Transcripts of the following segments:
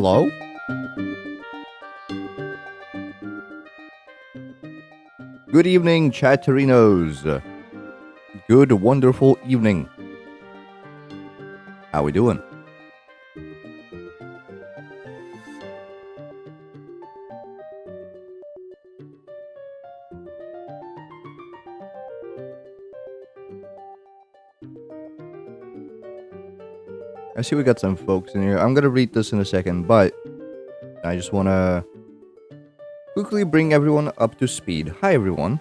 Hello? Good evening, chatterinos. Good, wonderful evening. How we doing? I see we got some folks in here. I'm gonna read this in a second, but I just wanna quickly bring everyone up to speed. Hi everyone.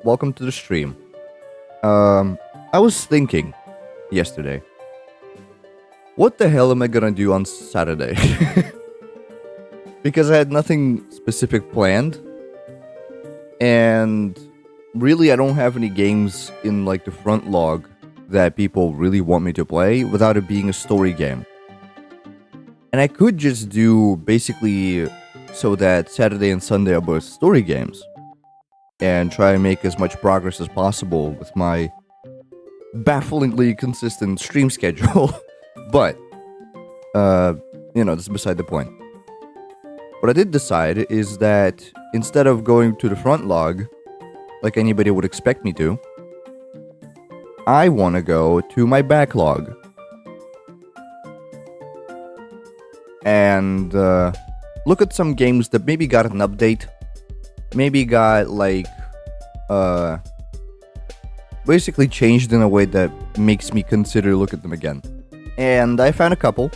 Welcome to the stream. I was thinking yesterday, what the hell am I gonna do on Saturday? Because I had nothing specific planned. And really I don't have any games in like the front log that people really want me to play without it being a story game. And I could just do basically so that Saturday and Sunday are both story games and try and make as much progress as possible with my bafflingly consistent stream schedule. But, that's beside the point. What I did decide is that instead of going to the front log, like anybody would expect me to, I want to go to my backlog. And look at some games that maybe got an update. Maybe got like basically changed in a way that makes me consider look at them again. And I found a couple.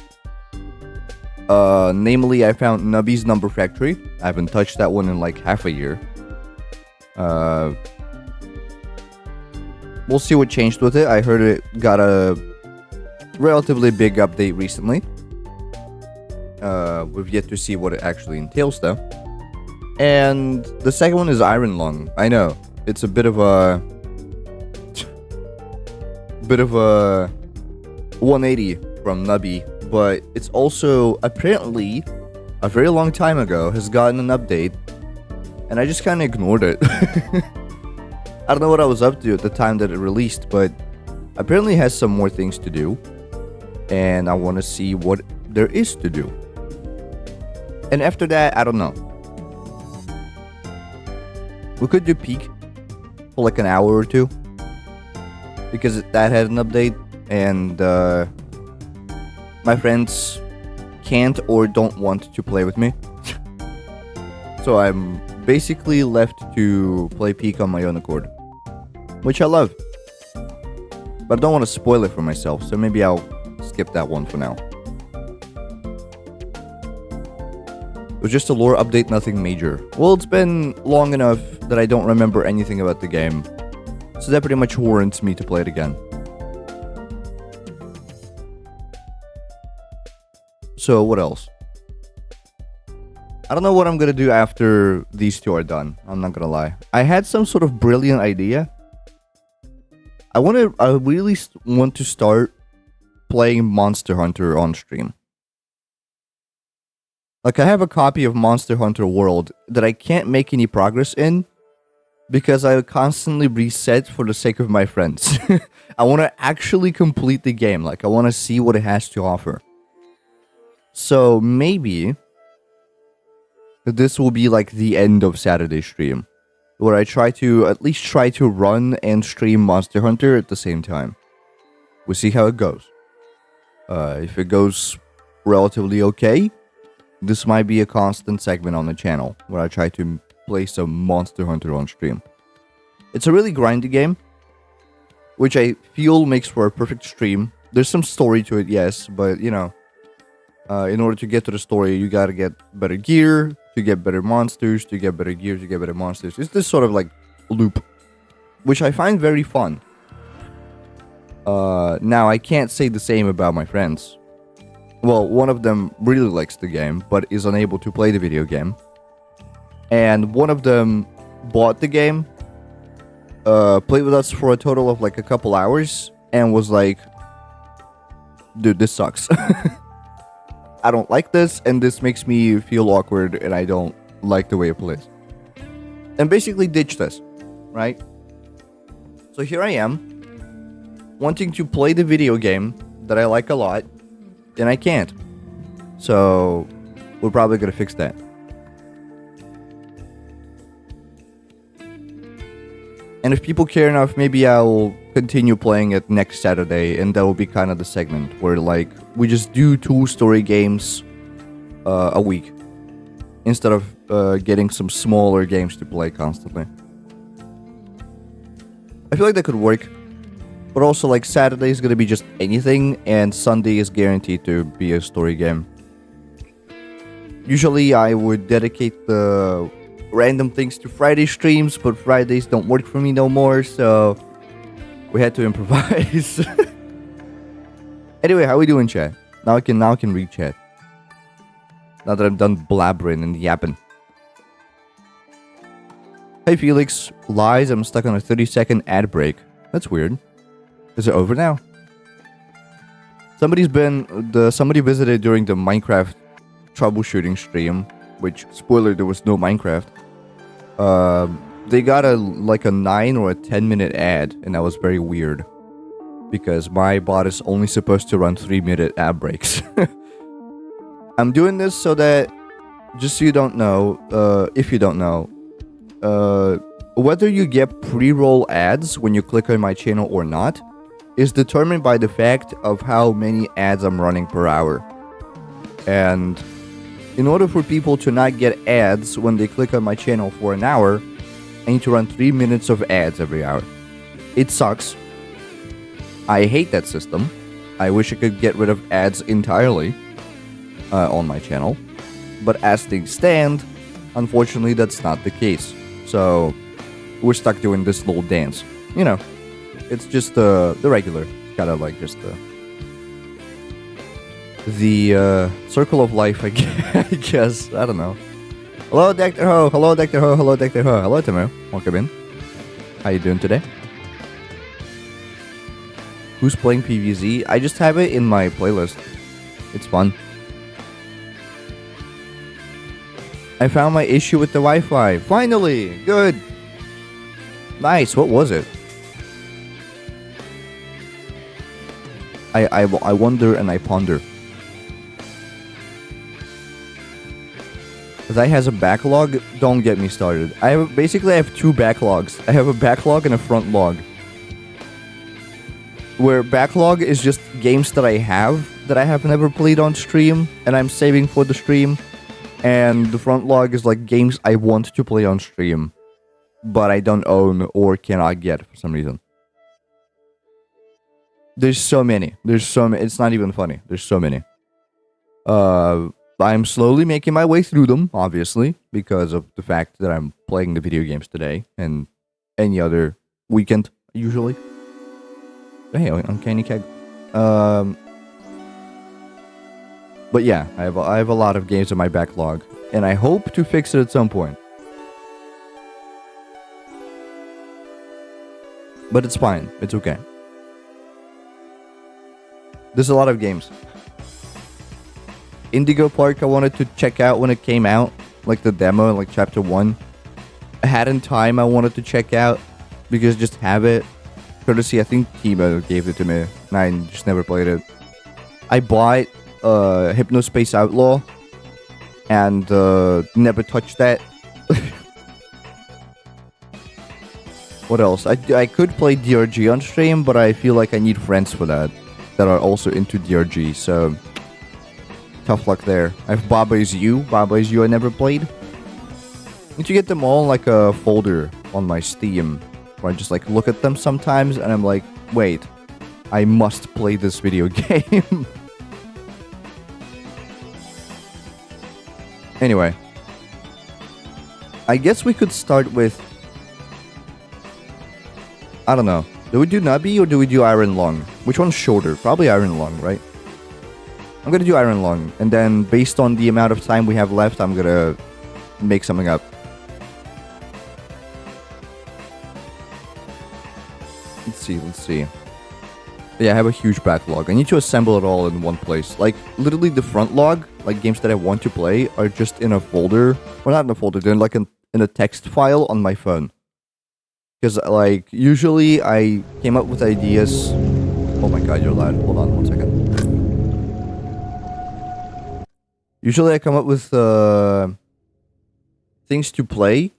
Namely, I found Nubby's Number Factory. I haven't touched that one in like half a year. We'll see what changed with it. I heard it got a relatively big update recently. We've yet to see what it actually entails though. And the second one is Iron Lung. I know, it's a bit of a 180 from Nubby, but it's also apparently a very long time ago has gotten an update, and I just kind of ignored it. I don't know what I was up to at the time that it released, but apparently it has some more things to do, and I want to see what there is to do. And after that, I don't know. We could do Peak for like an hour or two, because that had an update, and my friends can't or don't want to play with me. So I'm basically left to play Peak on my own accord, which I love. But I don't want to spoil it for myself, so maybe I'll skip that one for now. It was just a lore update, nothing major. Well, it's been long enough that I don't remember anything about the game, so that pretty much warrants me to play it again. So, what else? I don't know what I'm gonna do after these two are done. I'm not gonna lie. I had some sort of brilliant idea. I really want to start playing Monster Hunter on stream. Like, I have a copy of Monster Hunter World that I can't make any progress in because I constantly reset for the sake of my friends. I want to actually complete the game. Like, I want to see what it has to offer. So, maybe this will be like the end of Saturday stream, where I at least try to run and stream Monster Hunter at the same time. We'll see how it goes. If it goes relatively okay, this might be a constant segment on the channel, where I try to play some Monster Hunter on stream. It's a really grindy game, which I feel makes for a perfect stream. There's some story to it, yes, but in order to get to the story, you gotta get better gear, to get better monsters, to get better gear, to get better monsters. It's this sort of like loop, which I find very fun. Now, I can't say the same about my friends. Well, one of them really likes the game, but is unable to play the video game. And one of them bought the game, played with us for a total of like a couple hours, and was like, dude, this sucks. I don't like this, and this makes me feel awkward, and I don't like the way it plays. And basically ditched us, right? So here I am, wanting to play the video game that I like a lot, and I can't. So we're probably gonna fix that. And if people care enough, maybe I'll continue playing it next Saturday, and that will be kind of the segment where, like, we just do 2 story games a week instead of getting some smaller games to play constantly. I feel like that could work, but also, like, Saturday is gonna be just anything, and Sunday is guaranteed to be a story game. Usually, I would dedicate the random things to Friday streams, but Fridays don't work for me no more, so we had to improvise. Anyway, how we doing, chat? Now I can read chat. Now that I'm done blabbering and yapping. Hey Felix, lies, I'm stuck on a 30-second ad break. That's weird. Is it over now? Somebody visited during the Minecraft troubleshooting stream, which, spoiler, there was no Minecraft. They got a 9 or a 10-minute ad, and that was very weird. Because my bot is only supposed to run 3-minute ad breaks. I'm doing this so that, just so you don't know, if you don't know, whether you get pre-roll ads when you click on my channel or not is determined by the fact of how many ads I'm running per hour. And in order for people to not get ads when they click on my channel for an hour, I need to run 3 minutes of ads every hour. It sucks. I hate that system. I wish I could get rid of ads entirely on my channel. But as things stand, unfortunately that's not the case. So we're stuck doing this little dance. You know, it's just the regular, kind of like just the circle of life, I guess. I don't know. Hello, Dr. Ho. Hello, Dr. Ho. Hello, Dr. Ho. Hello, Timo. Welcome in. How you doing today? Who's playing PvZ? I just have it in my playlist. It's fun. I found my issue with the Wi-Fi. Finally! Good! Nice, what was it? I wonder and I ponder. Zai has a backlog? Don't get me started. I have 2 backlogs. I have a backlog and a front log. Where backlog is just games that I have never played on stream, and I'm saving for the stream. And the front log is like games I want to play on stream, but I don't own or cannot get for some reason. There's so many. It's not even funny. There's so many. I'm slowly making my way through them, obviously, because of the fact that I'm playing the video games today and any other weekend, usually. Hey, Uncanny Keg. But yeah, I have a lot of games in my backlog, and I hope to fix it at some point. But it's fine. It's okay. There's a lot of games. Indigo Park I wanted to check out when it came out, like the demo, like chapter 1. Hat in Time I wanted to check out, because just have it. Courtesy, I think Timo gave it to me, and I just never played it. I bought Hypnospace Outlaw, and never touched that. What else? I could play DRG on stream, but I feel like I need friends for that are also into DRG, so tough luck there. I have Baba Is You. Baba Is You I never played. Need to get them all in like a folder on my Steam, where I just like look at them sometimes, and I'm like, wait, I must play this video game. Anyway, I guess we could start with, I don't know. Do we do Nubby or do we do Iron Lung? Which one's shorter? Probably Iron Lung, right? I'm gonna do Iron Lung, and then based on the amount of time we have left, I'm gonna make something up. Let's see. Yeah, I have a huge backlog. I need to assemble it all in one place. Like, literally the front log, like games that I want to play, are just in a folder. Well, not in a folder, they're like in a text file on my phone. Because, like, usually I came up with ideas... Oh my god, you're loud. Hold on 1 second. Usually I come up with things to play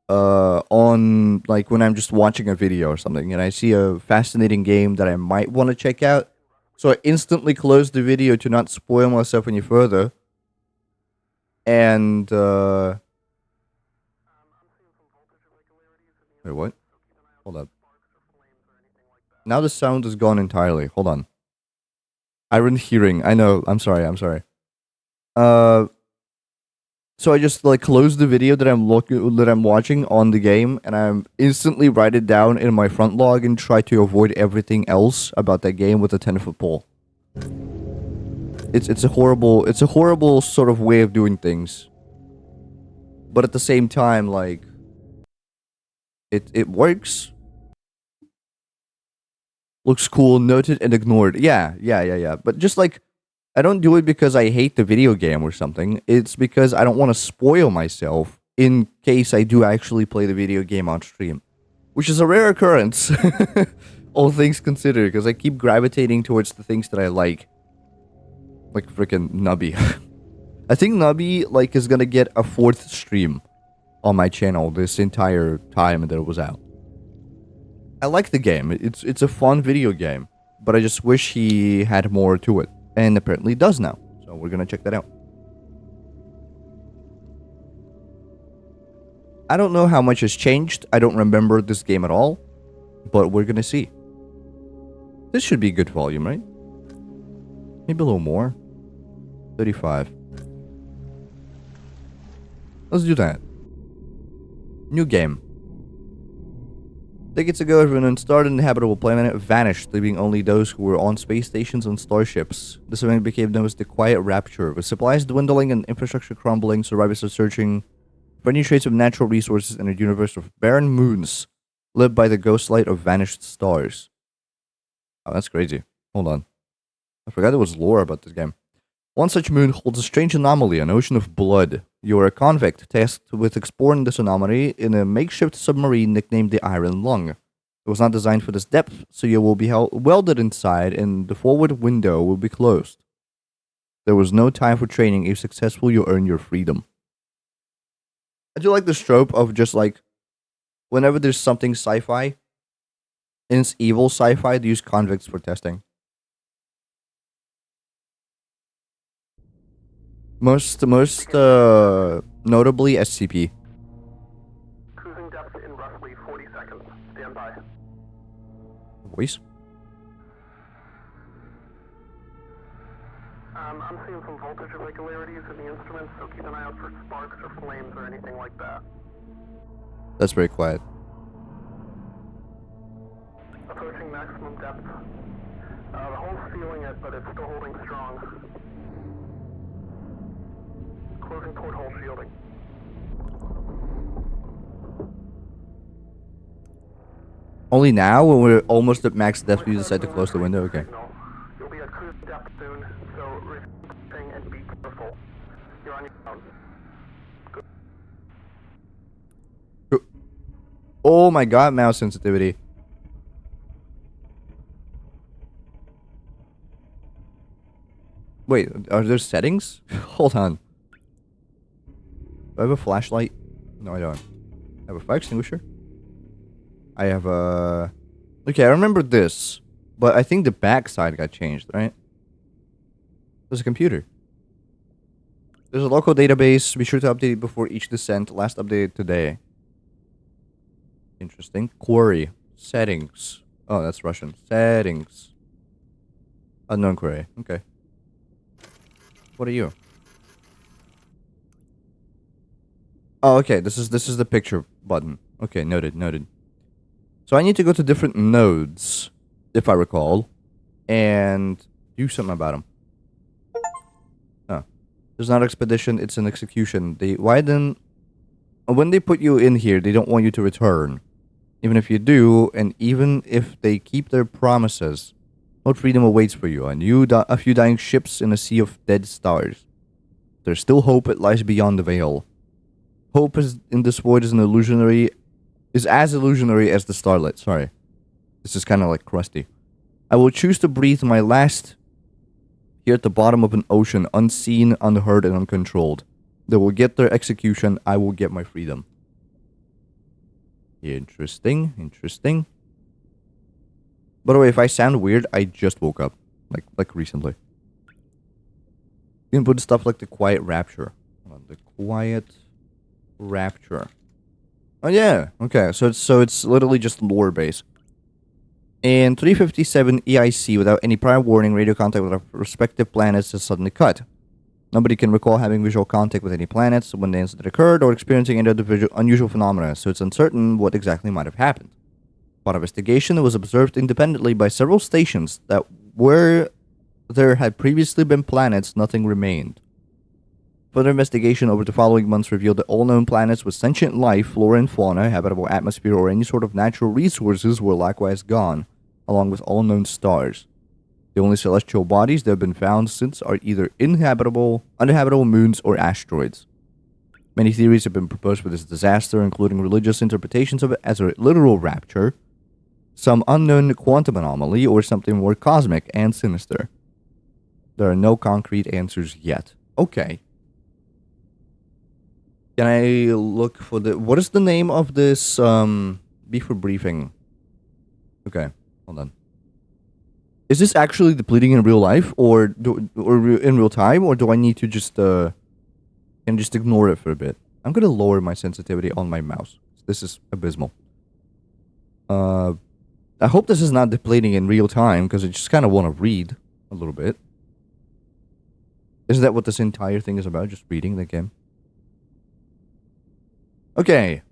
on like when I'm just watching a video or something and I see a fascinating game that I might want to check out. So I instantly close the video to not spoil myself any further. And wait, what? Hold up. Now the sound is gone entirely. Hold on. Iron hearing. I know. I'm sorry. Uh So I just like close the video that I'm watching on the game, and I'm instantly write it down in my front log and try to avoid everything else about that game with a 10-foot pole. It's a horrible sort of way of doing things, but at the same time, like it works. Looks cool, noted and ignored. Yeah. But just like I don't do it because I hate the video game or something. It's because I don't want to spoil myself in case I do actually play the video game on stream, which is a rare occurrence, all things considered, because I keep gravitating towards the things that I like freaking Nubby. I think Nubby like is gonna get a 4th stream on my channel this entire time that it was out. I like the game. It's a fun video game, but I just wish he had more to it. And apparently does now. So we're gonna check that out. I don't know how much has changed. I don't remember this game at all. But we're gonna see. This should be good volume, right? Maybe a little more. 35. Let's do that. New game. Decades ago, everyone on starred in the habitable planet vanished, leaving only those who were on space stations and starships. This event became known as the Quiet Rapture. With supplies dwindling and infrastructure crumbling, survivors are searching for any trace of natural resources in a universe of barren moons, lit by the ghost light of vanished stars. Oh, that's crazy. Hold on. I forgot there was lore about this game. One such moon holds a strange anomaly, an ocean of blood. You are a convict tasked with exploring this anomaly in a makeshift submarine nicknamed the Iron Lung. It was not designed for this depth, so you will be welded inside and the forward window will be closed. There was no time for training. If successful, you earn your freedom. I do like the trope of just like, whenever there's something sci-fi, and it's evil sci-fi, they use convicts for testing. Most notably SCP. Cruising depth in roughly 40 seconds. Stand by. Voice? I'm seeing some voltage irregularities in the instruments, so keep an eye out for sparks or flames or anything like that. That's very quiet. Approaching maximum depth. The hull's feeling it, but it's still holding strong. Closing port hole shielding. Only now, when we're almost at max depth, you decide to close the window? Okay. You'll be at cruise depth soon, so refocusing and be careful. You're on your own. Good. Oh my god, mouse sensitivity. Wait, are there settings? Hold on. Do I have a flashlight? No, I don't. I have a fire extinguisher. I have a... Okay, I remember this. But I think the back side got changed, right? There's a computer. There's a local database. Be sure to update it before each descent. Last updated today. Interesting. Query. Settings. Oh, that's Russian. Settings. Unknown query. Okay. What are you? Oh, okay. This is the picture button. Okay, noted. So I need to go to different nodes, if I recall, and do something about them. Oh. There's not expedition, it's an execution. When they put you in here, they don't want you to return. Even if you do, and even if they keep their promises, no freedom awaits for you, and a few dying ships in a sea of dead stars. There's still hope, it lies beyond the veil. Hope in this void is as illusionary as the starlit. Sorry. This is kind of like crusty. I will choose to breathe my last here at the bottom of an ocean, unseen, unheard, and uncontrolled. They will get their execution. I will get my freedom. Interesting. Interesting. By the way, if I sound weird, I just woke up. Like recently. You can put stuff like the Quiet Rapture. Hold on, the Quiet Rapture. Oh yeah. Okay, so it's literally just lore base. In 357 EIC, without any prior warning, radio contact with our respective planets is suddenly cut. Nobody can recall having visual contact with any planets when the incident occurred or experiencing any other unusual phenomena, so it's uncertain what exactly might have happened. Upon investigation, it was observed independently by several stations that where there had previously been planets, nothing remained. Further investigation over the following months revealed that all known planets with sentient life, flora and fauna, habitable atmosphere, or any sort of natural resources were likewise gone, along with all known stars. The only celestial bodies that have been found since are either uninhabitable moons or asteroids. Many theories have been proposed for this disaster, including religious interpretations of it as a literal rapture, some unknown quantum anomaly, or something more cosmic and sinister. There are no concrete answers yet. Okay. Can I look for the... What is the name of this, before briefing? Okay, hold on. Is this actually depleting in real life, or in real time, or do I need to just, can just ignore it for a bit? I'm gonna lower my sensitivity on my mouse. This is abysmal. I hope this is not depleting in real time, because I just kind of want to read a little bit. Isn't that what this entire thing is about? Just reading the game? Okay.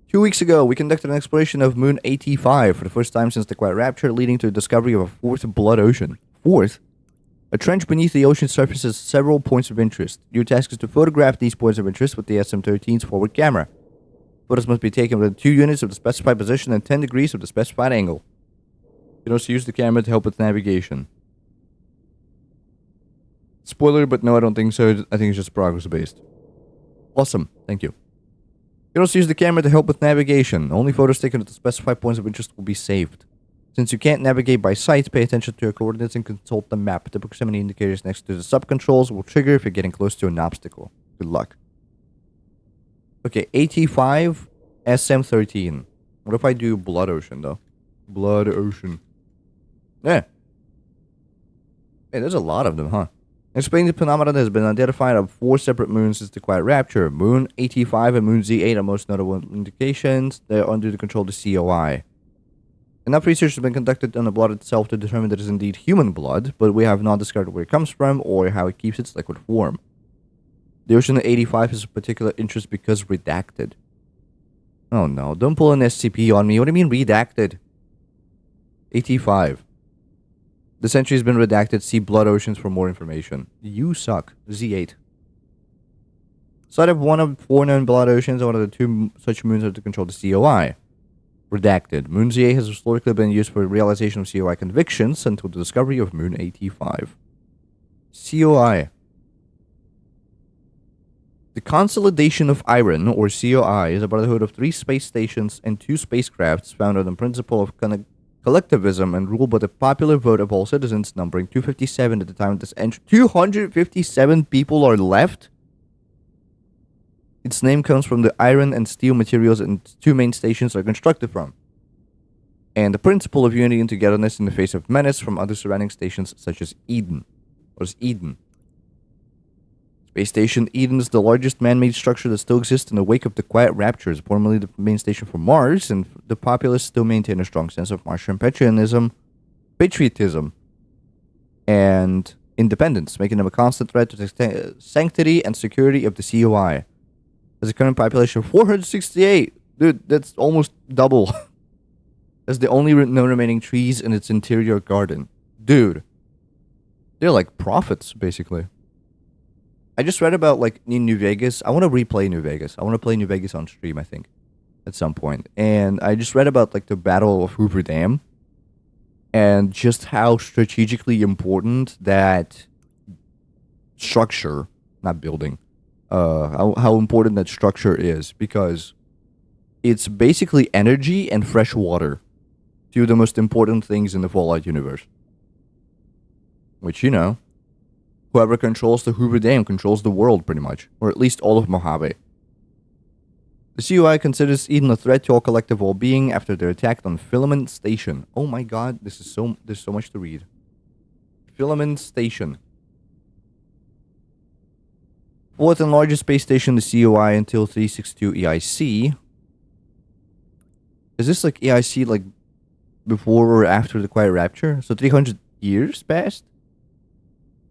2 weeks ago, we conducted an exploration of Moon 85 for the first time since the Quiet Rapture, leading to the discovery of a fourth blood ocean. Fourth? A trench beneath the ocean surface has several points of interest. Your task is to photograph these points of interest with the SM-13's forward camera. Photos must be taken within 2 units of the specified position and 10 degrees of the specified angle. You can also use the camera to help with navigation. Spoiler, but no, I don't think so. I think it's just progress-based. Awesome. Thank you. You can also use the camera to help with navigation. Only photos taken at the specified points of interest will be saved. Since you can't navigate by sight, pay attention to your coordinates and consult the map. The proximity indicators next to the sub-controls will trigger if you're getting close to an obstacle. Good luck. Okay, 85 SM-13. What if I do Blood Ocean, though? Blood Ocean. Yeah. Hey, there's a lot of them, huh? Explaining the phenomenon has been identified on 4 separate moons since the Quiet Rapture. Moon 85 and Moon Z8 are most notable indications. They are under the control of the COI. Enough research has been conducted on the blood itself to determine that it is indeed human blood, but we have not discovered where it comes from or how it keeps its liquid form. The Ocean 85 is of particular interest because redacted. Oh no, don't pull an SCP on me. What do you mean redacted? 85. This entry has been redacted. See Blood Oceans for more information. You suck. Z8. Site of one of 4 known Blood Oceans and one of the 2 such moons under the control of the COI. Redacted. Moon Z8 has historically been used for realization of COI convictions until the discovery of Moon 85. COI. The Consolidation of Iron, or COI, is a brotherhood of 3 space stations and 2 spacecrafts founded on the principle of collectivism and ruled by the popular vote of all citizens, numbering 257 at the time of this entry. 257 people are left? Its name comes from the iron and steel materials and 2 main stations are constructed from, and the principle of unity and togetherness in the face of menace from other surrounding stations such as Eden. What is Eden? Space Station Eden is the largest man-made structure that still exists in the wake of the Quiet Rapture. It's formerly the main station for Mars, and the populace still maintain a strong sense of Martian patriotism, and independence, making them a constant threat to the sanctity and security of the COI. There's a current population of 468. Dude, that's almost double. That's the only known remaining trees in its interior garden. Dude. They're like prophets, basically. I just read about, like, New Vegas. I want to replay New Vegas. I want to play New Vegas on stream, I think, at some point. And I just read about, like, the Battle of Hoover Dam. And just how strategically important that structure, not building, how important that structure is. Because it's basically energy and fresh water. 2 of the most important things in the Fallout universe. Which, you know, Whoever controls the Hoover Dam controls the world, pretty much. Or at least all of Mojave. The CUI considers Eden a threat to all collective well-being after their attack on Filament Station. Oh my god, there's so much to read. Filament Station. Fourth and largest space station, the CUI until 362 EIC. Is this like EIC like before or after the Quiet Rapture? So 300 years passed?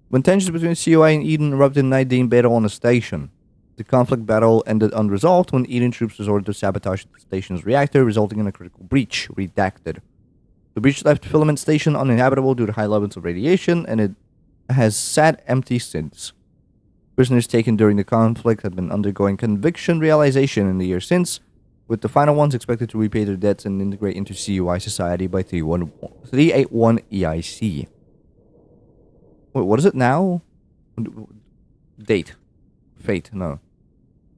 When tensions between CUI and Eden erupted in a night-day battle on the station. The conflict battle ended unresolved when Eden troops resorted to sabotage the station's reactor, resulting in a critical breach. Redacted. The breach left Filament Station uninhabitable due to high levels of radiation, and it has sat empty since. Prisoners taken during the conflict have been undergoing conviction realization in the years since, with the final ones expected to repay their debts and integrate into CUI society by 381 EIC. Wait, what is it now? Date. Fate, no.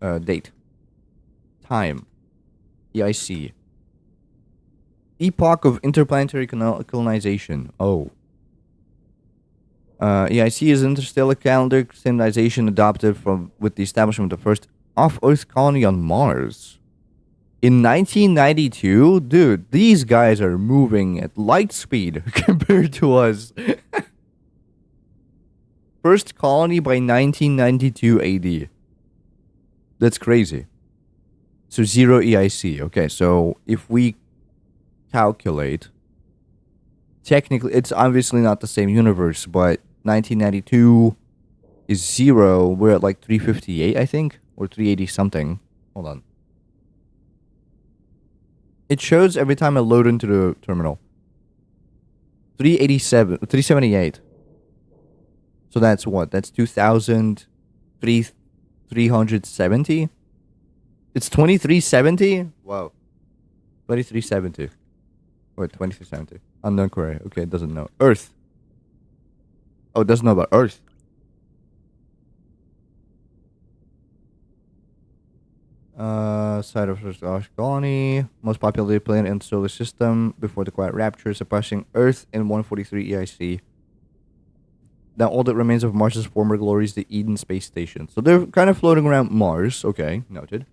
Date. Time. EIC. Epoch of interplanetary colonization. Oh. EIC is an interstellar calendar standardization adopted with the establishment of the first off-Earth colony on Mars. In 1992? Dude, these guys are moving at light speed compared to us. First colony by 1992 AD. That's crazy. So 0 EIC. Okay, so if we calculate, technically, it's obviously not the same universe, but 1992 is 0. We're at like 358, I think, or 380 something. Hold on. It shows every time I load into the terminal. 378. So that's what? That's 370? It's 2370? Wow. 2370. Wait, 2370. Unknown query. Okay, it doesn't know. Earth. Oh, it doesn't know about Earth. Site of first colony. Most populated planet in the solar system before the Quiet Rapture, surpassing Earth in 143 EIC. Now all that remains of Mars's former glory is the Eden space station. So they're kind of floating around Mars. Okay, noted.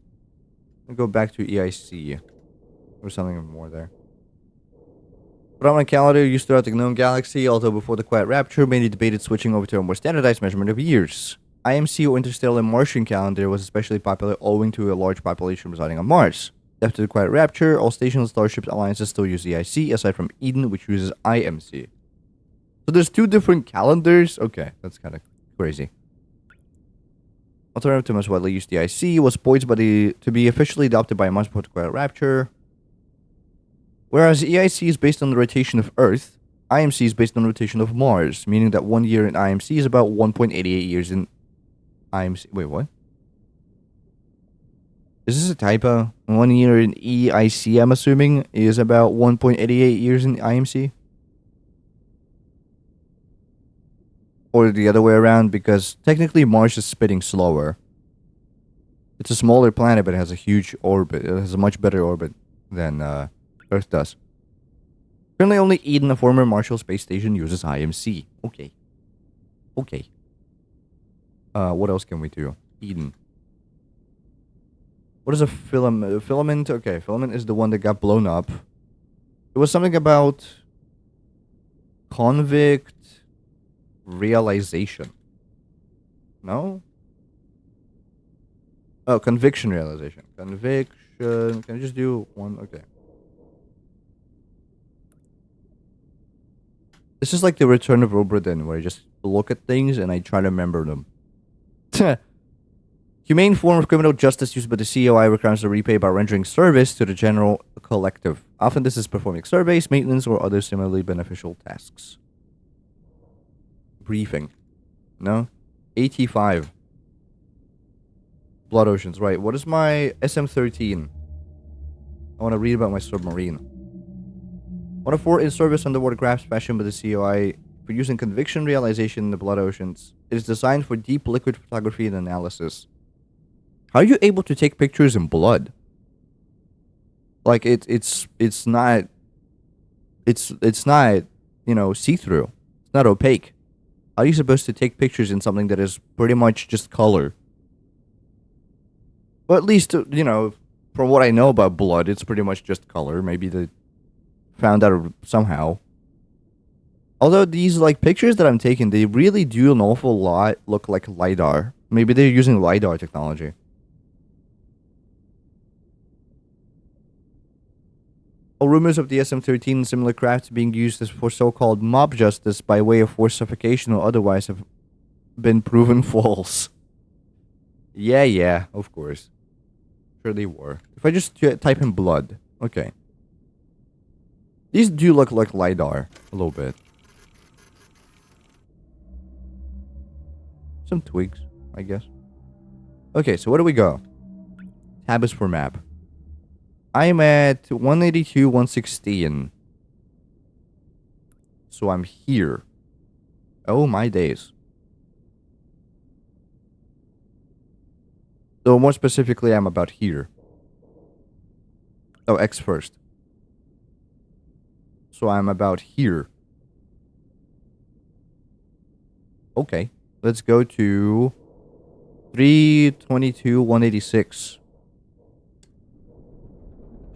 I'll go back to EIC. There's something more there. Predominant calendar used throughout the known galaxy, although before the Quiet Rapture, many debated switching over to a more standardized measurement of years. IMC, or Interstellar Martian Calendar, was especially popular owing to a large population residing on Mars. After the Quiet Rapture, all stations and Starship alliances still use EIC, aside from Eden, which uses IMC. So there's two different calendars? Okay, that's kind of crazy. Alternative to most widely used EIC was poised to be officially adopted by Mars before the Quiet Rapture. Whereas EIC is based on the rotation of Earth, IMC is based on the rotation of Mars, meaning that 1 year in IMC is about 1.88 years in IMC. Wait, what? Is this a typo? 1 year in EIC, I'm assuming, is about 1.88 years in IMC? Or the other way around, because technically Mars is spinning slower. It's a smaller planet, but it has a huge orbit. It has a much better orbit than Earth does. Currently only Eden, a former Marshall space station, uses IMC. Okay. Okay. What else can we do? Eden. What is a filament? Okay, filament is the one that got blown up. It was something about convict realization. No? Oh, conviction realization. Conviction. Can I just do one? Okay. This is like the Return of Obra Dinn, where I just look at things and I try to remember them. Humane form of criminal justice used by the COI requires a repay by rendering service to the general collective. Often this is performing surveys, maintenance, or other similarly beneficial tasks. Briefing. No? 85. Blood Oceans, right. What is my SM-13? I want to read about my submarine. 104 in service underwater crafts fashioned by the COI for using conviction realization in the Blood Oceans. It is designed for deep liquid photography and analysis. How are you able to take pictures in blood? Like it's not, you know, see-through. It's not opaque. How are you supposed to take pictures in something that is pretty much just color? Well, at least, you know, from what I know about blood, it's pretty much just color. Maybe they found out somehow. Although these, like, pictures that I'm taking, they really do an awful lot look like LiDAR. Maybe they're using LiDAR technology. All rumors of the SM-13 and similar crafts being used as for so-called mob justice by way of forced suffocation or otherwise have been proven false. Yeah, of course. Sure they were. If I just type in blood. Okay. These do look like LiDAR. A little bit. Some twigs, I guess. Okay, so where do we go? Tab is for map. I'm at 182, 116. So I'm here. Oh my days. So more specifically, I'm about here. Oh, X first. So I'm about here. Okay. Let's go to 322, 186.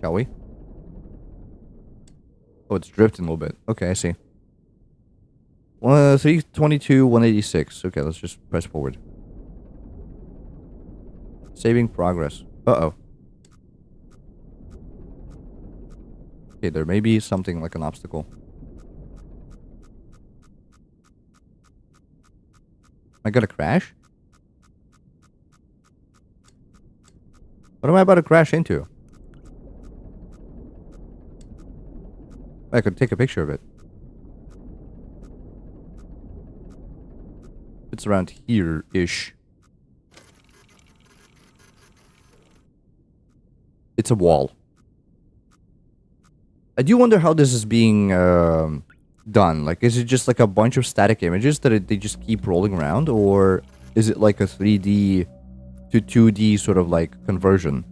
Shall we? Oh, it's drifting a little bit. Okay, I see. 322, 186. Okay, let's just press forward. Saving progress. Uh-oh. Okay, there may be something like an obstacle. I got to crash? What am I about to crash into? I could take a picture of it. It's around here-ish. It's a wall. I do wonder how this is being done. Like, is it just like a bunch of static images that they just keep rolling around? Or is it like a 3D to 2D sort of like conversion?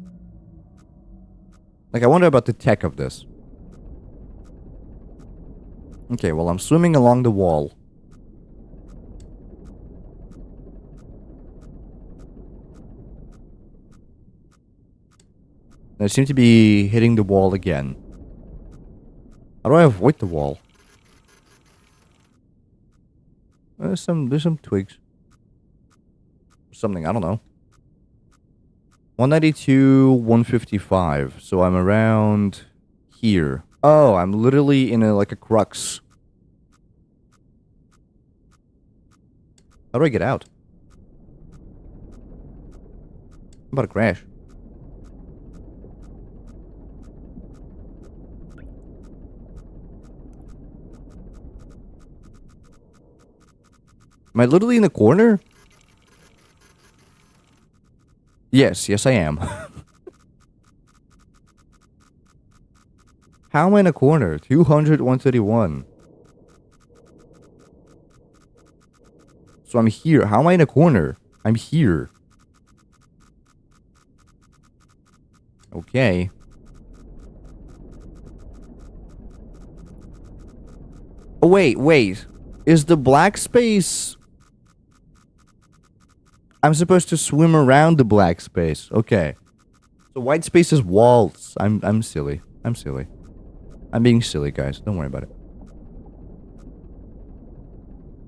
Like, I wonder about the tech of this. Okay, well, I'm swimming along the wall. I seem to be hitting the wall again. How do I avoid the wall? There's some twigs. Something, I don't know. 192, 155. So I'm around here. Oh, I'm literally in like a crux. How do I get out? I'm about to crash. Am I literally in the corner? Yes, I am. How am I in a corner? 200, 131. So I'm here. How am I in a corner? I'm here. Okay. Oh, wait. Is the black space... I'm supposed to swim around the black space. Okay. So white space is walls. I'm silly. I'm being silly, guys. Don't worry about it.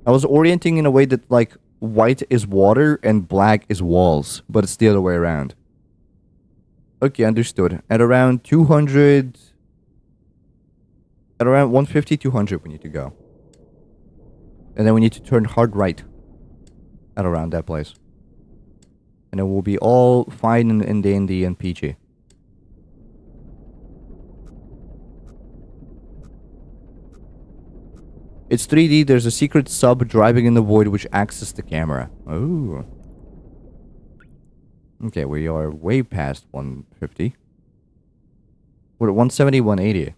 I was orienting in a way that, like, white is water and black is walls. But it's the other way around. Okay, understood. At around 200... At around 150, 200 we need to go. And then we need to turn hard right. At around that place. And it will be all fine and dandy and peachy. It's 3D. There's a secret sub driving in the void which acts as the camera. Oh. Okay, we are way past 150. We're at 170, 180.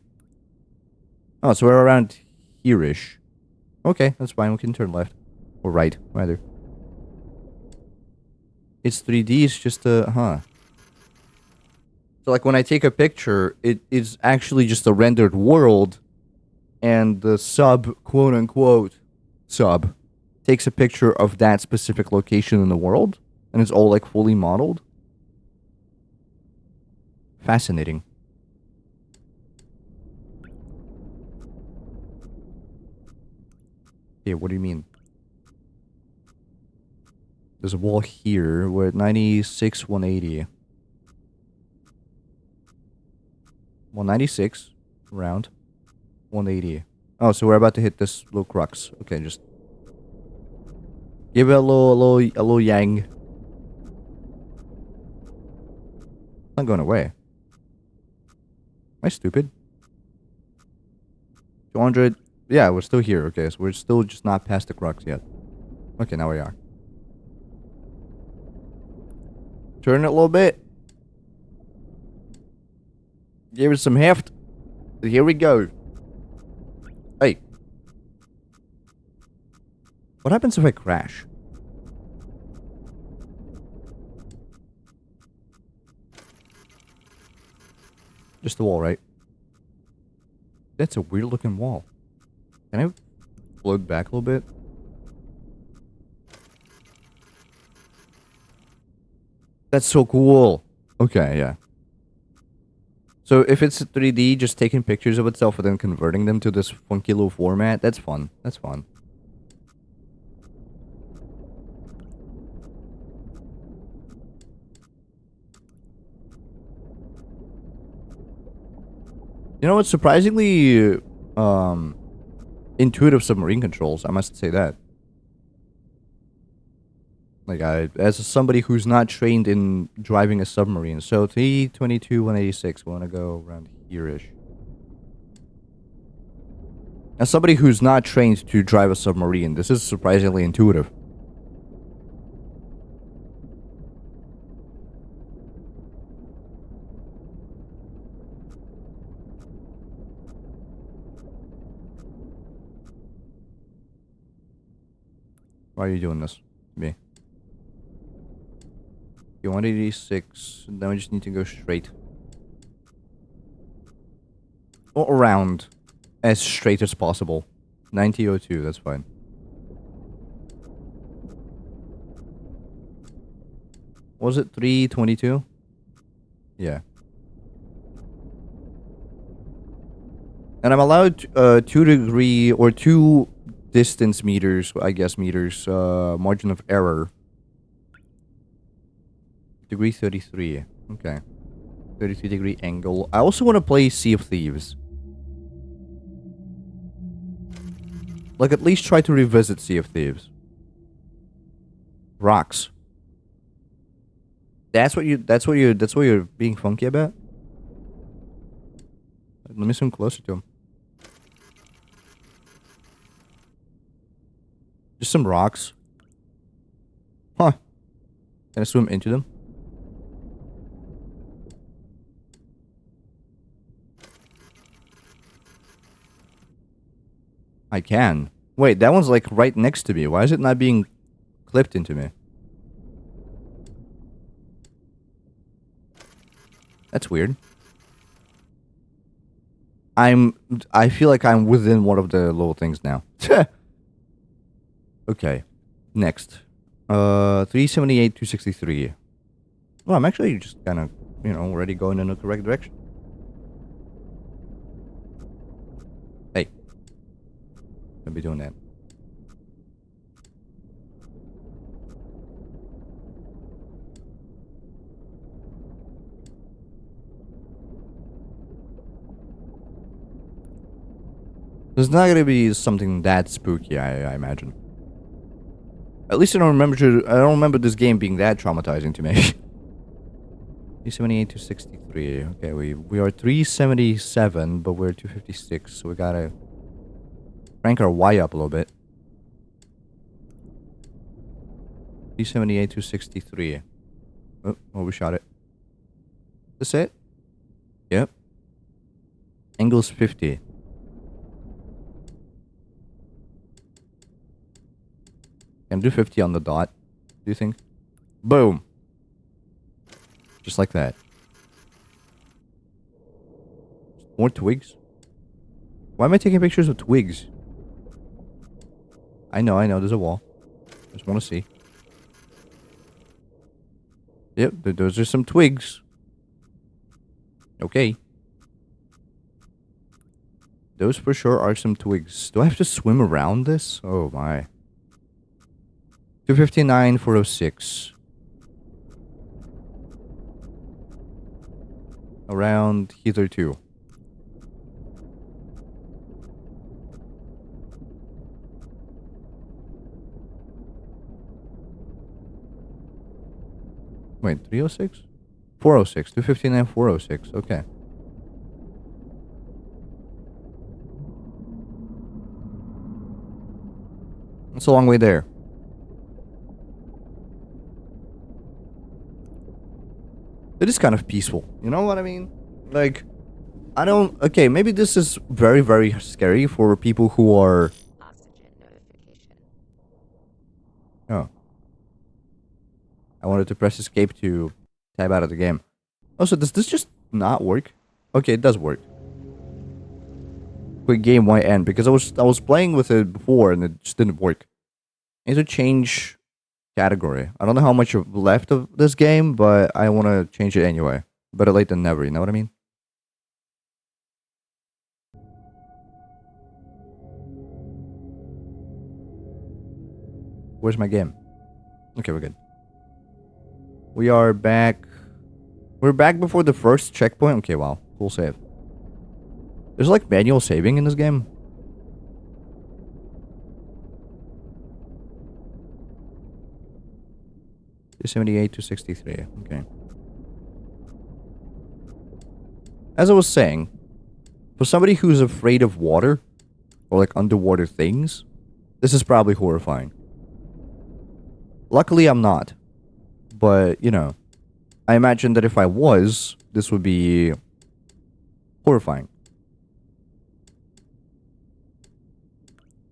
Oh, so we're around here-ish. Okay, that's fine. We can turn left. Or right, rather. It's 3D, it's just a... Huh. So, like, when I take a picture, it is actually just a rendered world. And the sub, quote-unquote, sub, takes a picture of that specific location in the world, and it's all like fully modeled. Fascinating. Yeah, what do you mean? There's a wall here. We're at 96, 180. 196 around 180. Oh, so we're about to hit this little crux. Okay, just give it a little yang. Not going away. Am I stupid? 200. Yeah, we're still here. Okay, so we're still just not past the crux yet. Okay, now we are. Turn it a little bit. Give it some heft. Here we go. Hey. What happens if I crash? Just the wall, right? That's a weird looking wall. Can I float back a little bit? That's so cool. Okay, yeah. So if it's 3D, just taking pictures of itself and then converting them to this funky little format, that's fun. That's fun. You know, it's surprisingly intuitive submarine controls, I must say that. Like, as somebody who's not trained in driving a submarine. So 322, 186, we want to go around here-ish. As somebody who's not trained to drive a submarine, this is surprisingly intuitive. Why are you doing this to me? 186, then we just need to go straight. Or around. As straight as possible. 9002, that's fine. Was it 322? Yeah. And I'm allowed 2 degree or 2 distance meters, I guess meters, margin of error. Degree 33. Okay. 33-degree angle. I also want to play Sea of Thieves. Like, at least try to revisit Sea of Thieves. Rocks. That's what you're being funky about? Let me swim closer to him. Just some rocks. Huh. Can I swim into them? I can. Wait, that one's like right next to me. Why is it not being clipped into me? That's weird. I feel like I'm within one of the little things now. Okay. Next. 378, 263. Well, I'm actually just kind of, you know, already going in the correct direction. Hey. Don't be doing that. There's not gonna be something that spooky, I imagine. At least I don't remember this game being that traumatizing to me. 378 to 63. Okay, we are 377, but we're 256, so we gotta crank our Y up a little bit. 378 to 63. Oh, we shot it. This it? Yep. Angle's 50. Can do 50 on the dot. Do you think? Boom. Just like that. More twigs? Why am I taking pictures of twigs? I know, there's a wall. Just want to see. Yep, those are some twigs. Okay. Those for sure are some twigs. Do I have to swim around this? Oh my. 259, 406. Around hither too. Wait, 306? 406. 259, 406. Okay. That's a long way there. It is kind of peaceful. You know what I mean? Like, I don't... Okay, maybe this is very, very scary for people who are... Oxygen notification. Oh. I wanted to press escape to tab out of the game. Also, does this just not work? Okay, it does work. Quick game YN, because I was playing with it before and it just didn't work. I need to change category. I don't know how much left of this game, but I want to change it anyway. Better late than never, you know what I mean? Where's my game? Okay, we're good. We are back. We're back before the first checkpoint. Okay, wow. Cool save. There's like manual saving in this game. $278 to 63. Okay. As I was saying, for somebody who's afraid of water or like underwater things, this is probably horrifying. Luckily, I'm not. But, you know, I imagine that if I was, this would be horrifying.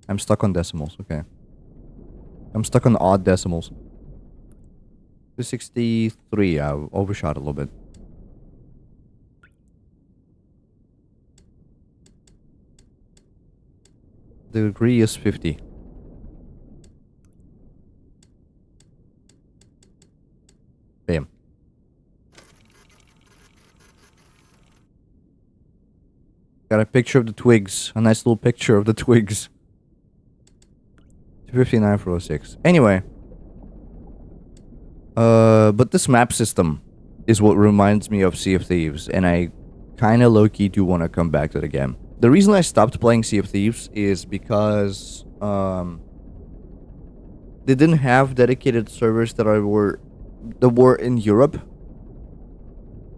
I'm stuck on decimals. Okay. I'm stuck on odd decimals. 263. I overshot a little bit. The degree is 50. Bam. Got a picture of the twigs. A nice little picture of the twigs. 259 for 06. Anyway. But this map system is what reminds me of Sea of Thieves. And I kind of low-key do want to come back to the game. The reason I stopped playing Sea of Thieves is because they didn't have dedicated servers that were in Europe,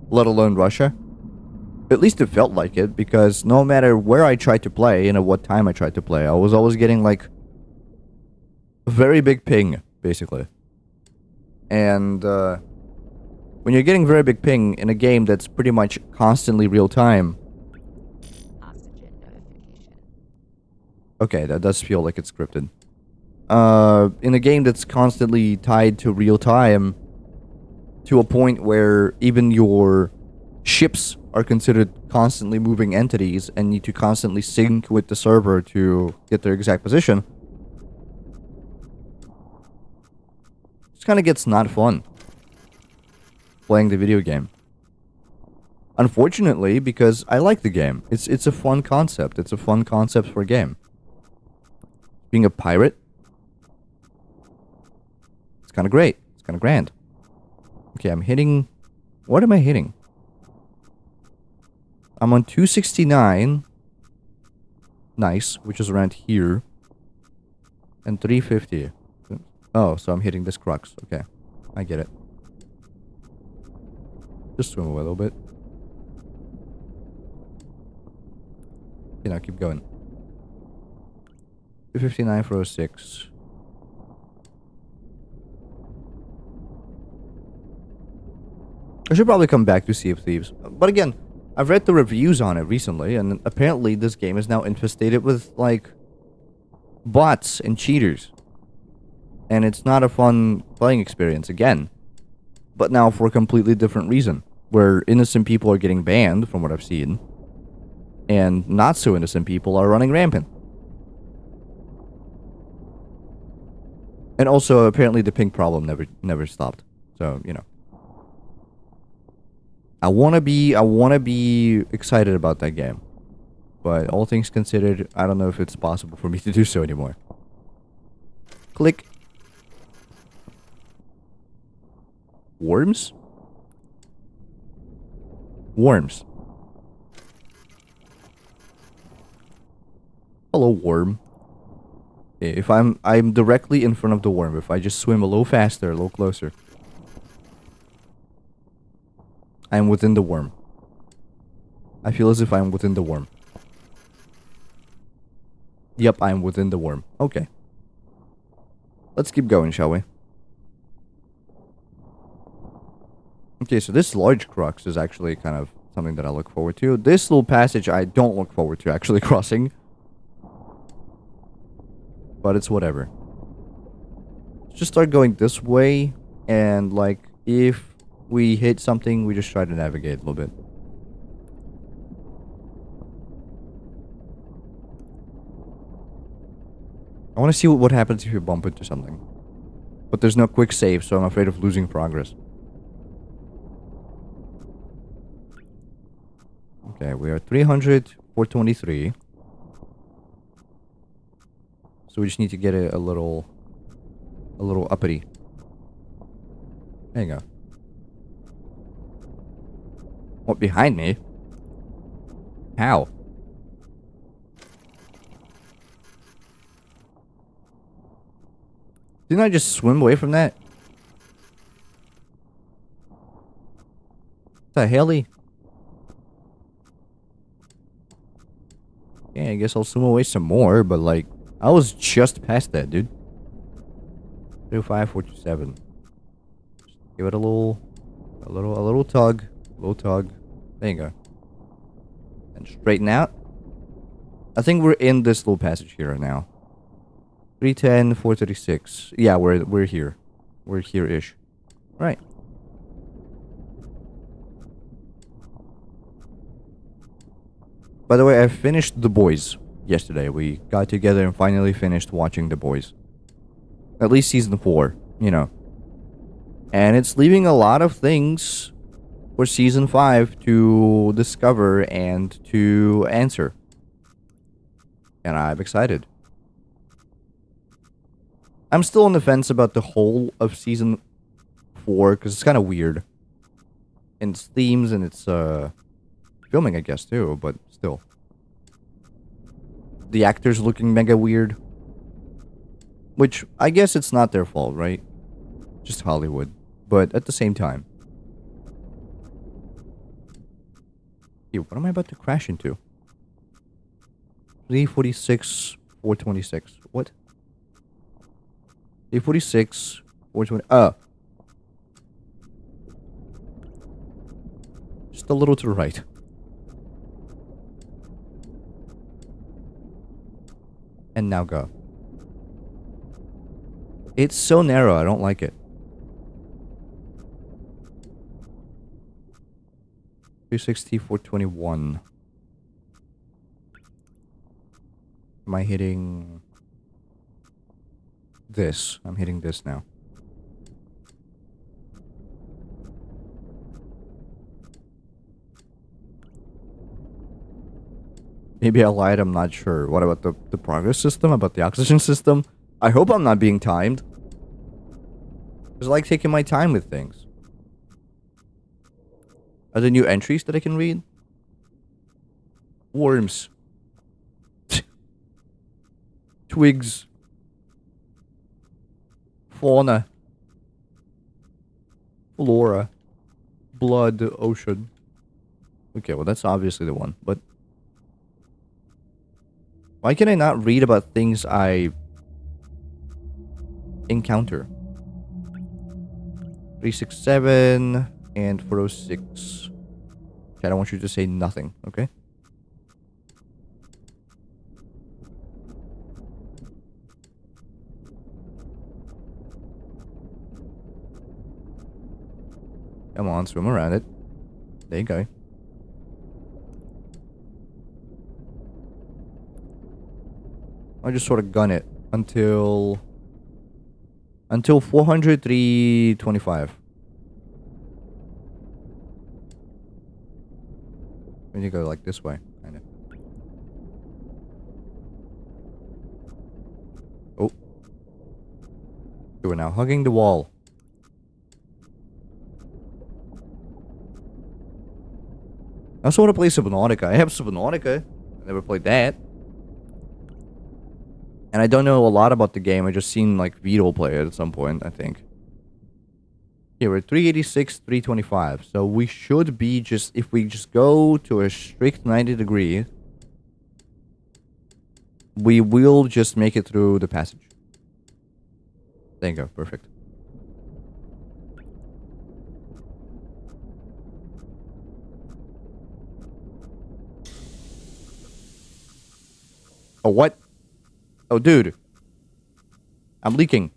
let alone Russia. At least it felt like it, because no matter where I tried to play and at what time I tried to play, I was always getting like a very big ping, basically. And when you're getting very big ping in a game that's pretty much constantly real time. Oxygen notification. Okay, that does feel like it's scripted. In a game that's constantly tied to real time, to a point where even your ships are considered constantly moving entities and need to constantly sync with the server to get their exact position, it kind of gets not fun playing the video game. Unfortunately, because I like the game. It's a fun concept. It's a fun concept for a game. Being a pirate, it's kind of great. It's kind of grand. Okay, I'm hitting... What am I hitting? I'm on 269. Nice, which is around here. And 350. Oh, so I'm hitting this crux. Okay, I get it. Just swim away a little bit. Okay, now keep going. 259 for 06. I should probably come back to Sea of Thieves. But again, I've read the reviews on it recently, and apparently this game is now infested with, like, bots and cheaters. And it's not a fun playing experience, again. But now for a completely different reason. Where innocent people are getting banned, from what I've seen. And not so innocent people are running rampant. And also, apparently, the ping problem never stopped. So, you know. I wanna be excited about that game. But all things considered, I don't know if it's possible for me to do so anymore. Click. Worms? Worms. Hello, worm. If I'm directly in front of the worm. If I just swim a little faster, a little closer, I'm within the worm. I feel as if I'm within the worm. Yep, I'm within the worm. Okay. Let's keep going, shall we? Okay, so this large crux is actually kind of something that I look forward to. This little passage I don't look forward to actually crossing. But it's whatever. Let's just start going this way. And, like, if we hit something, we just try to navigate a little bit. I want to see what happens if you bump into something. But there's no quick save, so I'm afraid of losing progress. Okay, we are 300, 423. So we just need to get a little uppity. There you go. What, behind me? How? Didn't I just swim away from that? The helly? Yeah, I guess I'll swim away some more, but like, I was just past that, dude. 305, 427. Give it a little tug. A little tug. There you go. And straighten out. I think we're in this little passage here right now. 310, 436. Yeah, we're here. We're here-ish. Right. By the way, I finished The Boys yesterday. We got together and finally finished watching The Boys. At least season 4, you know. And it's leaving a lot of things for season 5 to discover and to answer. And I'm excited. I'm still on the fence about the whole of season 4 because it's kind of weird. In its themes and its filming, I guess, too, but still. The actors looking mega weird. Which, I guess it's not their fault, right? Just Hollywood. But at the same time. Hey, what am I about to crash into? 346, 426. What? 346, 420. Just a little to the right. And now go. It's so narrow, I don't like it. 360, 421. Am I hitting this? I'm hitting this now. Maybe I lied, I'm not sure. What about the progress system? About the oxygen system? I hope I'm not being timed. Because I like taking my time with things. Are there new entries that I can read? Worms. Twigs. Fauna. Flora. Blood. Ocean. Okay, well that's obviously the one, but... why can I not read about things I... encounter? 367 and 406. Okay, I don't want you to say nothing, okay? Come on, swim around it. There you go. I just sort of gun it until Until 400, 325. We need to go like this way, kind of. Oh. We're now hugging the wall. I also want to play Subnautica. I have Subnautica. I never played that. And I don't know a lot about the game. I just seen like Vito play it at some point, I think. Here we're 386, 325. So we should be just, if we just go to a strict 90-degree, we will just make it through the passage. There you go, perfect. Oh, what? Oh, dude. I'm leaking.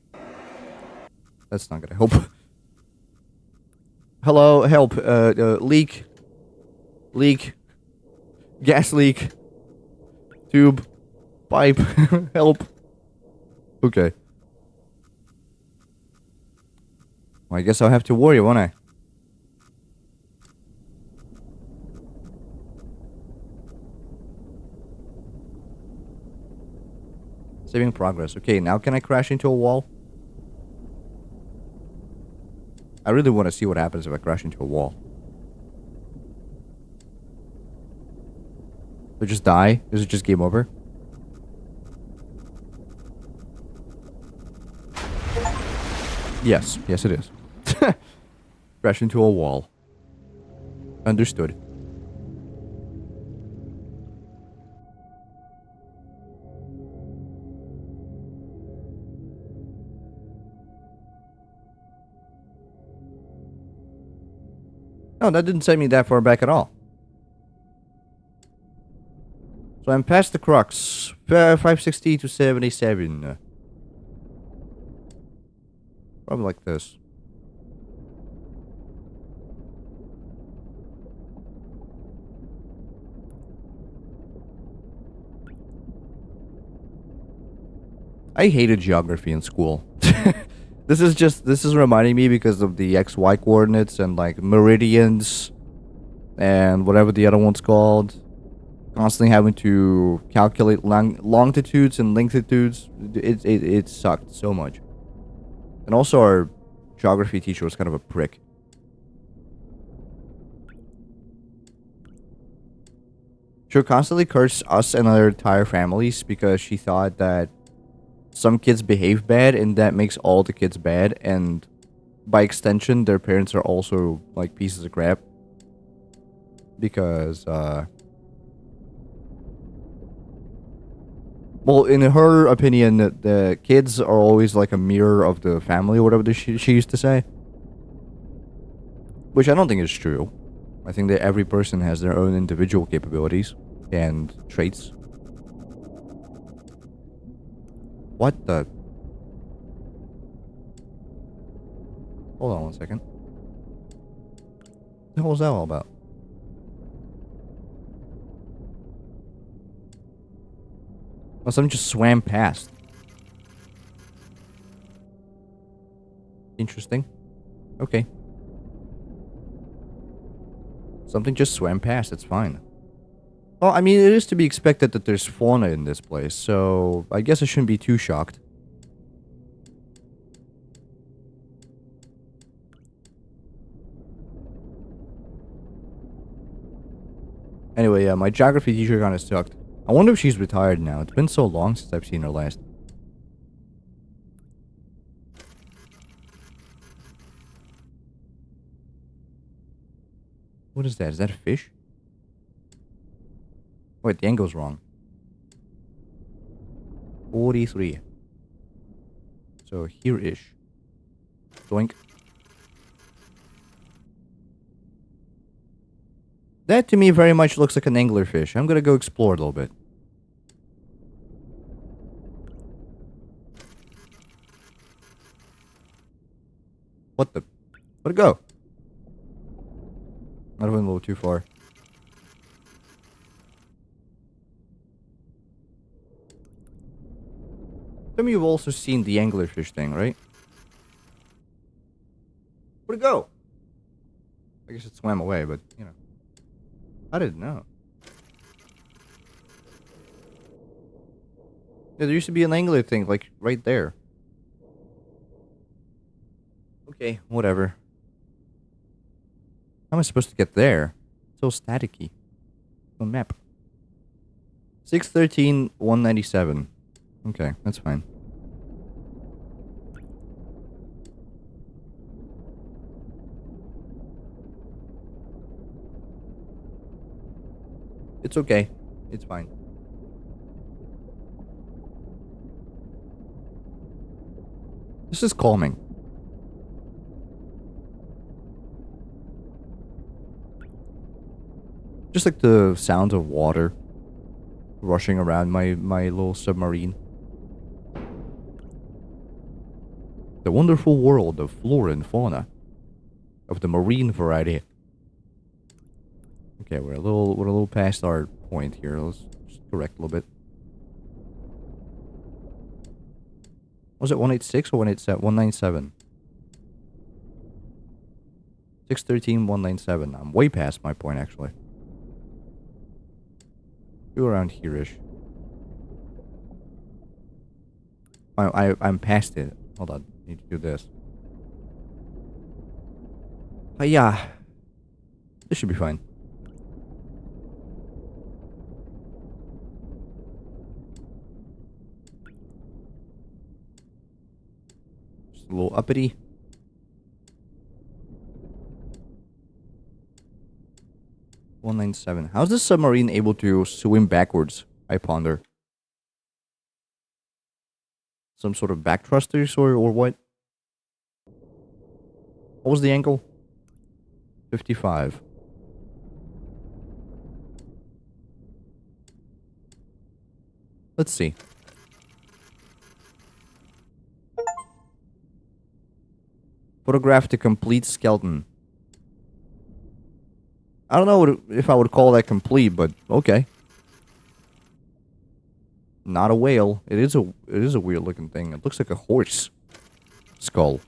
That's not gonna help. Hello, help. Leak. Leak. Gas leak. Tube. Pipe. Help. Okay. Well, I guess I'll have to worry, won't I? Saving progress. Okay, now can I crash into a wall? I really want to see what happens if I crash into a wall. Do I just die? Is it just game over? Yes. Yes, it is. Crash into a wall. Understood. No, that didn't send me that far back at all. So I'm past the crux. 560 to 77. Probably like this. I hated geography in school. This is reminding me because of the XY coordinates and like meridians and whatever the other one's called. Constantly having to calculate longitudes and longitudes. It sucked so much. And also our geography teacher was kind of a prick. She would constantly curse us and our entire families because she thought that some kids behave bad and that makes all the kids bad, and by extension their parents are also like pieces of crap. Because well, in her opinion, the kids are always like a mirror of the family or whatever she used to say. Which I don't think is true. I think that every person has their own individual capabilities and traits. What the? Hold on one second. What the hell was that all about? Oh, something just swam past. Interesting. Okay. Something just swam past, it's fine. Well, I mean, it is to be expected that there's fauna in this place, so I guess I shouldn't be too shocked. Anyway, my geography teacher kind of sucked. I wonder if she's retired now. It's been so long since I've seen her last. What is that? Is that a fish? Wait, the angle's wrong. 43. So here-ish. Doink. That to me very much looks like an anglerfish. I'm gonna go explore a little bit. What the? Where'd it go? Might have went a little too far. Some of you have also seen the anglerfish thing, right? Where'd it go? I guess it swam away, but, you know. I didn't know. Yeah, there used to be an angler thing, like, right there. Okay, whatever. How am I supposed to get there? It's so staticky. No map. 613, 197. Okay, that's fine. It's okay. It's fine. This is calming. Just like the sound of water rushing around my little submarine. The wonderful world of flora and fauna. Of the marine variety. Okay, we're a little past our point here. Let's just correct a little bit. Was it 186 or 187? 197. 613, 197. I'm way past my point, actually. Do around here-ish. I'm past it. Hold on. I need to do this. Yeah. This should be fine. Just a little uppity. $197. How's this submarine able to swim backwards? I ponder. Some sort of back thrusters or what? What was the angle? 55. Let's see. Photograph the complete skeleton. I don't know if I would call that complete, but okay. Not a whale. It is a weird looking thing. It looks like a horse skull.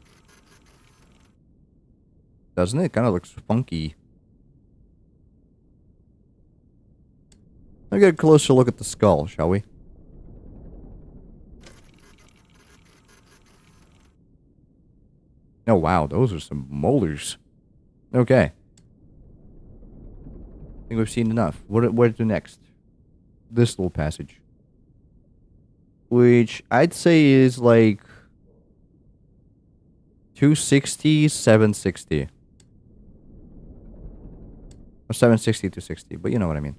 Doesn't it? It kind of looks funky. Let's get a closer look at the skull, shall we? Oh wow, those are some molars. Okay. I think we've seen enough. Where to do next? This little passage. Which I'd say is like 260, 760. Or 760 to 60, but you know what I mean.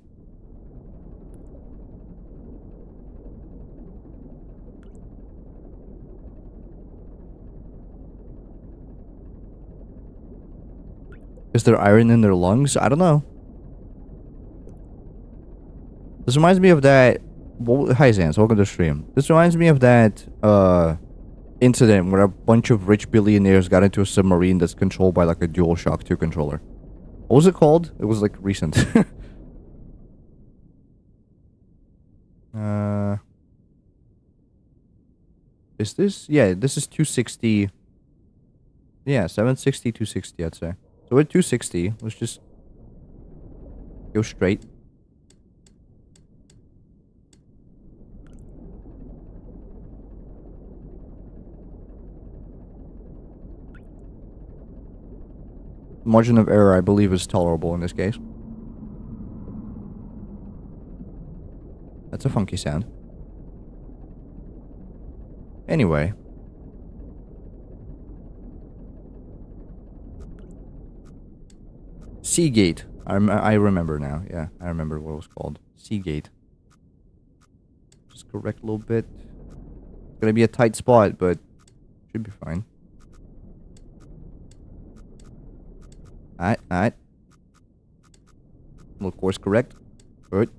Is there iron in their lungs? I don't know. This reminds me of that... Hi, Zans. Welcome to the stream. This reminds me of that incident where a bunch of rich billionaires got into a submarine that's controlled by like a DualShock 2 controller. What was it called? It was like recent. Is this? Yeah, this is 260. Yeah, 760, 260, I'd say. So we're 260. Let's just go straight. Margin of error, I believe, is tolerable in this case. That's a funky sound. Anyway. Seagate. I remember now. Yeah, I remember what it was called. Seagate. Just correct a little bit. It's gonna be a tight spot, but should be fine. Alright, alright. Little course correct. Good.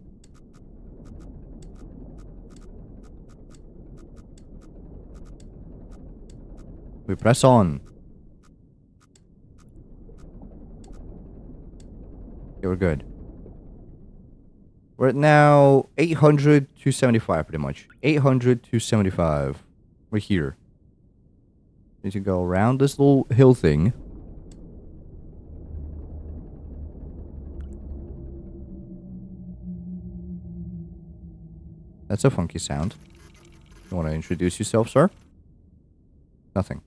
We press on. Okay, we're good. We're at now 800 to 75 pretty much. 800 to 75. We're here. Need to go around this little hill thing. That's a funky sound. You want to introduce yourself, sir? Nothing.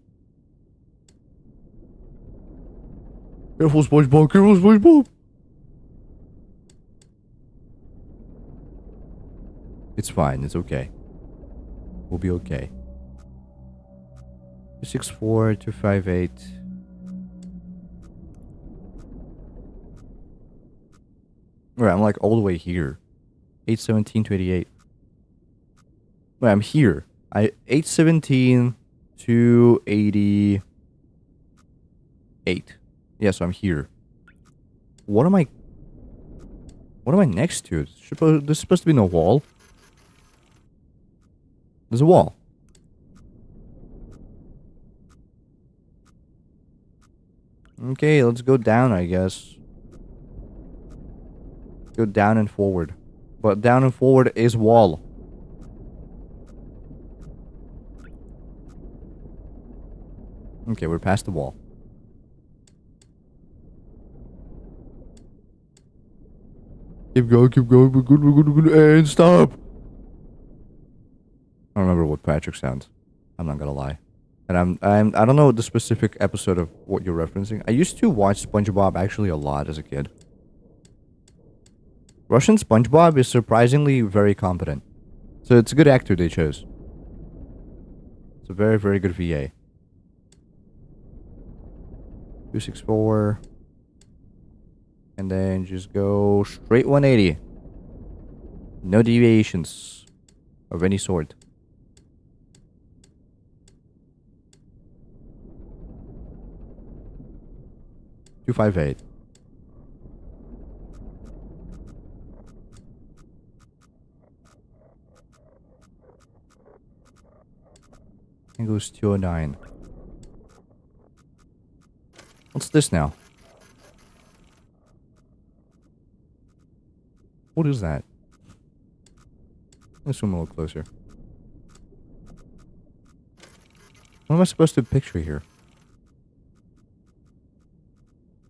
Careful, SpongeBob! Careful, SpongeBob! It's fine. It's okay. We'll be okay. 264, 258. Right, I'm like all the way here. 817 to 88. Wait, I'm here. 817 to 88. Yeah, so I'm here. What am I next to? There's supposed to be no wall. There's a wall. Okay, let's go down, I guess. Go down and forward. But down and forward is wall. Okay, we're past the wall. Keep going, keep going. We're good, we're good, we're good. And stop! I don't remember what Patrick sounds. I'm not gonna lie. And I don't know the specific episode of what you're referencing. I used to watch SpongeBob actually a lot as a kid. Russian SpongeBob is surprisingly very competent. So it's a good actor they chose. It's a very, very good VA. 264. And then just go straight 180. No deviations of any sort. Two 5-8. And goes 209. What's this now? What is that? Let's zoom a little closer. What am I supposed to picture here?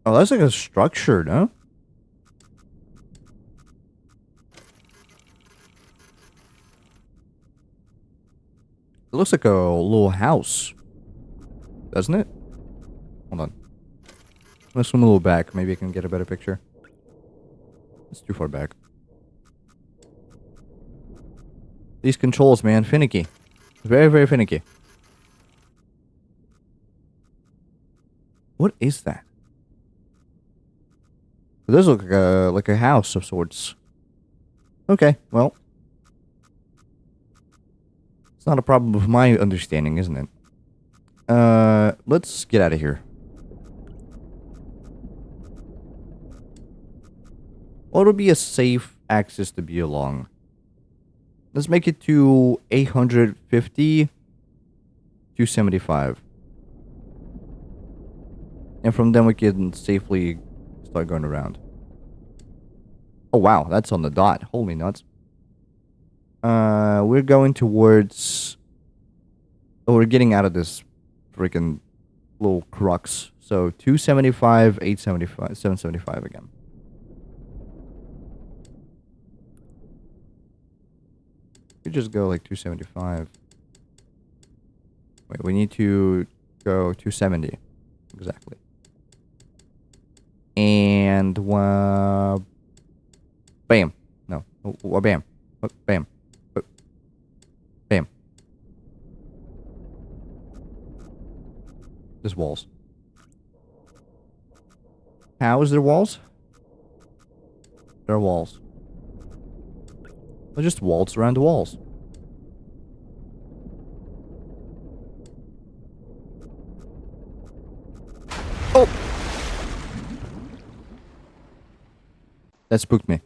Oh, that's like a structure, no? It looks like a little house. Doesn't it? Hold on. Let's zoom a little back. Maybe I can get a better picture. It's too far back. These controls, man. Finicky. Very, very finicky. What is that? It does look like a house of sorts. Okay, well. It's not a problem of my understanding, isn't it? Let's get out of here. What would be a safe axis to be along? Let's make it to 850, 275. And from then we can safely start going around. Oh wow, that's on the dot. Holy nuts. We're going towards... Oh, we're getting out of this freaking little crux. So 275, 875, 775 again. We just go like 275. Wait, we need to go 270. Exactly. And bam. No. Bam. Bam. Bam. There's walls. How is there walls? There are walls. I'll just waltz around the walls. Oh! That spooked me.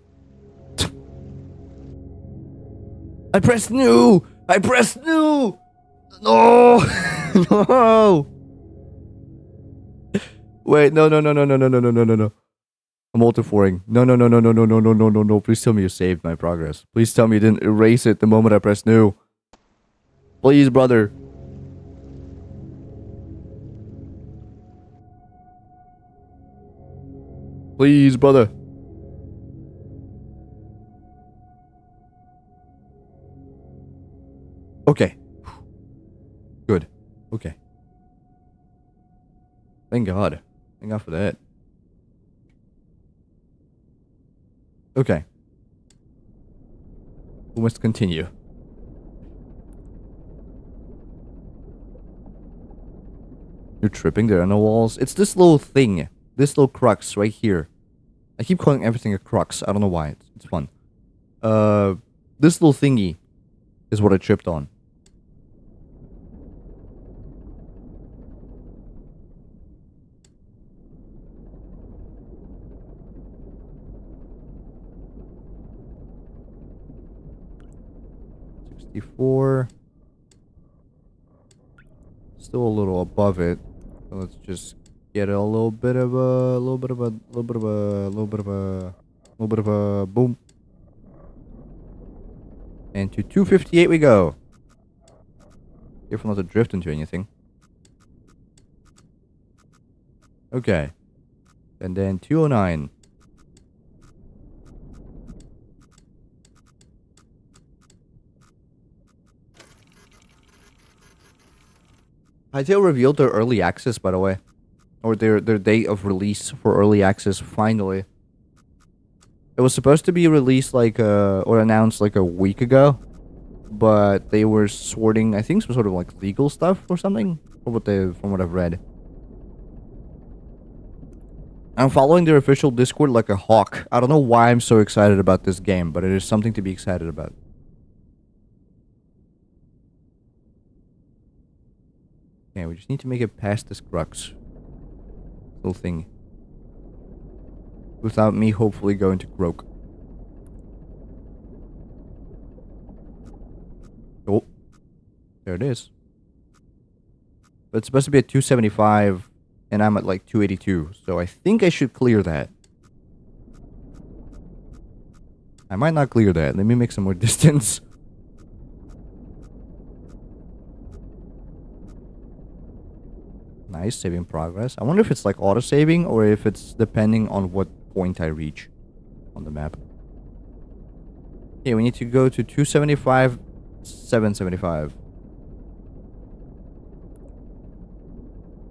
I pressed new! I pressed new! No! No! Wait, no. I'm ultra-4ing. No. Please tell me you saved my progress. Please tell me you didn't erase it the moment I pressed new. Please, brother. Please, brother. Okay. Good. Okay. Thank God. Thank God for that. Okay. We must continue. You're tripping, there are no walls. It's this little thing. This little crux right here. I keep calling everything a crux. I don't know why. It's fun. This little thingy is what I tripped on. $64. Still a little above it. So let's just get a little bit of a boom. And to 258 we go. Careful not to drift into anything. Okay. And then 209. Hytale revealed their early access, by the way. Or their date of release for early access, finally. It was supposed to be released like, or announced like a week ago. But they were sorting, I think, some sort of like legal stuff or something. From what I've read. I'm following their official Discord like a hawk. I don't know why I'm so excited about this game, but it is something to be excited about. Okay, we just need to make it past this crux. Little thing. Without me hopefully going to croak. Oh. There it is. But it's supposed to be at 275, and I'm at like 282, so I think I should clear that. I might not clear that. Let me make some more distance. Nice, saving progress. I wonder if it's like auto-saving or if it's depending on what point I reach on the map. Okay, we need to go to 275, 775.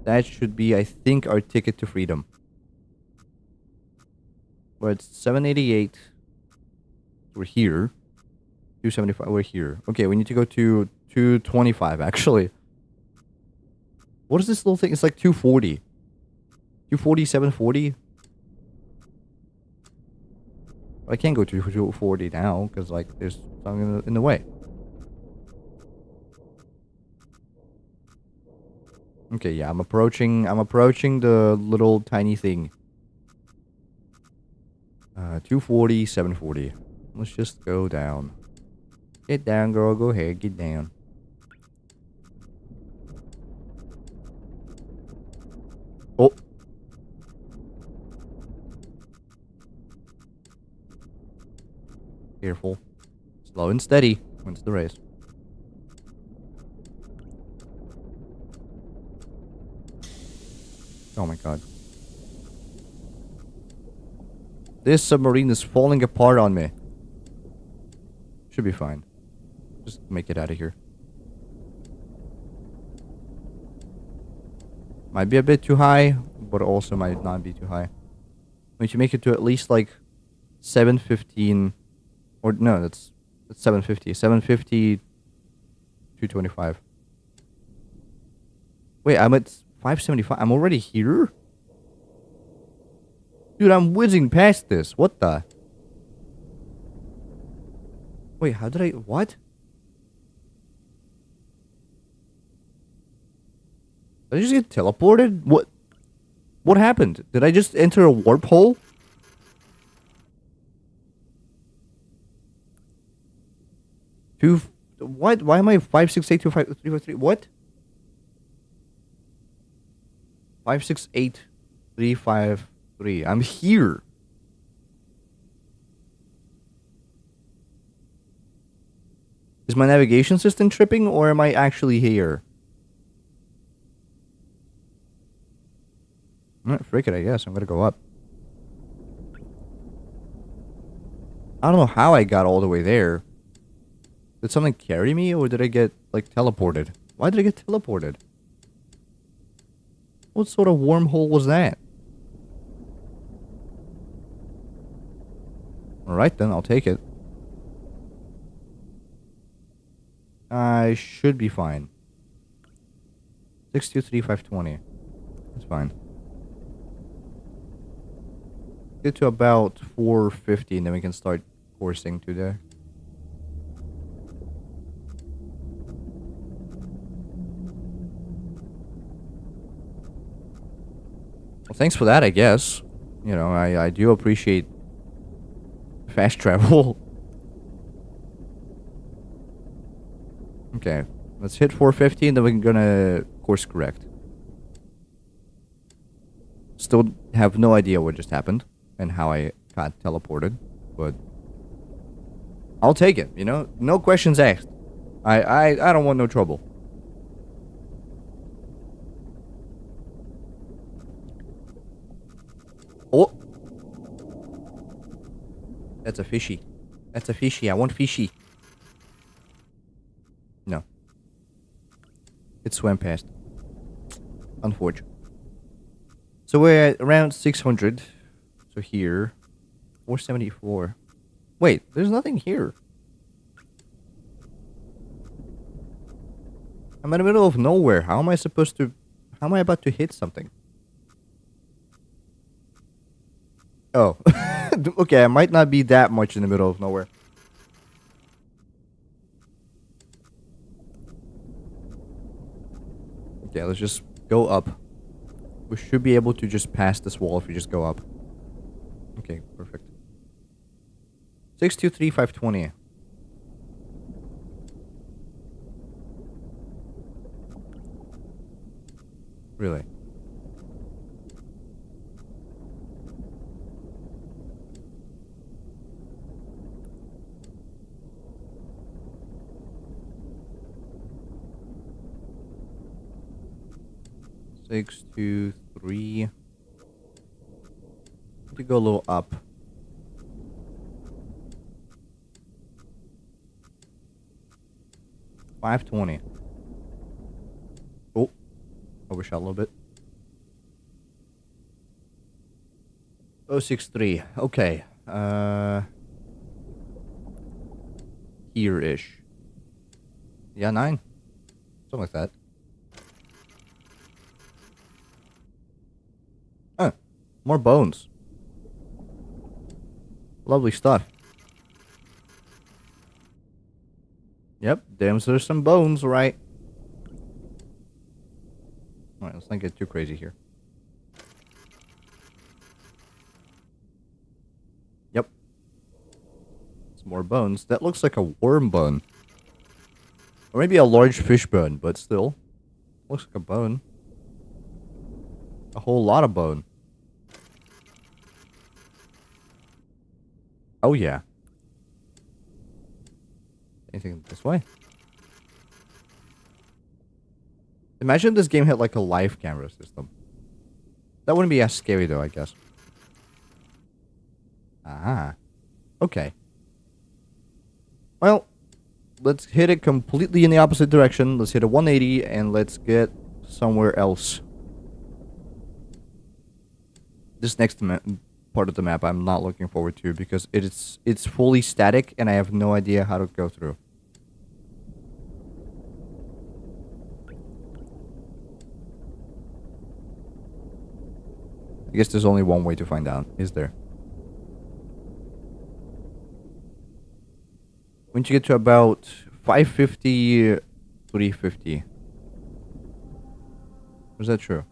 That should be, I think, our ticket to freedom. We're at 788. We're here. 275, we're here. Okay, we need to go to 225, actually. What is this little thing? It's like 240. 240, 740? I can't go to 240 now, because, like, there's something in the way. Okay, yeah, I'm approaching the little tiny thing. 240, 740. Let's just go down. Get down, girl. Go ahead. Get down. Oh. Careful. Slow and steady. Wins the race. Oh my god. This submarine is falling apart on me. Should be fine. Just make it out of here. Might be a bit too high, but also might not be too high. We should make it to at least like 715. Or no, that's 750. 750, 225. Wait, I'm at 575. I'm already here? Dude, I'm whizzing past this. What the? Wait, how did I... What? Did I just get teleported? What happened? Did I just enter a warp hole? What? Why am I 5682553? What? 568353. I'm here. Is my navigation system tripping or am I actually here? Frick it, I guess. I'm gonna go up. I don't know how I got all the way there. Did something carry me or did I get like, teleported. Why did I get teleported? What sort of wormhole was that? Alright then, I'll take it. I should be fine. 623,520. That's fine. Get to about 450 and then we can start coursing to there. Well, thanks for that, I guess. You know, I do appreciate fast travel. Okay, let's hit 450 and then we're gonna course correct. Still have no idea what just happened and how I got teleported, but I'll take it, you know? No questions asked. I don't want no trouble. Oh! That's a fishy. That's a fishy. I want fishy. No. It swam past. Unfortunate. So we're at around 600. So here. 474. Wait, there's nothing here. I'm in the middle of nowhere. How am I supposed to... How am I about to hit something? Oh. Okay, I might not be that much in the middle of nowhere. Okay, let's just go up. We should be able to just pass this wall if we just go up. Okay, perfect. 623,520. Really? Six, two, three. To go a little up. $520. Oh, overshot a little bit. 063. Okay. Here-ish. Yeah, 9. Something like that. More bones. Lovely stuff. Yep, damn, so there's some bones, right? Alright, let's not get too crazy here. Yep. Some more bones. That looks like a worm bone. Or maybe a large fish bone, but still. Looks like a bone. A whole lot of bone. Oh, yeah. Anything this way? Imagine this game had like a live camera system. That wouldn't be as scary though, I guess. Ah. Okay. Well, let's hit it completely in the opposite direction. Let's hit a 180 and let's get somewhere else. This next part of the map I'm not looking forward to because it's fully static and I have no idea how to go through. I guess there's only one way to find out, is there? Once you get to about 550, 350. Was that true?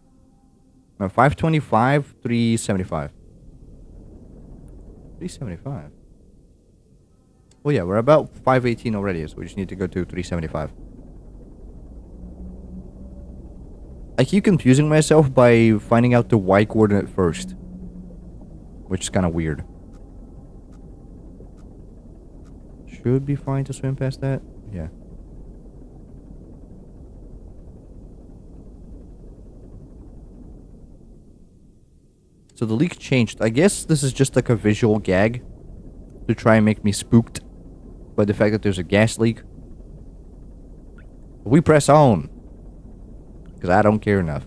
No, 525, 375. 375. Well, yeah, we're about 518 already, so we just need to go to 375. I keep confusing myself by finding out the Y coordinate first, which is kind of weird. Should be fine to swim past that. Yeah. So the leak changed. I guess this is just like a visual gag to try and make me spooked by the fact that there's a gas leak. We press on. Because I don't care enough.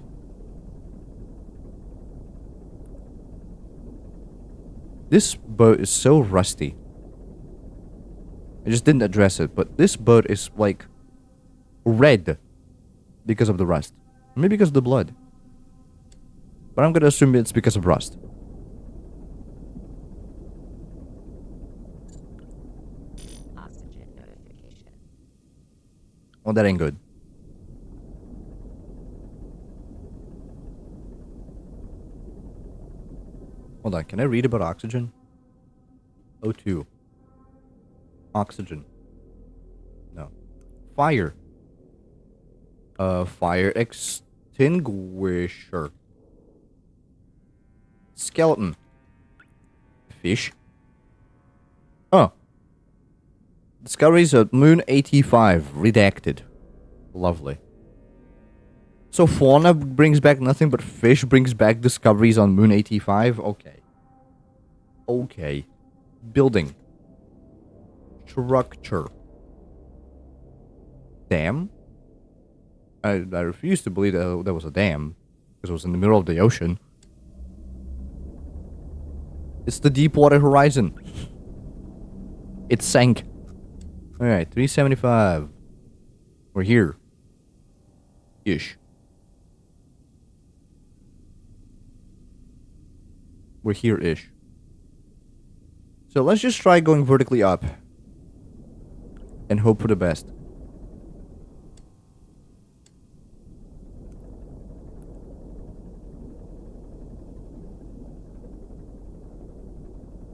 This boat is so rusty. I just didn't address it, but this boat is like red because of the rust. Maybe because of the blood. But I'm gonna assume it's because of rust. Oxygen notification. Well, that ain't good. Hold on, can I read about oxygen? O2. Oxygen. No. Fire. Fire extinguisher. Skeleton. Fish. Oh. Discoveries at Moon 85. Redacted. Lovely. So fauna brings back nothing, but fish brings back discoveries on Moon 85? Okay. Okay. Building. Structure. Dam? I refuse to believe that that was a dam. Because it was in the middle of the ocean. It's the Deepwater Horizon. It sank. Alright, 375. We're here. Ish. We're here-ish. So let's just try going vertically up. And hope for the best.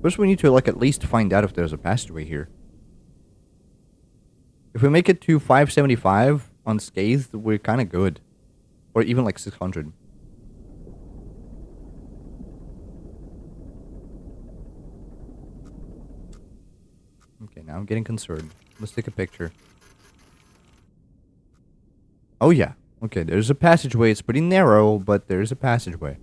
First we need to like at least find out if there's a passageway here. If we make it to 575 unscathed, we're kind of good. Or even like 600. Okay, now I'm getting concerned. Let's take a picture. Oh yeah. Okay, there's a passageway. It's pretty narrow, but there's a passageway.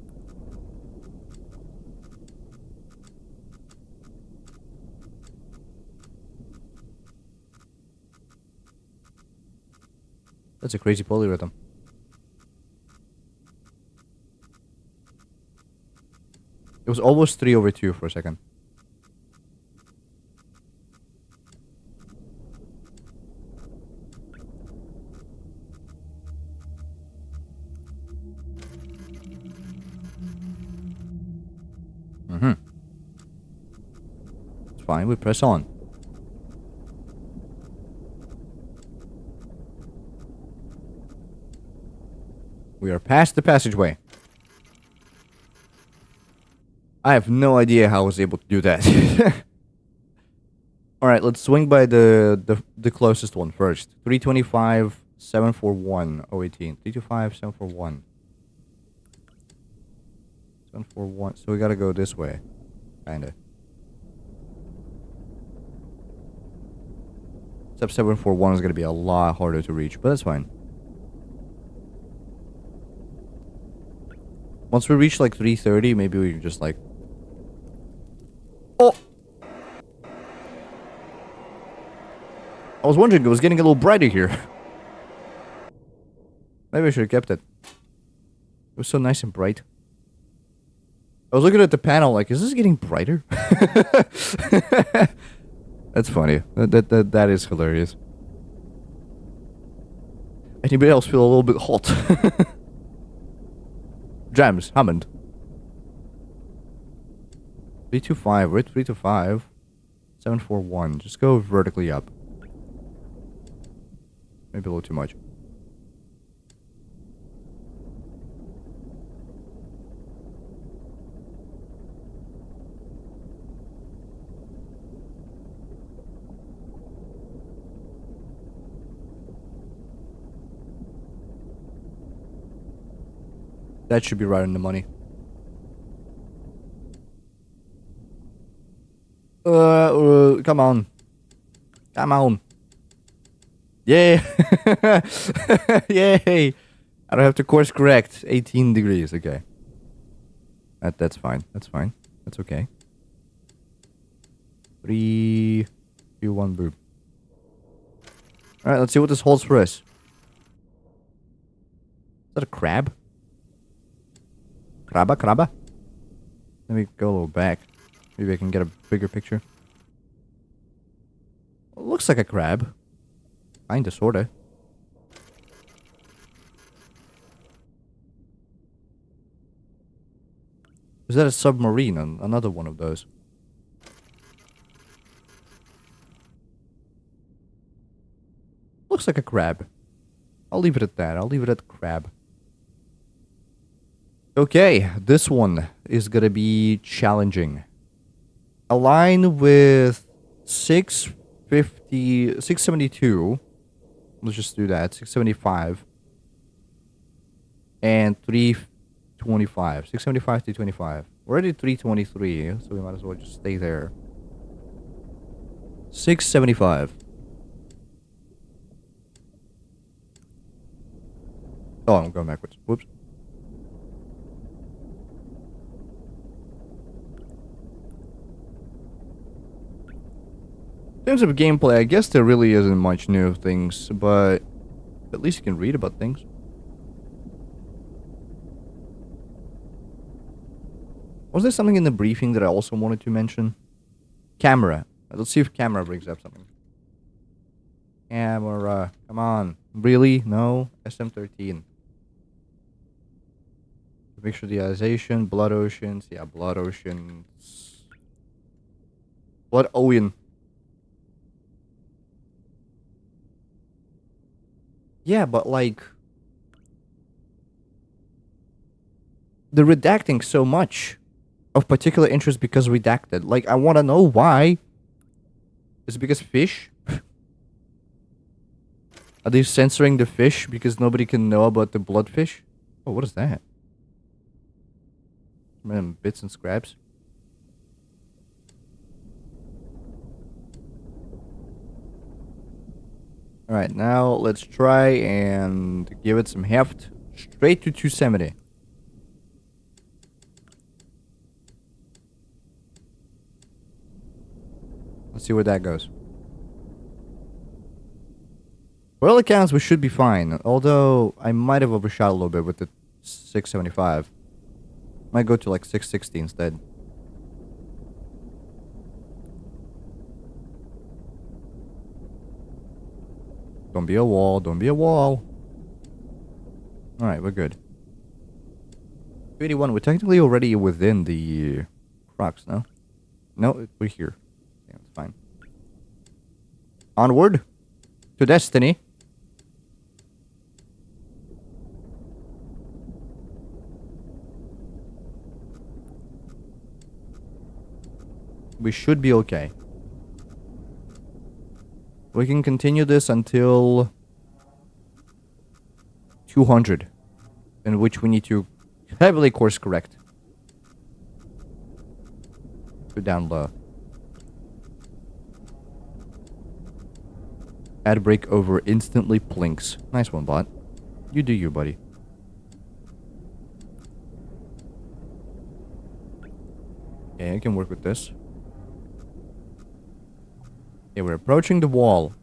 That's a crazy polyrhythm. It was almost 3/2 for a second. It's fine, we press on. We are past the passageway. I have no idea how I was able to do that. Alright, let's swing by the closest one first. 325, 741, 018. 325, 741. 741. So we gotta go this way. Kinda. Except 741 is gonna be a lot harder to reach, but that's fine. Once we reach like 330, maybe we can just like... Oh! I was wondering, it was getting a little brighter here. Maybe I should have kept it. It was so nice and bright. I was looking at the panel like, is this getting brighter? That's funny. That is hilarious. Anybody else feel a little bit hot? Jams, Hammond. 325, we're at 325. 741. Just go vertically up. Maybe a little too much. That should be right on the money. Come on. Come on. Yeah. Yay. I don't have to course correct. 18 degrees. Okay. That's fine. That's fine. That's okay. 3, 2, 1, boom. Alright, let's see what this holds for us. that a crab? Krabba? Let me go a little back. Maybe I can get a bigger picture. It looks like a crab. Kinda, sorta. Is that a submarine? Another one of those. Looks like a crab. I'll leave it at that. I'll leave it at crab. Okay, this one is gonna be challenging. Align with 672. Let's just do that. 675. And 325. 675 to 25. We're already 323, so we might as well just stay there. 675. Oh, I'm going backwards. Whoops. In terms of gameplay, I guess there really isn't much new things, but at least you can read about things. Was there something in the briefing that I also wanted to mention? Camera. Let's see if camera brings up something. Camera. Come on. Really? No? SM13. Visualization. Blood oceans. Yeah, blood oceans. Blood ocean. Yeah, but like... they're redacting so much of particular interest because redacted. Like, I want to know why. Is it because fish? Are they censoring the fish because nobody can know about the bloodfish? Oh, what is that? Random bits and scraps. Alright, now let's try and give it some heft. Straight to 270. Let's see where that goes. For all accounts, we should be fine. Although, I might have overshot a little bit with the 675. Might go to like 660 instead. Don't be a wall, don't be a wall. Alright, we're good. 281, we're technically already within the crux, no? No, we're here. Yeah, it's fine. Onward to destiny. We should be okay. We can continue this until 200, in which we need to heavily course correct. Go down low. Add brake over instantly plinks. Nice one, bot. You do you, buddy. Okay, I can work with this. Okay, we're approaching the wall.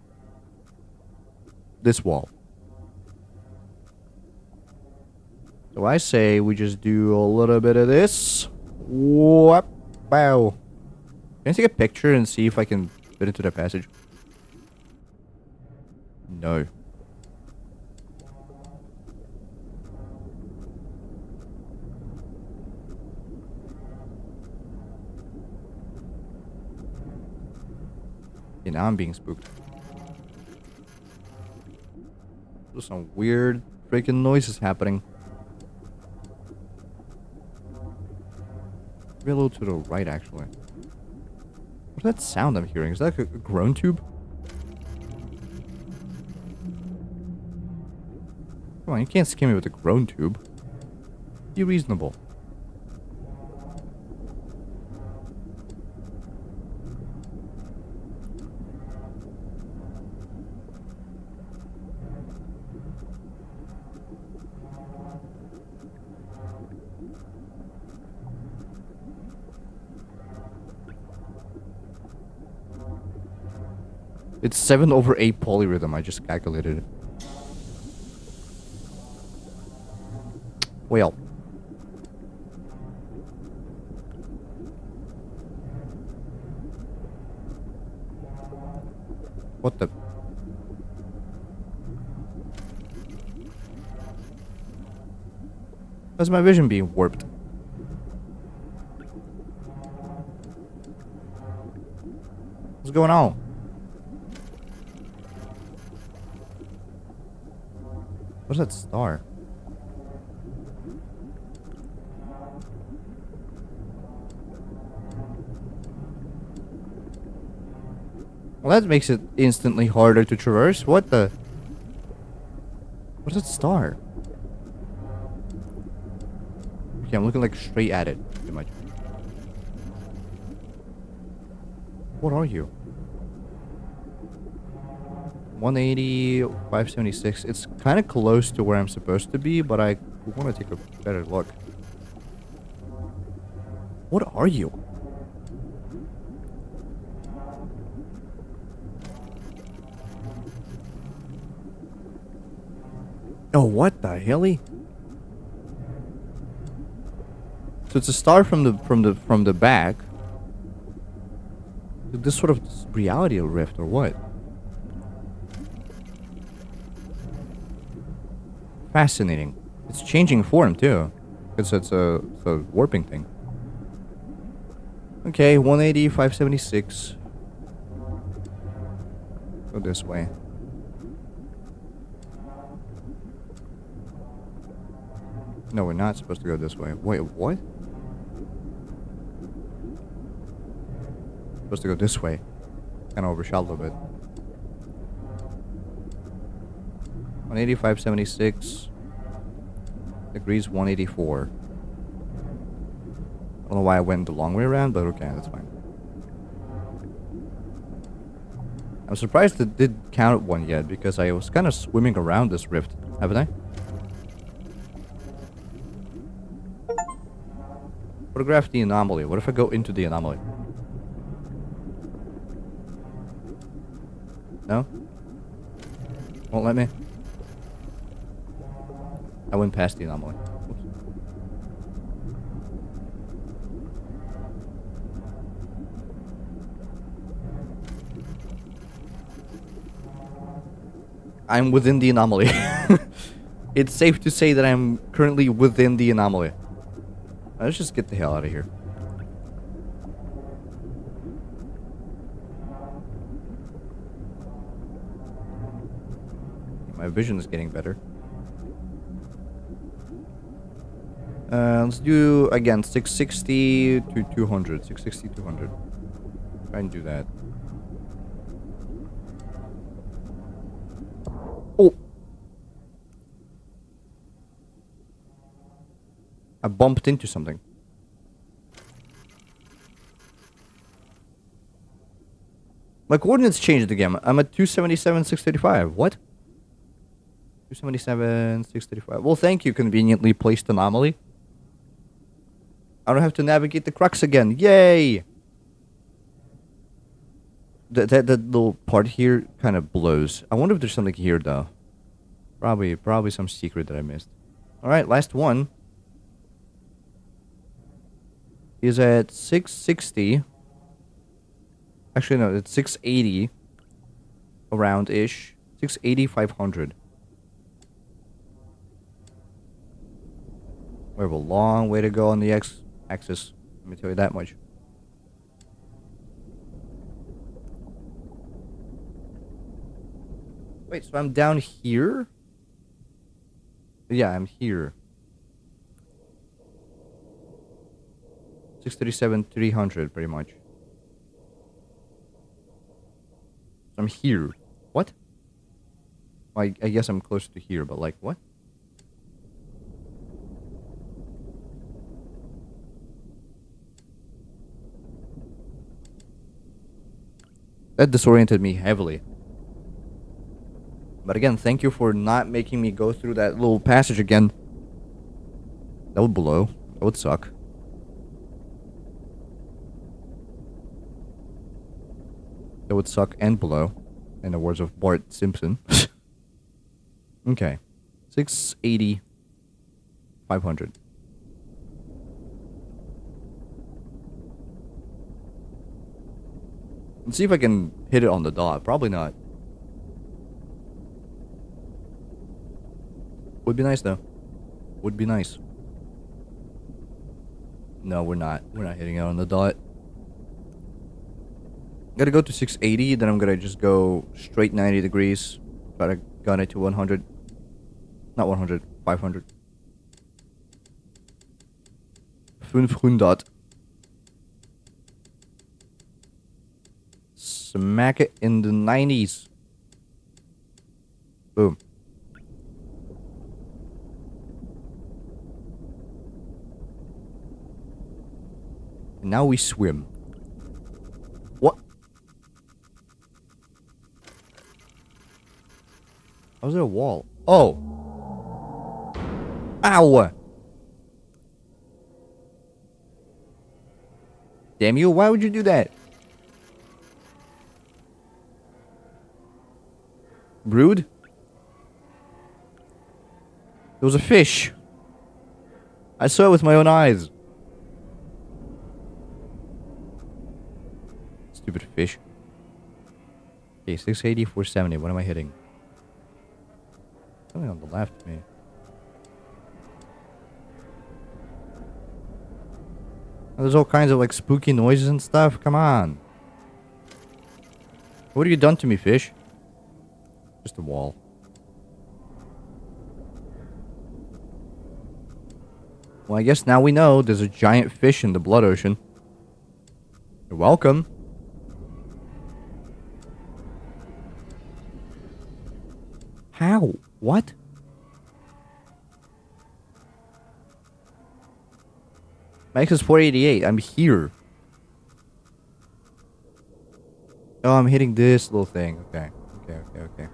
This wall. So I say we just do a little bit of this. Whoop. Wow. Can I take a picture and see if I can fit into the passage? No. And now I'm being spooked. There's some weird freaking noises happening. Maybe a little to the right, actually. What's that sound I'm hearing? Is that a groan tube? Come on, you can't scare me with a groan tube. Be reasonable. It's 7/8 polyrhythm, I just calculated it. Well. What the? How's my vision being warped? What's going on? What's that star? Well, that makes it instantly harder to traverse. What the? What's that star? Okay, I'm looking like straight at it, pretty much. What are you? 180, 576. It's kind of close to where I'm supposed to be, but I want to take a better look. What are you? Oh, what the helly? So it's a star from the back. This sort of reality rift or what? Fascinating. It's changing form too, because it's a warping thing. Okay, 180, 576. Go this way. No, we're not supposed to go this way. Wait, what? Supposed to go this way. Kind of overshot a little bit. 180, 576. Degrees 184. I don't know why I went the long way around, but okay, that's fine. I'm surprised it did count one yet, because I was kind of swimming around this rift, haven't I? Photograph the anomaly. What if I go into the anomaly? No? Won't let me? I went past the anomaly. Oops. I'm within the anomaly. It's safe to say that I'm currently within the anomaly. Let's just get the hell out of here. My vision is getting better. Let's do, again, 660 to 200. 660, 200. Try and do that. Oh! I bumped into something. My coordinates changed again. I'm at 277, 635. What? 277, 635. Well, thank you, conveniently placed anomaly. I don't have to navigate the crux again. Yay! That little part here kind of blows. I wonder if there's something here, though. Probably some secret that I missed. Alright, last one. Is at 660. Actually, no, it's 680. Around-ish. 680, 500. We have a long way to go on the x-axis. Let me tell you that much. Wait, so I'm down here? Yeah, I'm here. 637, 300, pretty much. I'm here. What? I guess I'm close to here, but like, what? That disoriented me heavily. But again, thank you for not making me go through that little passage again. That would blow. That would suck. That would suck and blow. In the words of Bart Simpson. Okay. 680. 500. Let's see if I can hit it on the dot. Probably not. Would be nice though. Would be nice. No, we're not. We're not hitting it on the dot. Gotta go to 680, then I'm gonna just go straight 90 degrees. Try to gun it to 100. Not 100, 500. 500. Smack it in the 90s. Boom. And now we swim. What? How's there a wall? Oh. Ow. Damn you, why would you do that? Rude. There was a fish. I saw it with my own eyes. Stupid fish. Okay, 680, 470. What am I hitting? Something on the left, man. There's all kinds of like spooky noises and stuff. Come on. What have you done to me, fish? Just a wall. Well, I guess now we know there's a giant fish in the blood ocean. You're welcome. How? What? Max is 488. I'm here. Oh, I'm hitting this little thing. Okay. Okay.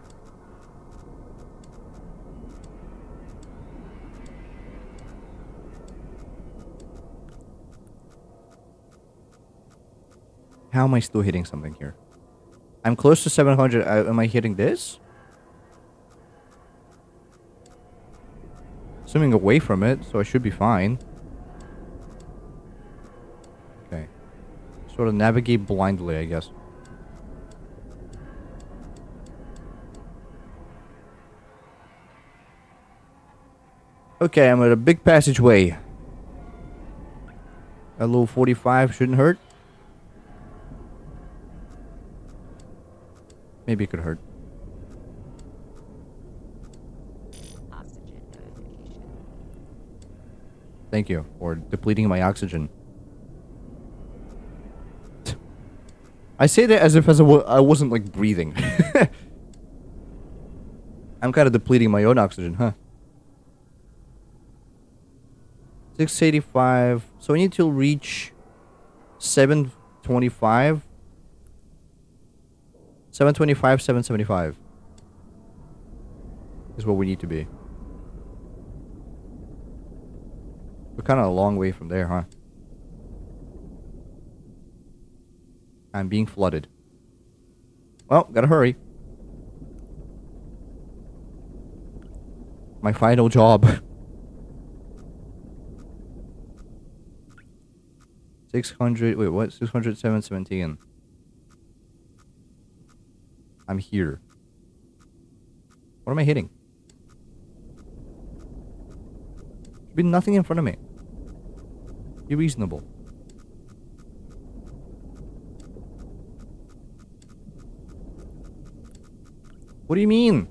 How am I still hitting something here? I'm close to 700. Am I hitting this? Swimming away from it, so I should be fine. Okay. Sort of navigate blindly, I guess. Okay, I'm at a big passageway. A little 45 shouldn't hurt. Maybe it could hurt. Oxygen notification. Thank you for depleting my oxygen. I say that as if I wasn't like breathing. I'm kind of depleting my own oxygen, huh? 685. So I need to reach 725. 725, 775 is what we need to be. We're kind of a long way from there, huh? I'm being flooded. Well, gotta hurry. My final job. 600, wait, what? 600, 717. I'm here. What am I hitting? Should be nothing in front of me. Be reasonable. What do you mean?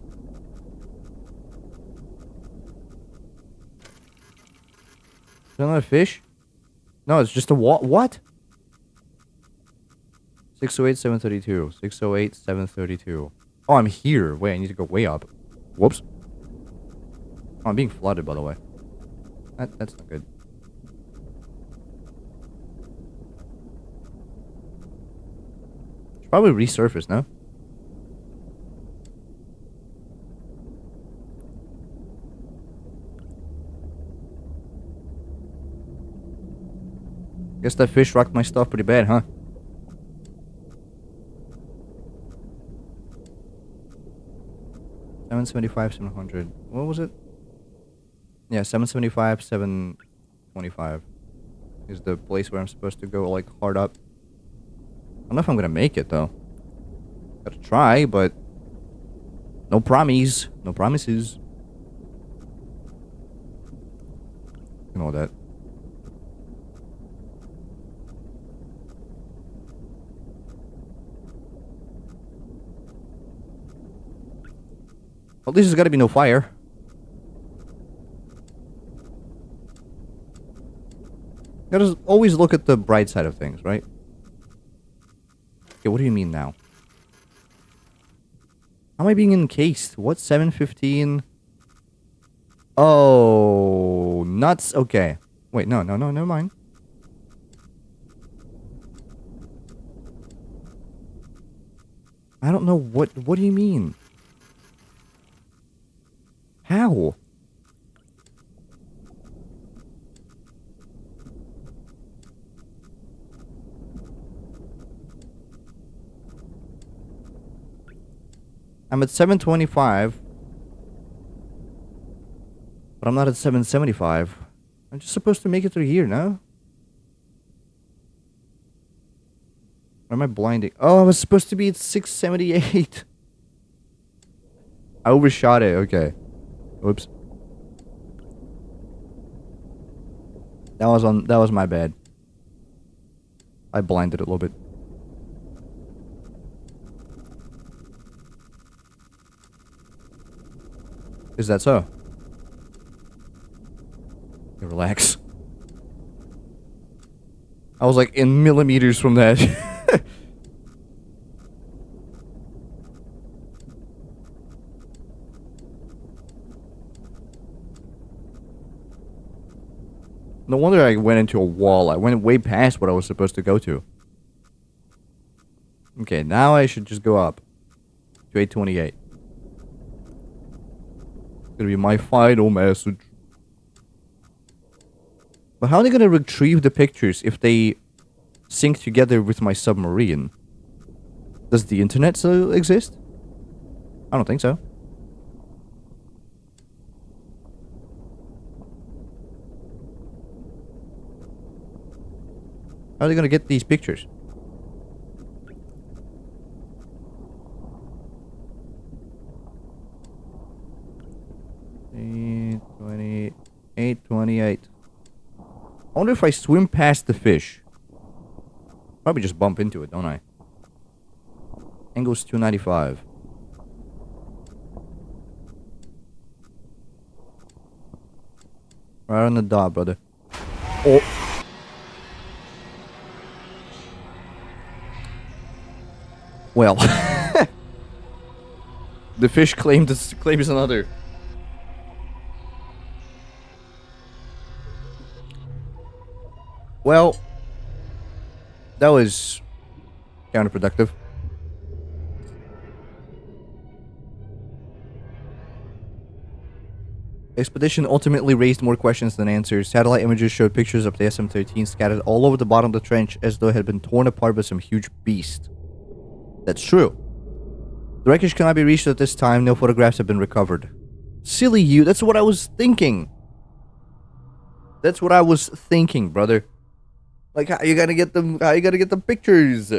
Is that not a fish? No, it's just a what? 608, 732. 608, 732. Oh, I'm here. Wait, I need to go way up. Whoops. Oh, I'm being flooded, by the way. That's not good. Should probably resurface, no? Guess that fish rocked my stuff pretty bad, huh? $775, $700. What was it? Yeah, 775, 725 is the place where I'm supposed to go, like, hard up. I don't know if I'm gonna make it, though. Gotta try, but no promise. No promises. You know that. At least there's gotta be no fire. Gotta always look at the bright side of things, right? Okay, what do you mean now? How am I being encased? What, 715? Oh, nuts. Okay. Wait, no, never mind. I don't know what do you mean? How? I'm at 725. But I'm not at 775. I'm just supposed to make it through here, no? Or am I blinding? Oh, I was supposed to be at 678. I overshot it. Okay. Oops. That was my bad. I blinded it a little bit. Is that so? Okay, relax. I was like in millimeters from that. No wonder I went into a wall. I went way past what I was supposed to go to. Okay, now I should just go up to 828. It's gonna be my final message. But how are they gonna retrieve the pictures if they sync together with my submarine? Does the internet still exist? I don't think so. How are they gonna get these pictures? Eight 28. I wonder if I swim past the fish. Probably just bump into it, don't I? Angle's 295. Right on the dot, brother. Oh. Well. The fish claims another. Well. That was counterproductive. Expedition ultimately raised more questions than answers. Satellite images showed pictures of the SM-13 scattered all over the bottom of the trench as though it had been torn apart by some huge beast. That's true. The wreckage cannot be reached at this time. No photographs have been recovered. Silly you. That's what I was thinking. That's what I was thinking, brother. Like, how you gonna get them? How you gonna get the pictures?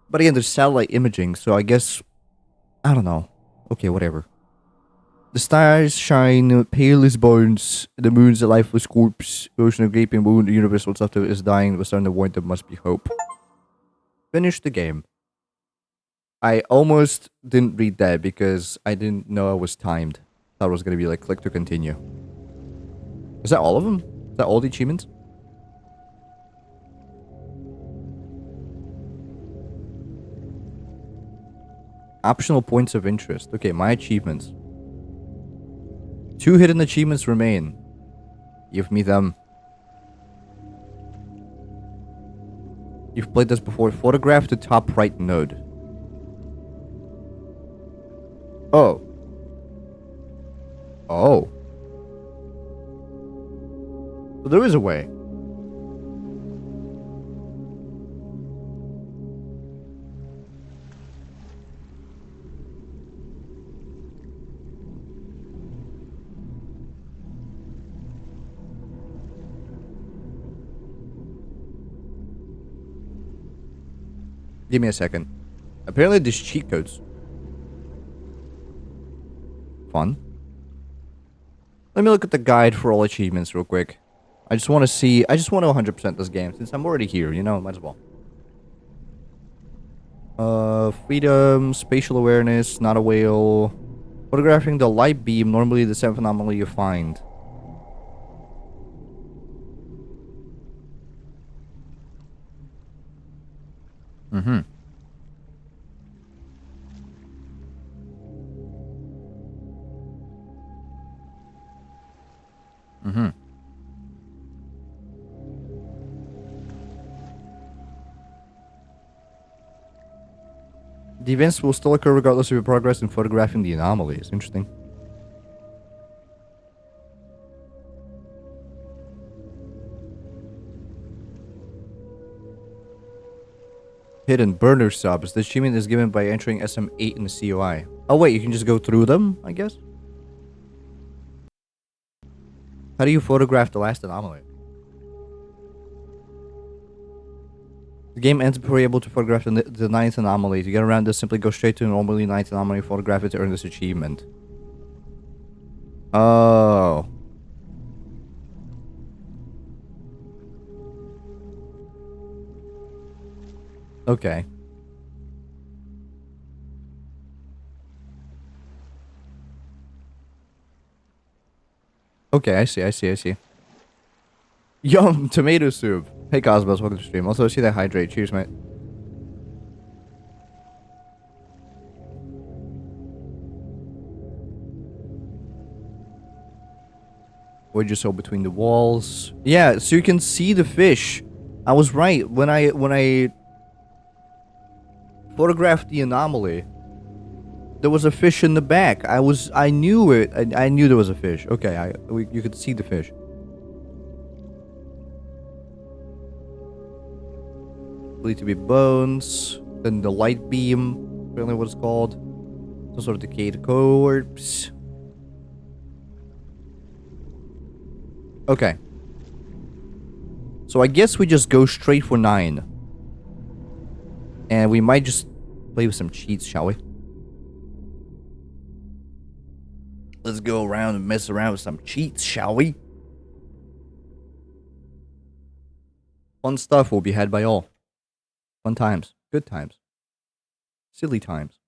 But again, there's satellite imaging, so I guess I don't know. Okay, whatever. The stars shine pale as bones. The moon's a lifeless corpse. The ocean of gaping wound. The universe what's left of it is dying. We're starting to warn there must be hope. Finish the game. I almost didn't read that because I didn't know I was timed. Thought it was gonna be like click to continue. Is that all of them? Is that all the achievements? Optional points of interest. Okay, my achievements. 2 hidden achievements remain. Give me them. You've played this before. Photograph the top right node. Oh. Oh. So there is a way. Give me a second. Apparently there's cheat codes. Fun. Let me look at the guide for all achievements real quick. I just want to see... I just want to 100% this game. Since I'm already here, you know, might as well. Freedom, spatial awareness, not a whale. Photographing the light beam, normally the 7th anomaly you find. Mm-hmm. Mm-hmm. The events will still occur regardless of your progress in photographing the anomalies. Interesting. Hidden burner subs. The achievement is given by entering SM8 in the COI. Oh wait, you can just go through them, I guess? How do you photograph the last anomaly? The game ends before you're able to photograph the 9th anomaly. To get around this, simply go straight to the normally 9th anomaly, photograph it to earn this achievement. Oh. Okay. Okay, I see. Yum, tomato soup. Hey Cosmos, welcome to the stream. Also, see that hydrate. Cheers, mate. Wedge yourself between the walls. Yeah, so you can see the fish. I was right. When I photographed the anomaly, there was a fish in the back. I knew it. I knew there was a fish. Okay, you could see the fish. Believed to be bones. Then the light beam, apparently what it's called. Some sort of decayed corpse. Okay. So I guess we just go straight for 9. And we might just play with some cheats, shall we? Let's go around and mess around with some cheats, shall we? Fun stuff will be had by all. Fun times. Good times. Silly times.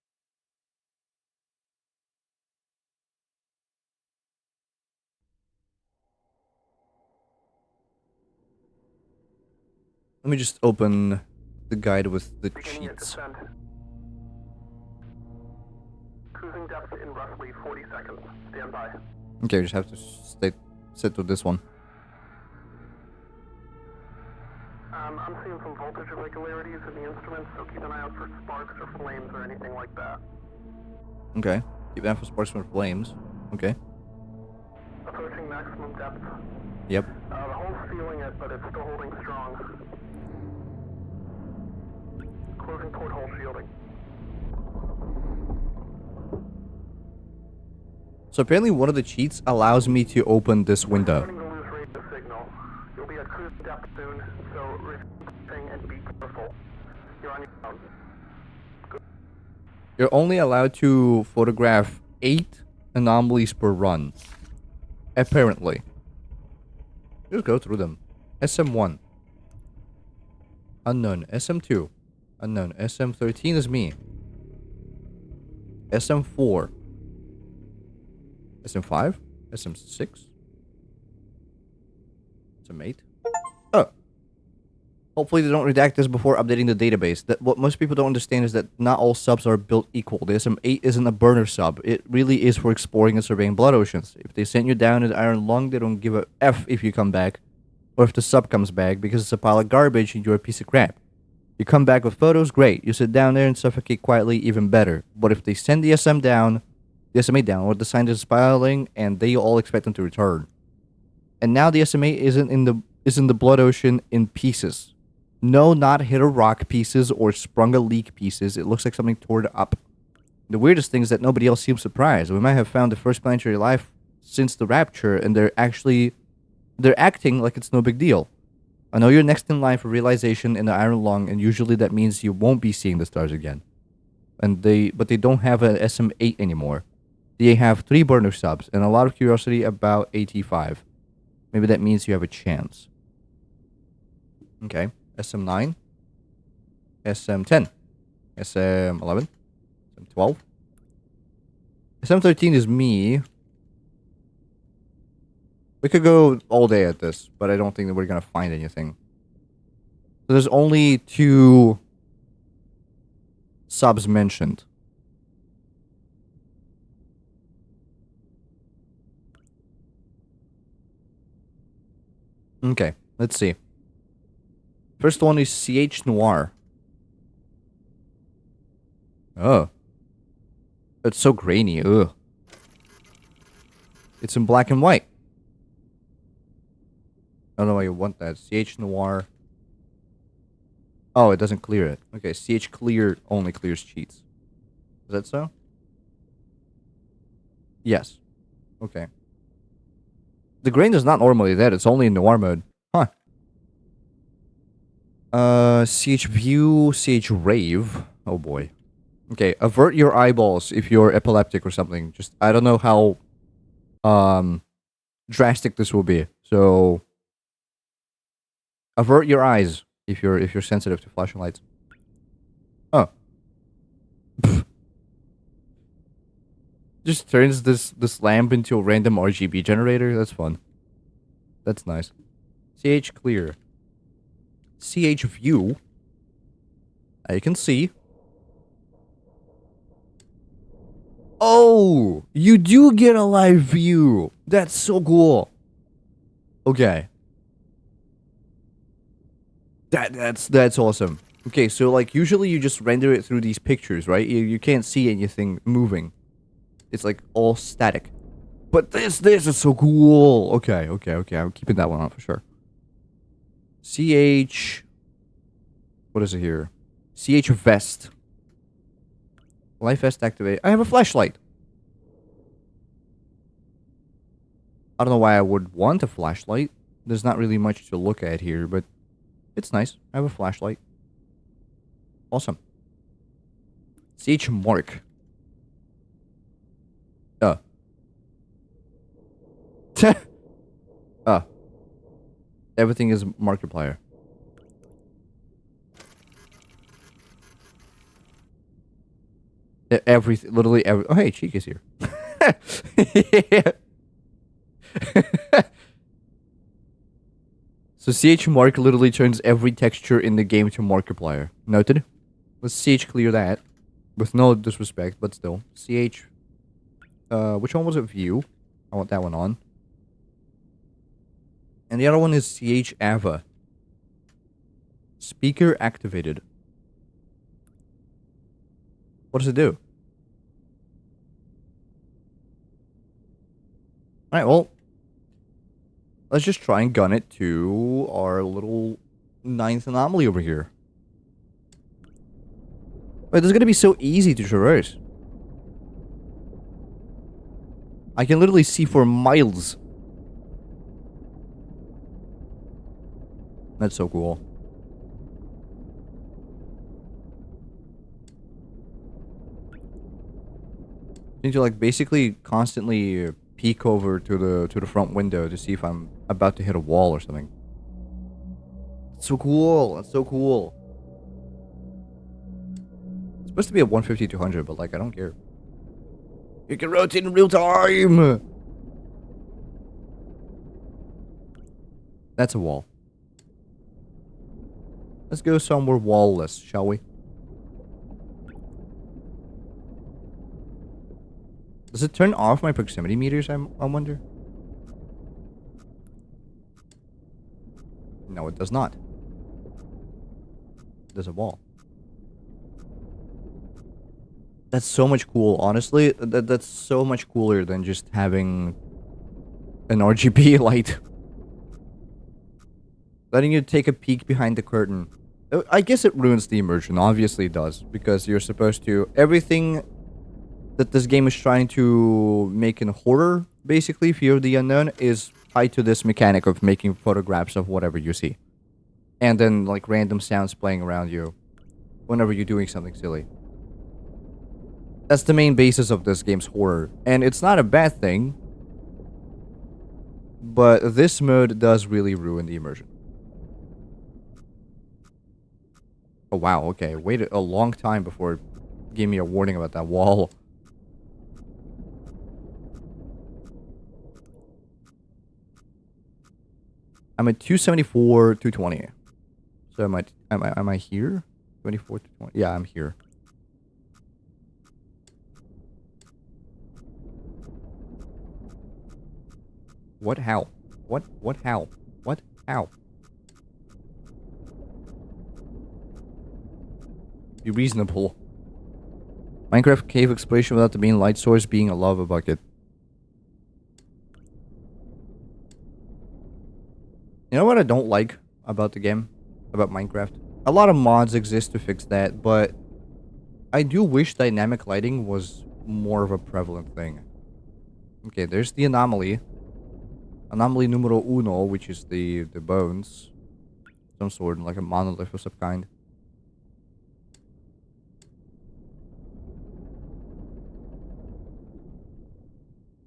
Let me just open the guide with the cheats. Cruising depth in roughly 40 seconds. Stand by. Okay, we just have to sit with this one. I'm seeing some voltage irregularities in the instruments, so keep an eye out for sparks or flames or anything like that. Okay. Keep an eye for sparks or flames. Okay. Approaching maximum depth. Yep. The hull's feeling it, but it's still holding strong. Closing porthole shielding. So apparently one of the cheats allows me to open this window. Starting to lose radio signal. You'll be at cruise depth soon, so reflecting and be careful. You're on your own. Good. You're only allowed to photograph 8 anomalies per run. Apparently. Just go through them. SM1. Unknown. SM2. Unknown. SM13 is me. SM4. SM5? SM6? SM8? Oh. Hopefully they don't redact this before updating the database. That what most people don't understand is that not all subs are built equal. The SM8 isn't a burner sub. It really is for exploring and surveying blood oceans. If they send you down in the Iron Lung, they don't give a F if you come back. Or if the sub comes back, because it's a pile of garbage and you're a piece of crap. You come back with photos, great. You sit down there and suffocate quietly, even better. But if they send the SM down, the SMA down, or the scientists spiraling, and they all expect them to return. And now the SMA is in the blood ocean in pieces. No, not hit a rock pieces or sprung a leak pieces. It looks like something tore up. The weirdest thing is that nobody else seems surprised. We might have found the first planetary life since the rapture, and they're acting like it's no big deal. I know you're next in line for realization in the Iron Lung, and usually that means you won't be seeing the stars again. But they don't have an SM8 anymore. They have 3 burner subs and a lot of curiosity about AT5. Maybe that means you have a chance. Okay, SM9, SM10, SM11, SM12. SM13 is me. We could go all day at this, but I don't think that we're gonna find anything. So there's only 2 subs mentioned. Okay, let's see. First one is CH Noir. Oh. It's so grainy. Ugh. It's in black and white. I don't know why you want that. CH Noir. Oh, it doesn't clear it. Okay, CH Clear only clears cheats. Is that so? Yes. Okay. The grain is not normally that. It's only in Noir mode. Huh. CH View, CH Rave. Oh boy. Okay, avert your eyeballs if you're epileptic or something. Just, I don't know how drastic this will be. So avert your eyes if you're sensitive to flashing lights. Oh. Just turns this lamp into a random RGB generator. That's fun. That's nice. CH Clear. CH View. I can see. Oh, you do get a live view. That's so cool. Okay. That's awesome. Okay, so like usually you just render it through these pictures, right? You can't see anything moving. It's like all static. But this is so cool. Okay. I'm keeping that one on for sure. CH. What is it here? CH Vest. Life vest activate. I have a flashlight. I don't know why I would want a flashlight. There's not really much to look at here, but it's nice. I have a flashlight. Awesome. CH Mark. Everything is Markiplier. Everything, literally every. Oh, hey, Cheek is here. So CH Mark literally turns every texture in the game to Markiplier. Noted. Let's CH Clear that. With no disrespect, but still. CH. Which one was it? View. I want that one on. And the other one is CH Ava. Speaker activated. What does it do? Alright, well. Let's just try and gun it to our little 9th anomaly over here. Wait, this is gonna be so easy to traverse. I can literally see for miles. That's so cool. Need to like basically constantly peek over to the front window to see if I'm about to hit a wall or something. It's so cool. That's so cool. It's supposed to be a 150-200, but like I don't care. You can rotate in real time. That's a wall. Let's go somewhere wall-less, shall we? Does it turn off my proximity meters, I wonder? No, it does not. There's a wall. That's so much cool, honestly. That's so much cooler than just having an RGB light. Letting you take a peek behind the curtain. I guess it ruins the immersion. Obviously it does. Because you're supposed to... Everything that this game is trying to make in horror, basically, Fear of the Unknown, is tied to this mechanic of making photographs of whatever you see. and then like random sounds playing around you whenever you're doing something silly. That's the main basis of this game's horror, and it's not a bad thing, but this mode does really ruin the immersion. Oh wow, okay, waited a long time before it gave me a warning about that wall. I'm at 274, 220. So am I here? 24 to 20. Yeah, I'm here. What? How? What? How? What? How? Be reasonable. Minecraft cave exploration without the main light source being a lava bucket. You know what I don't like about the game? About Minecraft? A lot of mods exist to fix that, but I do wish dynamic lighting was more of a prevalent thing. Okay, there's the anomaly. Anomaly numero uno, which is the bones. Some sort, like a monolith of some kind.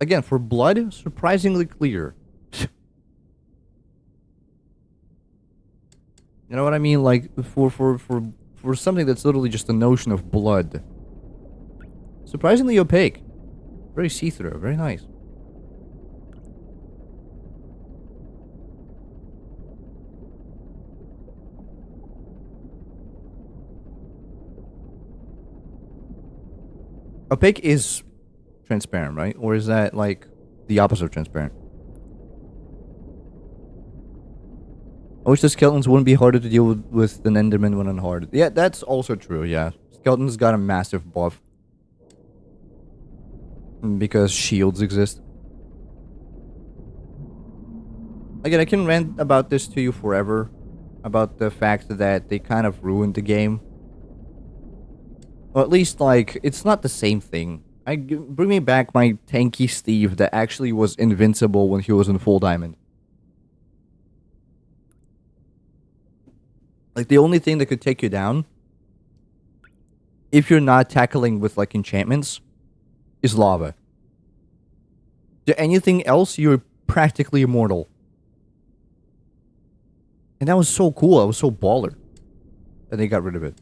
Again, for blood, surprisingly clear. You know what I mean? Like, for something that's literally just the notion of blood. Surprisingly opaque. Very see-through, very nice. Opaque is transparent, right? Or is that, like, the opposite of transparent? I wish the skeletons wouldn't be harder to deal with than Enderman when unhardened. Yeah, that's also true, yeah. Skeletons got a massive buff. Because shields exist. Again, I can rant about this to you forever. About the fact that they kind of ruined the game. Or at least, like, it's not the same thing. Bring me back my tanky Steve that actually was invincible when he was in full diamond. Like, the only thing that could take you down, if you're not tackling with, like, enchantments, is lava. To anything else, you're practically immortal. And that was so cool. I was so baller. And they got rid of it.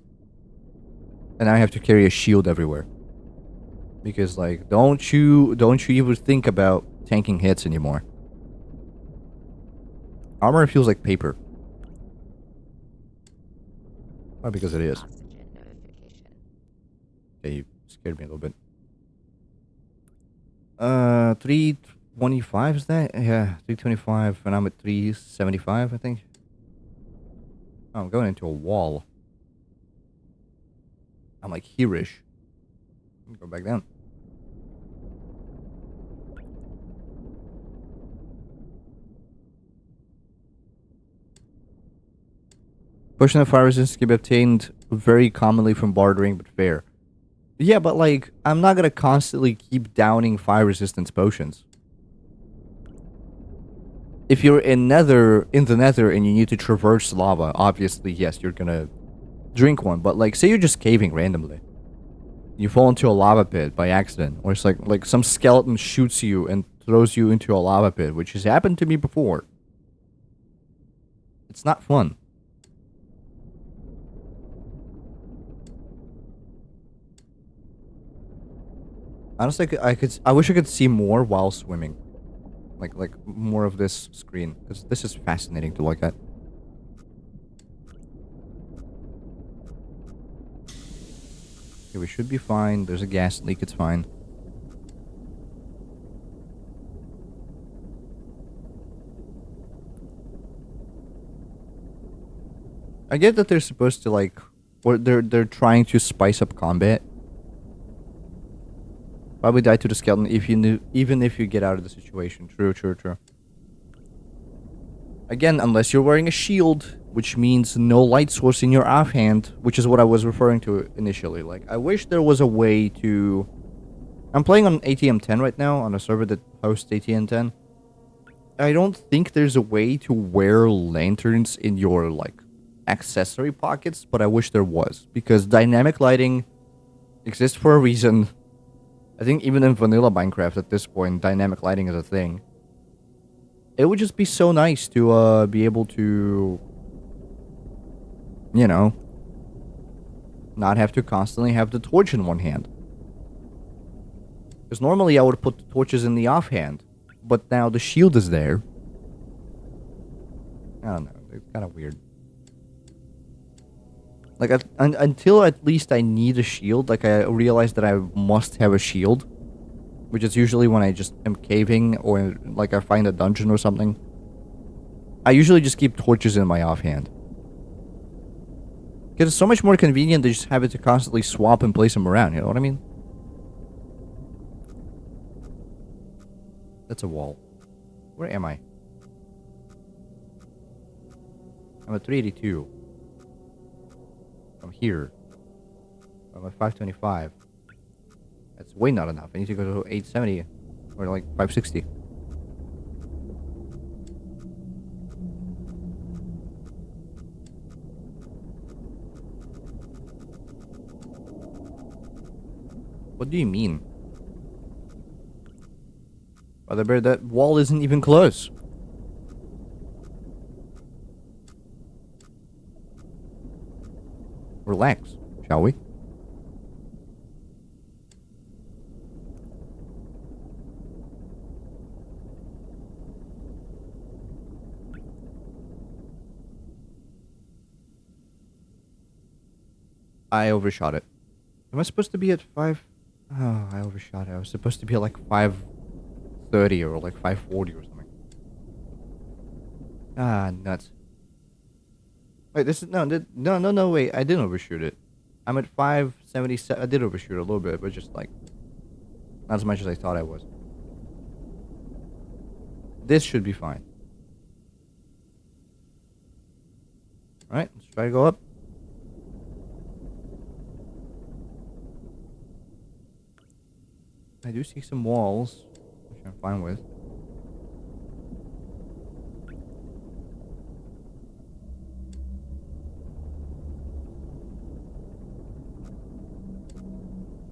And now I have to carry a shield everywhere. Because, like, don't you even think about tanking hits anymore. Armor feels like paper. Or because it is. Okay, you scared me a little bit. 325 is that? Yeah, 325, and I'm at 375, I think. Oh, I'm going into a wall. I'm like here-ish. Go back down. Potion of fire resistance can be obtained very commonly from bartering, but fair. Yeah, but like, I'm not gonna constantly keep downing fire resistance potions. If you're in the nether and you need to traverse lava, obviously, yes, you're gonna drink one. But like, say you're just caving randomly. You fall into a lava pit by accident. Or it's like some skeleton shoots you and throws you into a lava pit, which has happened to me before. It's not fun. Honestly, I wish I could see more while swimming. Like more of this screen. Because this is fascinating to look at. Okay, we should be fine. There's a gas leak, it's fine. I get that they're supposed to like, or they're trying to spice up combat. Probably die to the skeleton even if you get out of the situation. True. Again, unless you're wearing a shield, which means no light source in your offhand, which is what I was referring to initially. Like, I wish there was a way to... I'm playing on ATM 10 right now, on a server that hosts ATM 10. I don't think there's a way to wear lanterns in your, like, accessory pockets, but I wish there was. Because dynamic lighting exists for a reason. I think even in vanilla Minecraft at this point, dynamic lighting is a thing. It would just be so nice to be able to, you know, not have to constantly have the torch in one hand. Because normally I would put the torches in the offhand, but now the shield is there. I don't know, it's kind of weird. Like, until at least I need a shield, like I realize that I must have a shield. Which is usually when I just am caving or like I find a dungeon or something. I usually just keep torches in my offhand. Because it's so much more convenient to just have it to constantly swap and place them around, you know what I mean? That's a wall. Where am I? I'm at 382. I'm here. I'm at 525. That's way not enough. I need to go to 870 or like 560. What do you mean? Brother Bear, that wall isn't even close. Relax, shall we? I overshot it. Am I supposed to be at 5? Oh, I overshot it. I was supposed to be at like 530 or like 540 or something. Ah, nuts. Wait, this is... No, wait. I didn't overshoot it. I'm at 577. I did overshoot it a little bit, but just like... not as much as I thought I was. This should be fine. Alright, let's try to go up. I do see some walls, which I'm fine with.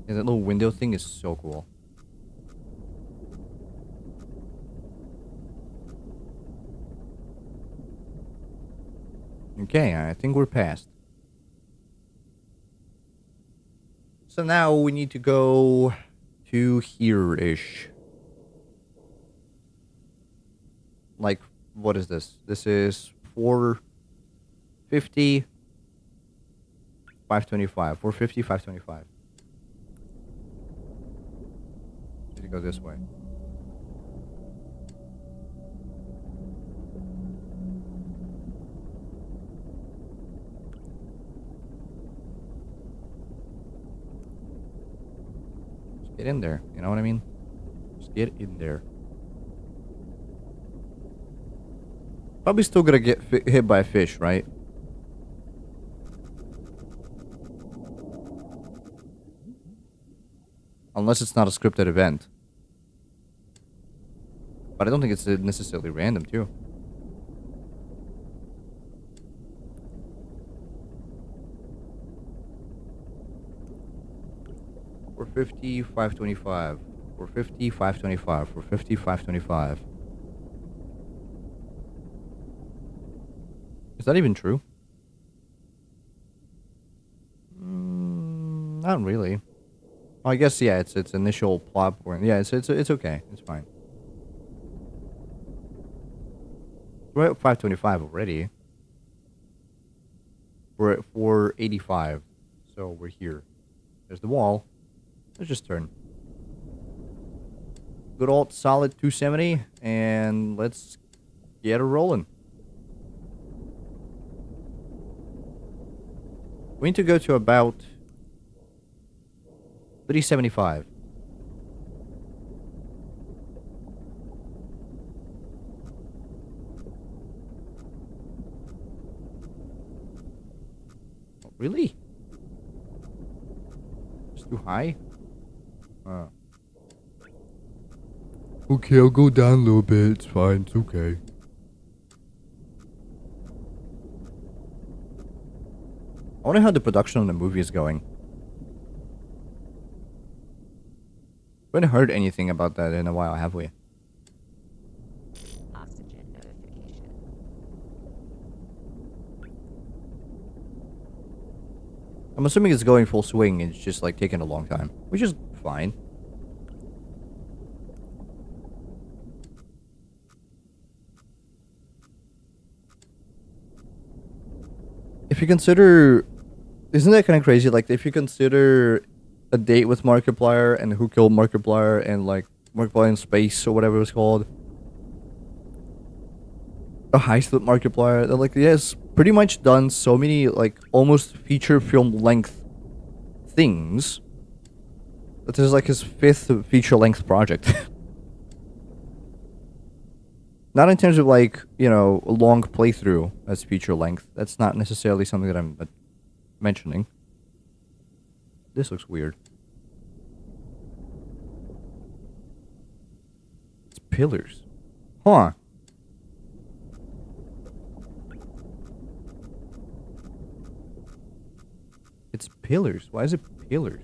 Yeah, that little window thing is so cool. Okay, I think we're past. So now we need to go to here-ish. Like, what is this? This is 450, 525. 450, 525. Need to go this way. Just get in there, you know what I mean? Just get in there. Probably still gonna get hit by a fish, right? Unless it's not a scripted event. But I don't think it's necessarily random, too. We're 50, 525. We're 50, 525. We're 50, 525. Is that even true? Not really. Oh, I guess yeah. It's initial plot point. Yeah, it's okay. It's fine. We're at 525 already. We're at 485, so we're here. There's the wall. Let's just turn. Good old solid 270, and let's get it rolling. We need to go to about 375. Oh, really? It's too high? Okay, I'll go down a little bit. It's fine. It's okay. I wonder how the production on the movie is going. We haven't heard anything about that in a while, have we? Oxygen notification. I'm assuming it's going full swing. It's just like taking a long time, which is fine. If you consider, isn't that kind of crazy? Like, if you consider a date with Markiplier and Who Killed Markiplier and like Markiplier in Space or whatever it's called, a heist with Markiplier, that like he has pretty much done so many like almost feature film length things. That is like his 5th feature length project. Not in terms of like, you know, a long playthrough as feature length. That's not necessarily something that I'm mentioning. This looks weird. It's pillars. Huh. It's pillars. Why is it pillars?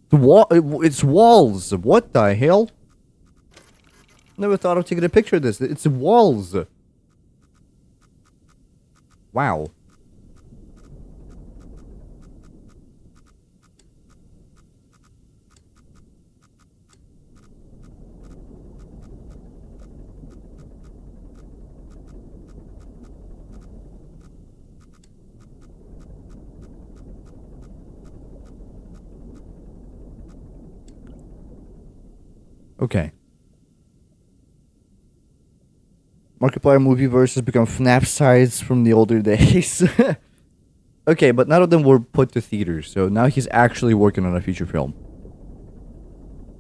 The wall. It's walls. What the hell? Never thought of taking a picture of this. It's walls. Wow. Okay. Markiplier movie versus become FNAF sides from the older days. Okay, but none of them were put to theaters, so now he's actually working on a feature film.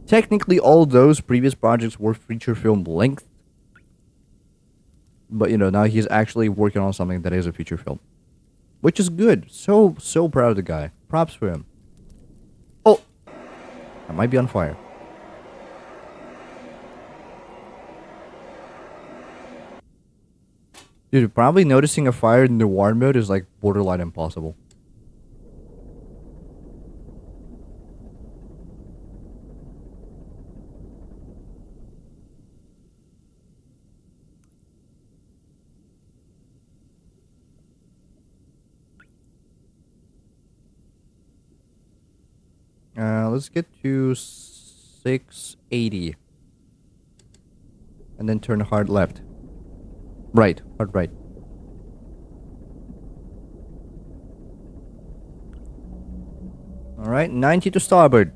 Technically, all those previous projects were feature film length. But, you know, now he's actually working on something that is a feature film. Which is good. So proud of the guy. Props for him. Oh! I might be on fire. Dude, probably noticing a fire in noir mode is like borderline impossible. Let's get to 680. And then turn hard left. Right, hard right. Alright, 90 to starboard.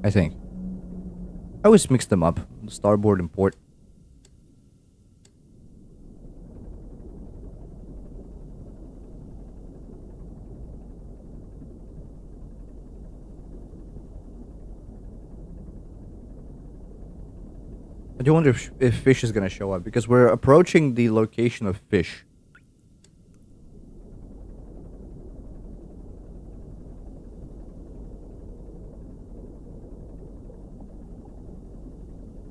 I think. I always mix them up. Starboard and port. I do wonder if fish is gonna show up, because we're approaching the location of fish.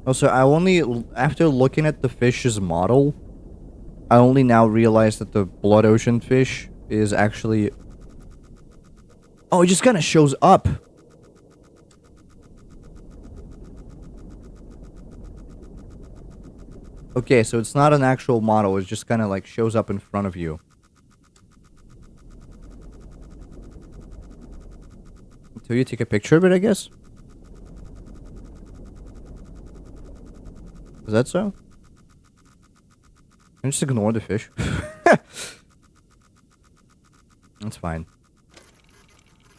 Also, after looking at the fish's model, I only now realize that the blood ocean fish is actually... Oh, it just kind of shows up. Okay, so it's not an actual model, it just kind of like shows up in front of you. Until you take a picture of it, I guess? Is that so? Can I just ignore the fish? That's fine.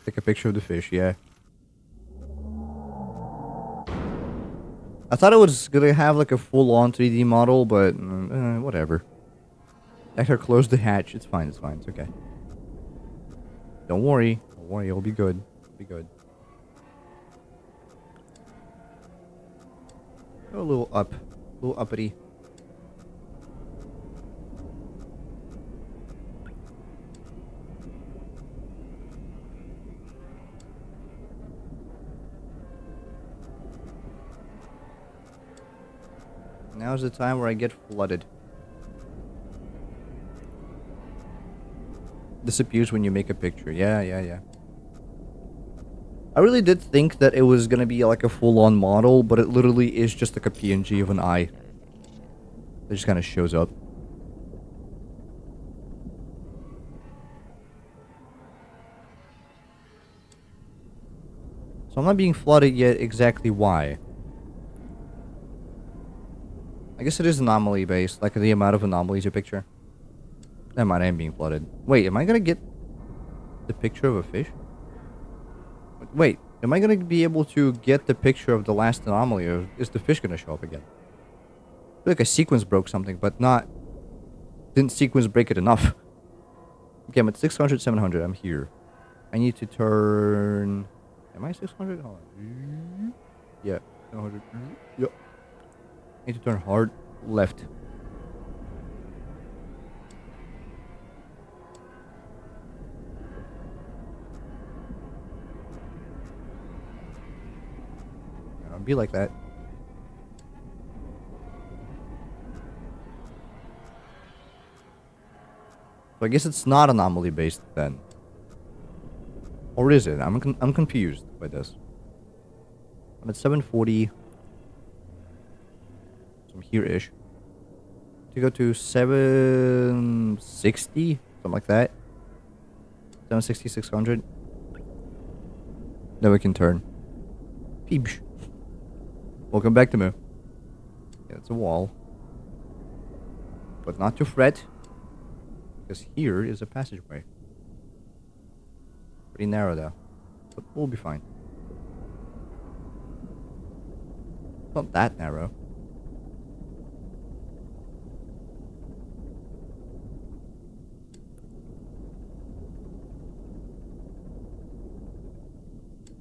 Take a picture of the fish, yeah. I thought it was gonna have like a full-on 3D model, but whatever. Actor closed the hatch. It's fine, it's fine, it's okay. Don't worry, it'll be good. It'll be good. Go a little up. A little uppity. Now's the time where I get flooded. disappears when you make a picture. Yeah, yeah, yeah. I really did think that it was gonna be like a full-on model, but it literally is just like a PNG of an eye. It just kind of shows up. So I'm not being flooded yet. Exactly why? I guess it is anomaly based, like the amount of anomalies you picture. Never mind, I am being flooded. Wait, am I gonna get the picture of a fish? Wait, am I gonna be able to get the picture of the last anomaly, or is the fish gonna show up again? I feel like a sequence broke something, but not... Didn't sequence break it enough? Okay, I'm at 600, 700. I'm here. I need to turn... Am I 600? Hold on. Yeah, 700. Yep. I need to turn hard left. I'll be like that. So I guess it's not anomaly based then. Or is it? I'm confused by this. I'm at 740. So I'm here-ish. To go to 760, something like that. 760, 600. Then we can turn. Peeps. Welcome back to me. Yeah, it's a wall. But not to fret. Because here is a passageway. Pretty narrow though. But we'll be fine. Not that narrow.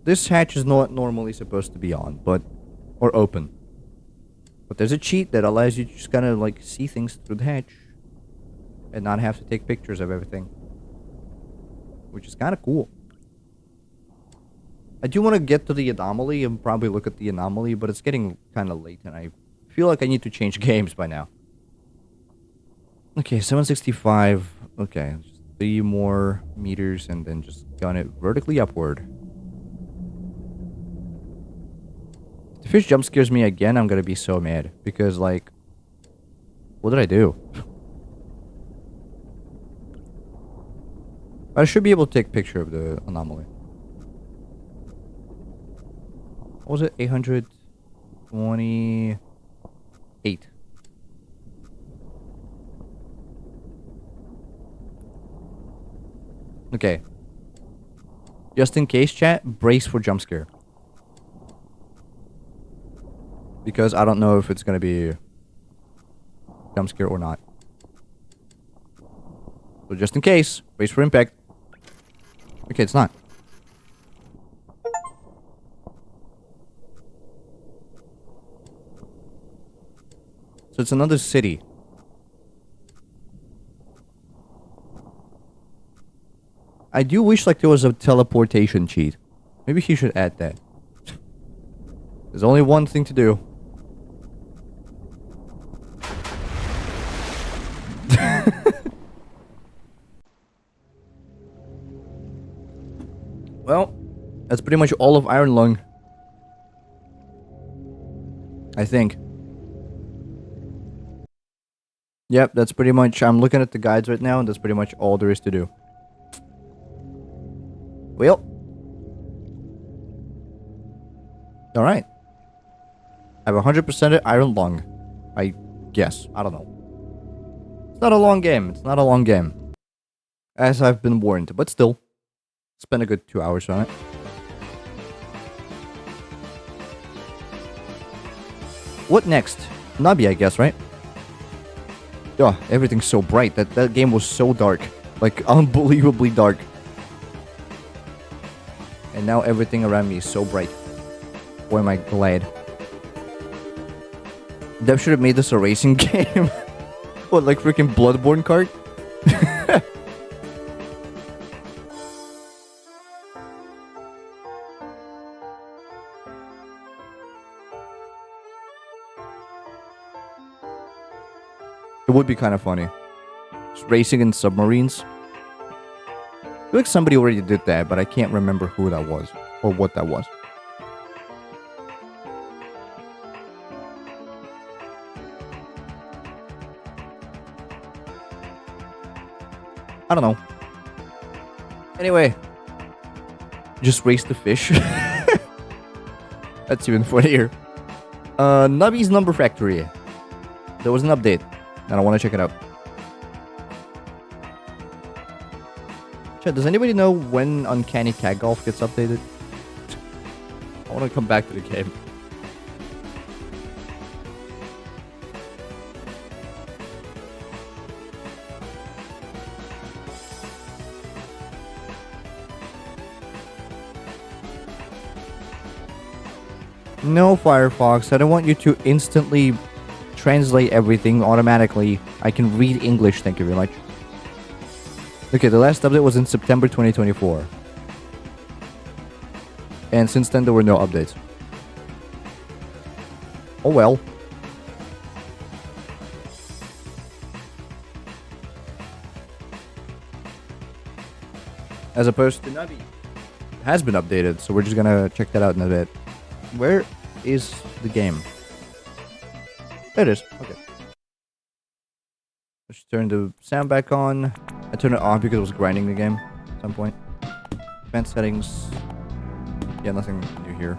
This hatch is not normally supposed to be on, but... Or open. But there's a cheat that allows you to just kind of like see things through the hatch. And not have to take pictures of everything. Which is kind of cool. I do want to get to the anomaly and probably look at the anomaly, but it's getting kind of late and I feel like I need to change games by now. Okay, 765. Okay, just 3 more meters and then just gun it vertically upward. If the fish jump scares me again, I'm gonna be so mad. Because, like... What did I do? I should be able to take a picture of the anomaly. What was it? 828. Okay. Just in case, chat, brace for jump scare. Because I don't know if it's gonna be jump scare or not. So just in case, brace for impact. Okay, it's not. So it's another city. I do wish like there was a teleportation cheat. Maybe he should add that. There's only one thing to do. Well, that's pretty much all of Iron Lung. I think. Yep, that's pretty much... I'm looking at the guides right now, and that's pretty much all there is to do. Well. Alright. I have 100% Iron Lung. I guess. I don't know. It's not a long game. It's not a long game. As I've been warned, but still. Spent a good 2 hours on it. What next? Nubby, I guess, right? Oh, everything's so bright. That game was so dark. Like, unbelievably dark. And now everything around me is so bright. Boy, am I glad. Dev should have made this a racing game. What, like freaking Bloodborne kart? It would be kind of funny. Just racing in submarines. feel like somebody already did that, but I can't remember who that was or what that was. I don't know. Anyway, just raise the fish. That's even funnier. Nubby's Number Factory. There was an update, and I want to check it out. Chat, does anybody know when Uncanny Cat Golf gets updated? I want to come back to the game. No, Firefox, I don't want you to instantly translate everything automatically. I can read English, thank you very much. Okay, the last update was in September 2024. And since then, there were no updates. Oh well. As opposed to Nubby. It has been updated, so we're just gonna check that out in a bit. Where is the game? There it is. Okay. Let's turn the sound back on. I turned it on because it was grinding the game at some point. Advanced settings. Yeah, nothing new here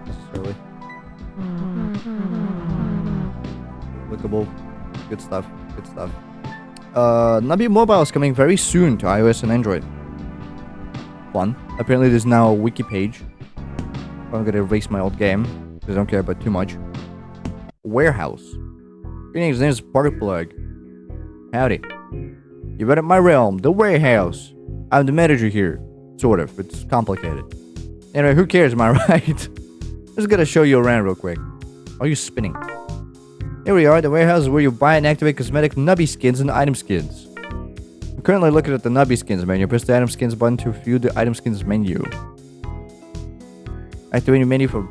necessarily. Clickable. Good stuff. Good stuff. Nubby Mobile is coming very soon to iOS and Android. Fun. Apparently there's now a wiki page. I'm gonna erase my old game because I don't care about too much. Warehouse. Greetings, name is Sparkplug. Howdy. You've been at my realm, the warehouse. I'm the manager here. Sort of. It's complicated. Anyway, who cares, am I right? Just gonna show you around real quick. Are you spinning? Here we are. The warehouse is where you buy and activate cosmetic Nubby skins and item skins. I'm currently looking at the Nubby skins menu. Press the item skins button to view the item skins menu. Activating menu for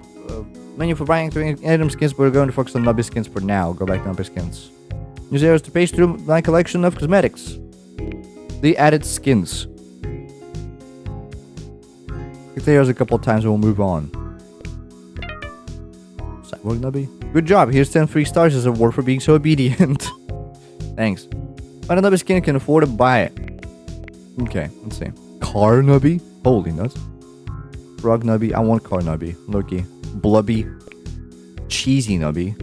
buying activating item skins, but we're going to focus on Nubby skins for now. Go back to Nubby skins. Use arrows to page through my collection of cosmetics. The added skins. Click the arrows a couple of times and we'll move on. Cyborg Nubby. Good job. Here's 10 free stars as a reward for being so obedient. Thanks. Find a Nubby skin can afford to buy it. Okay, let's see. Car Nubby? Holy nuts. Frog Nubby. I want Car Nubby. Loki. Blubby. Cheesy Nubby.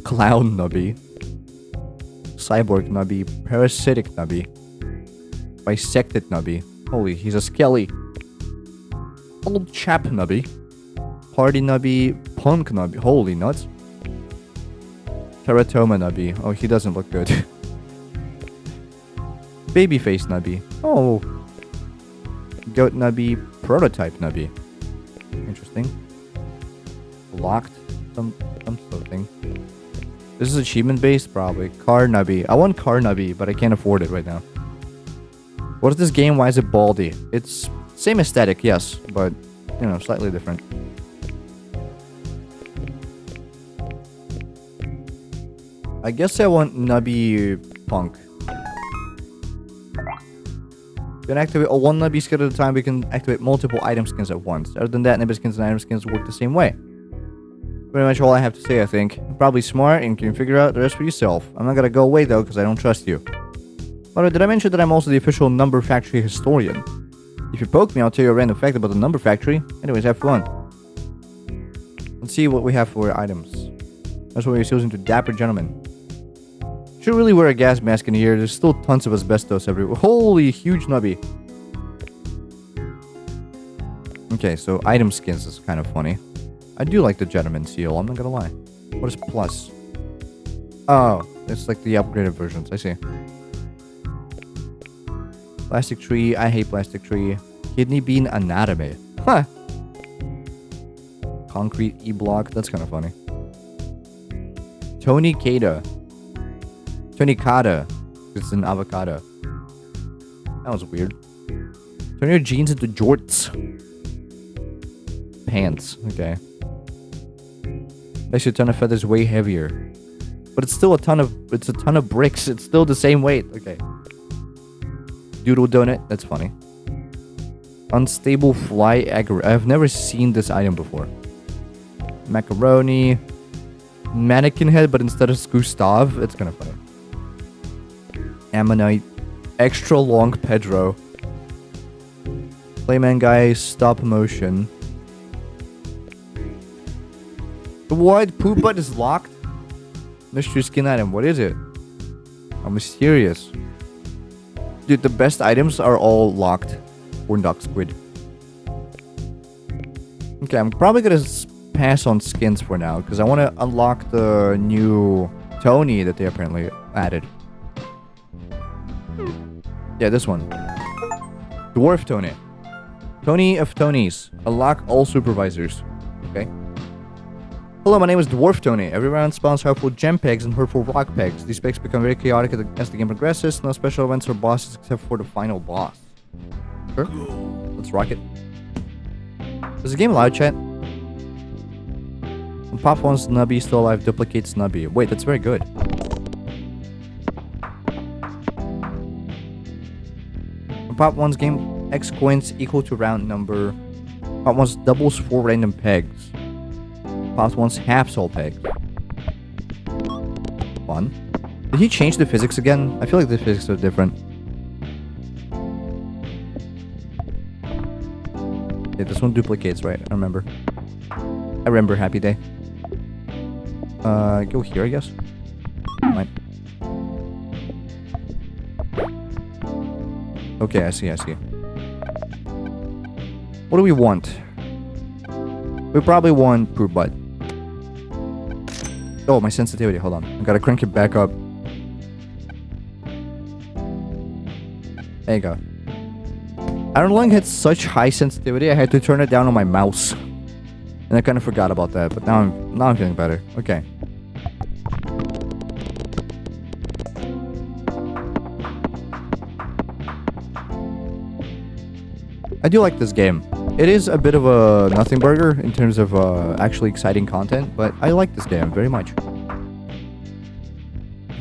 Clown Nubby. Cyborg Nubby. Parasitic Nubby. Bisected Nubby. Holy, he's a skelly. Old chap Nubby. Party Nubby. Punk Nubby. Holy nuts. Teratoma Nubby. Oh, he doesn't look good. Babyface Nubby. Oh. Goat Nubby. Prototype Nubby. Interesting. Locked. Some sort of thing. This is achievement based, probably. Car Nubby. I want Car Nubby, but I can't afford it right now. What is this game? Why is it baldy? It's same aesthetic, yes, but you know, slightly different. I guess I want Nubby Punk. We can activate one Nubby skin at a time. We can activate multiple item skins at once. Other than that, Nubby skins and item skins work the same way. Pretty much all I have to say, I think. Probably smart and can figure out the rest for yourself. I'm not gonna go away though, because I don't trust you. By the way, did I mention that I'm also the official Number Factory historian? If you poke me, I'll tell you a random fact about the Number Factory. Anyways, have fun. Let's see what we have for items. That's what we're using to dapper gentlemen. Should really wear a gas mask in here. There's still tons of asbestos everywhere. Holy, huge Nubby. Okay, so item skins is kind of funny. I do like the gentleman seal, I'm not gonna lie. What is plus? Oh, it's like the upgraded versions, I see. Plastic tree, I hate plastic tree. Kidney bean anatomy. Huh. Concrete E-block, that's kind of funny. Tony Kada. Tony Kada. It's an avocado. That was weird. Turn your jeans into jorts. Pants, okay. Makes your ton of feathers way heavier. But it's still a ton of bricks. It's still the same weight. Okay. Doodle donut. That's funny. Unstable fly agar. I've never seen this item before. Macaroni. Mannequin head, but instead of Gustav, it's kind of funny. Ammonite. Extra long Pedro. Playman guy, stop motion. What? Poop butt is locked? Mystery skin item. What is it? I'm mysterious. Dude, the best items are all locked. Corn dog squid. Okay, I'm probably gonna pass on skins for now because I want to unlock the new Tony that they apparently added. Yeah, this one. Dwarf Tony. Tony of Tonys. Unlock all supervisors. Okay. Hello, my name is Dwarf Tony. Every round spawns helpful gem pegs and hurtful rock pegs. These pegs become very chaotic as the game progresses. No special events or bosses except for the final boss. Sure. Let's rock it. Is the game allowed, chat? When Pop wants Nubby still alive, duplicates Nubby. Wait, that's very good. When Pop wants game X coins equal to round number. Pop wants doubles 4 random pegs. Pop wants halves all pegs. Fun. Did he change the physics again? I feel like the physics are different. Yeah, this one duplicates, right? I remember. I remember, happy day. Go here, I guess. Right. Okay, I see. What do we want? We probably want poop butt. Oh, my sensitivity. Hold on. I gotta crank it back up. There you go. Iron Lung had such high sensitivity, I had to turn it down on my mouse. And I kind of forgot about that, but now I'm feeling better. Okay. I do like this game. It is a bit of a nothing burger in terms of actually exciting content, but I like this game very much.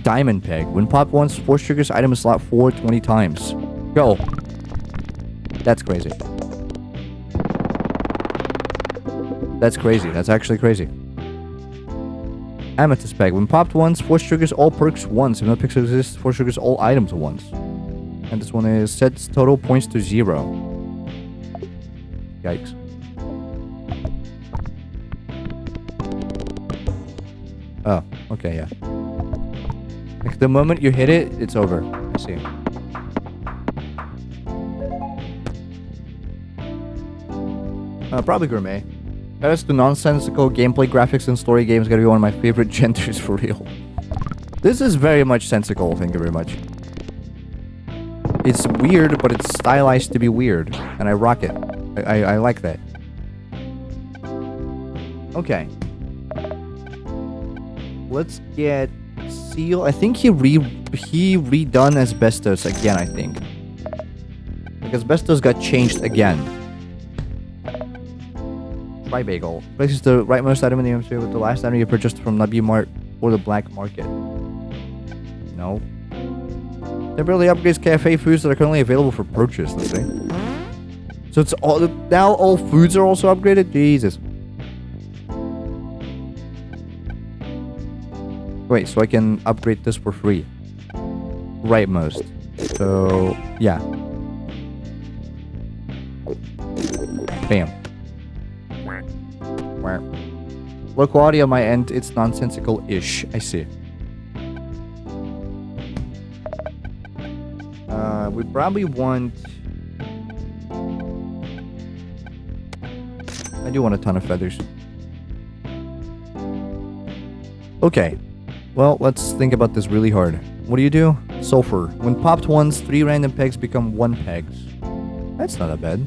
Diamond Peg. When Pop once force triggers item in slot 4 20 times. Go. That's crazy. That's crazy. That's actually crazy. Amethyst Peg. When popped once, force triggers all perks once. If no perks exist, force triggers all items once. And this one is sets total points to 0. Yikes. Oh, okay, yeah. Like the moment you hit it, it's over. I see. Probably Gourmet. That's the nonsensical gameplay, graphics, and story games gotta be one of my favorite genders for real. This is very much sensical, thank you very much. It's weird, but it's stylized to be weird, and I rock it. I like that. Okay. Let's get Seal. I think he redone Asbestos again, I think. Like Asbestos got changed again. Try Bagel. Places the rightmost item in the inventory with the last item you purchased from Nubby Mart or the black market. No. Temporarily upgrades cafe foods that are currently available for purchase, let's see. So it's all now all foods are also upgraded? Jesus. Wait, so I can upgrade this for free. Rightmost. So yeah. Bam. Low quality on my end, it's nonsensical-ish. I see. We probably want... I do want a ton of feathers. Okay. Well, let's think about this really hard. What do you do? Sulfur. When popped once, 3 random pegs become 1 pegs. That's not that bad.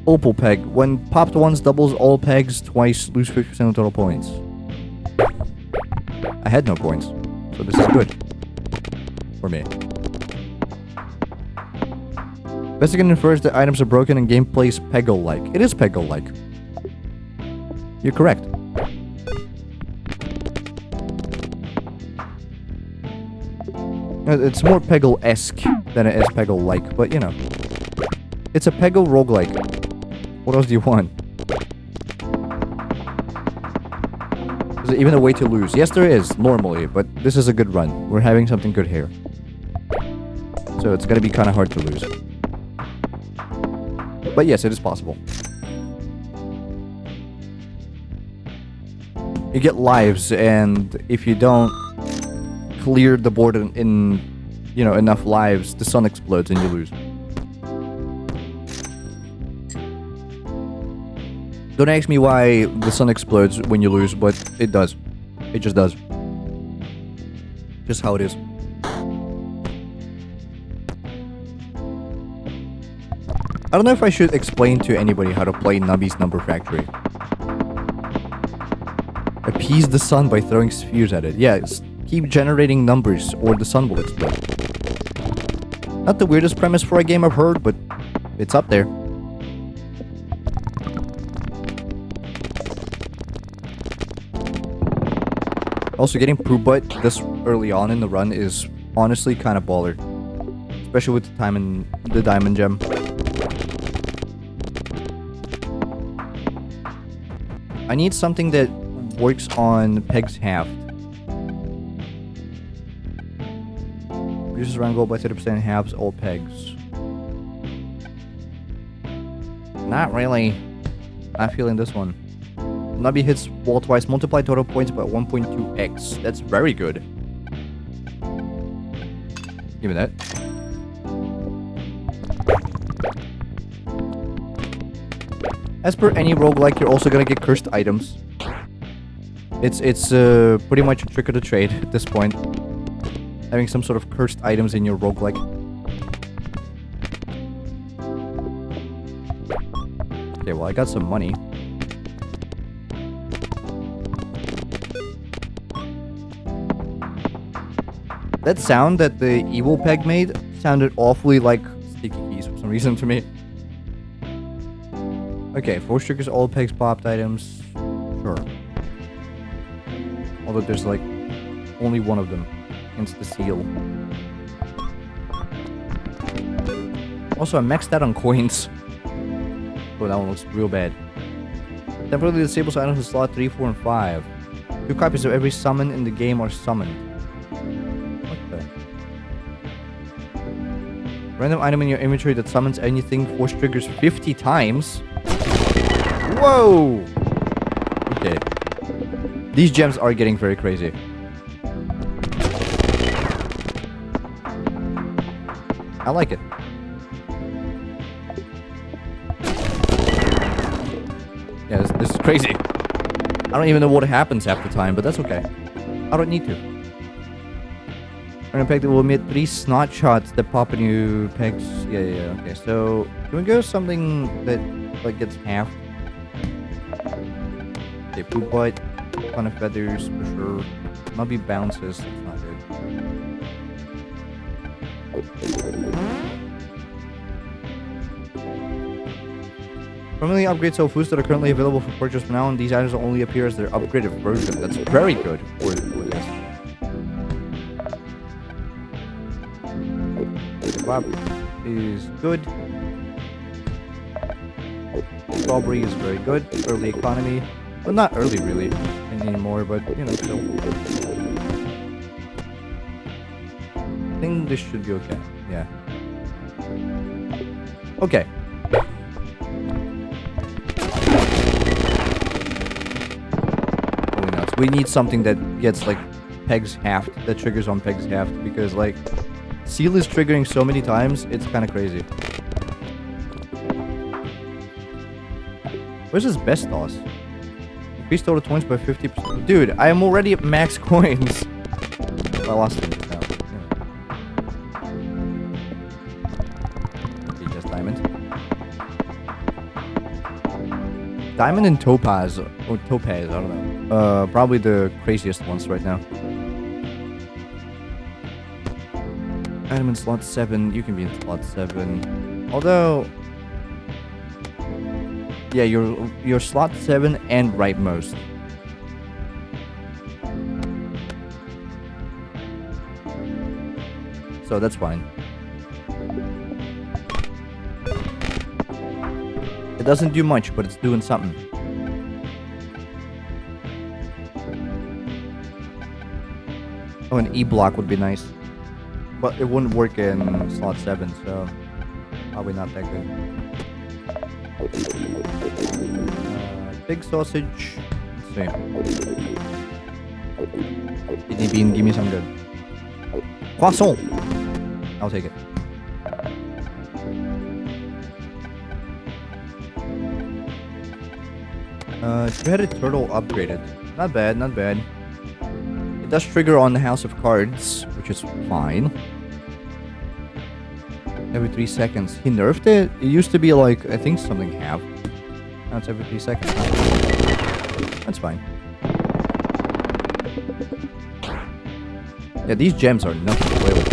Opal Peg. When popped once, doubles all pegs twice, lose 50% of total points. I had no points, so this is good. For me. Vesican infers that items are broken and gameplay is Peggle-like. It is Peggle-like. You're correct. It's more Peggle-esque than it is Peggle-like, but you know. It's a Peggle roguelike. What else do you want? Is there even a way to lose? Yes, there is, normally, but this is a good run. We're having something good here. So it's gonna be kind of hard to lose. But yes, it is possible. You get lives, and if you don't clear the board in you know, enough lives, the sun explodes and you lose. Don't ask me why the sun explodes when you lose, but it does. It just does. Just how it is. I don't know if I should explain to anybody how to play Nubby's Number Factory. Appease the sun by throwing spheres at it. Yeah, keep generating numbers or the sun will explode. Not the weirdest premise for a game I've heard, but it's up there. Also, getting poop butt this early on in the run is honestly kind of baller. Especially with the diamond gem. I need something that works on Peg's half. Reduces round goal by 30%, halves all pegs. Not really. Not feeling this one. Nubby hits wall twice, multiply total points by 1.2x. That's very good. Give me that. As per any roguelike, you're also gonna get cursed items. It's pretty much a trick of the trade at this point. Having some sort of cursed items in your roguelike. Okay, well I got some money. That sound that the evil peg made sounded awfully like sticky keys for some reason to me. Okay, 4 triggers, all pegs, popped items. Sure. Although there's like only one of them. Hence the seal. Also, I maxed out on coins. Oh, that one looks real bad. Temporarily disables items in slot 3, 4, and 5. 2 copies of every summon in the game are summoned. What the? Random item in your inventory that summons anything force triggers 50 times. Whoa! Okay. These gems are getting very crazy. I like it. Yeah, this is crazy. I don't even know what happens half the time, but that's okay. I don't need to. Random peg that will emit 3 snot shots that pop in new pegs. Yeah. Okay, so can we go something that like gets half? Okay, poop butt, ton of feathers for sure. Nubby bounces. It's not good. Permanently upgrade so foods that are currently available for purchase from now on. These items will only appear as their upgraded version. That's very good for this. Kebab is good. Strawberry is very good. Early economy. Well, not early really anymore, but you know, still. I think this should be okay. Yeah. Okay. We need something that gets like pegs halved, that triggers on pegs halved, because like seal is triggering so many times, it's kind of crazy. Where's this best toss? Increase total points by 50%. Dude, I am already at max coins. I lost it just now. Okay, just diamond. Diamond and topaz, or topaz, I don't know. Probably the craziest ones right now. Item in slot 7, you can be in slot 7. Although, yeah, you're slot 7 and rightmost. So that's fine. It doesn't do much, but it's doing something. Oh, an E block would be nice. But it wouldn't work in slot 7, so probably not that good. Big sausage. Let's see. Kidney bean, give me some good. Croissant! I'll take it. Two-headed turtle upgraded. Not bad, not bad. It does trigger on the House of Cards, which is fine. Every 3 seconds. He nerfed it? It used to be like, I think something half. Now it's every 3 seconds. That's fine. Yeah, these gems are nothing to play with.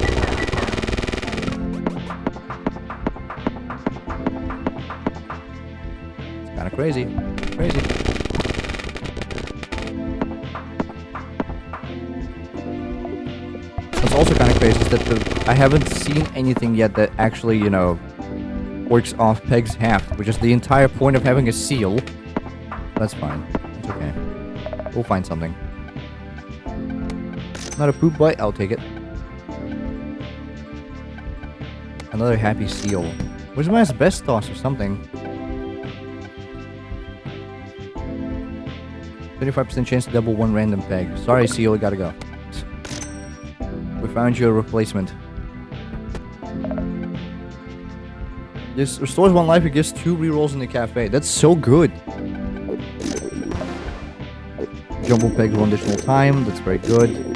It's kinda crazy. Crazy. What's also kind of crazy is that I haven't seen anything yet that actually, you know, works off Peg's half, which is the entire point of having a seal. That's fine. It's okay. We'll find something. Not a poop bite? I'll take it. Another happy seal. Where's my asbestos or something? 25% chance to double one random peg. Sorry, seal, I gotta go. We found you a replacement. This restores 1 life. It gives 2 rerolls in the cafe. That's so good. Jumbo pegs 1 additional time. That's very good.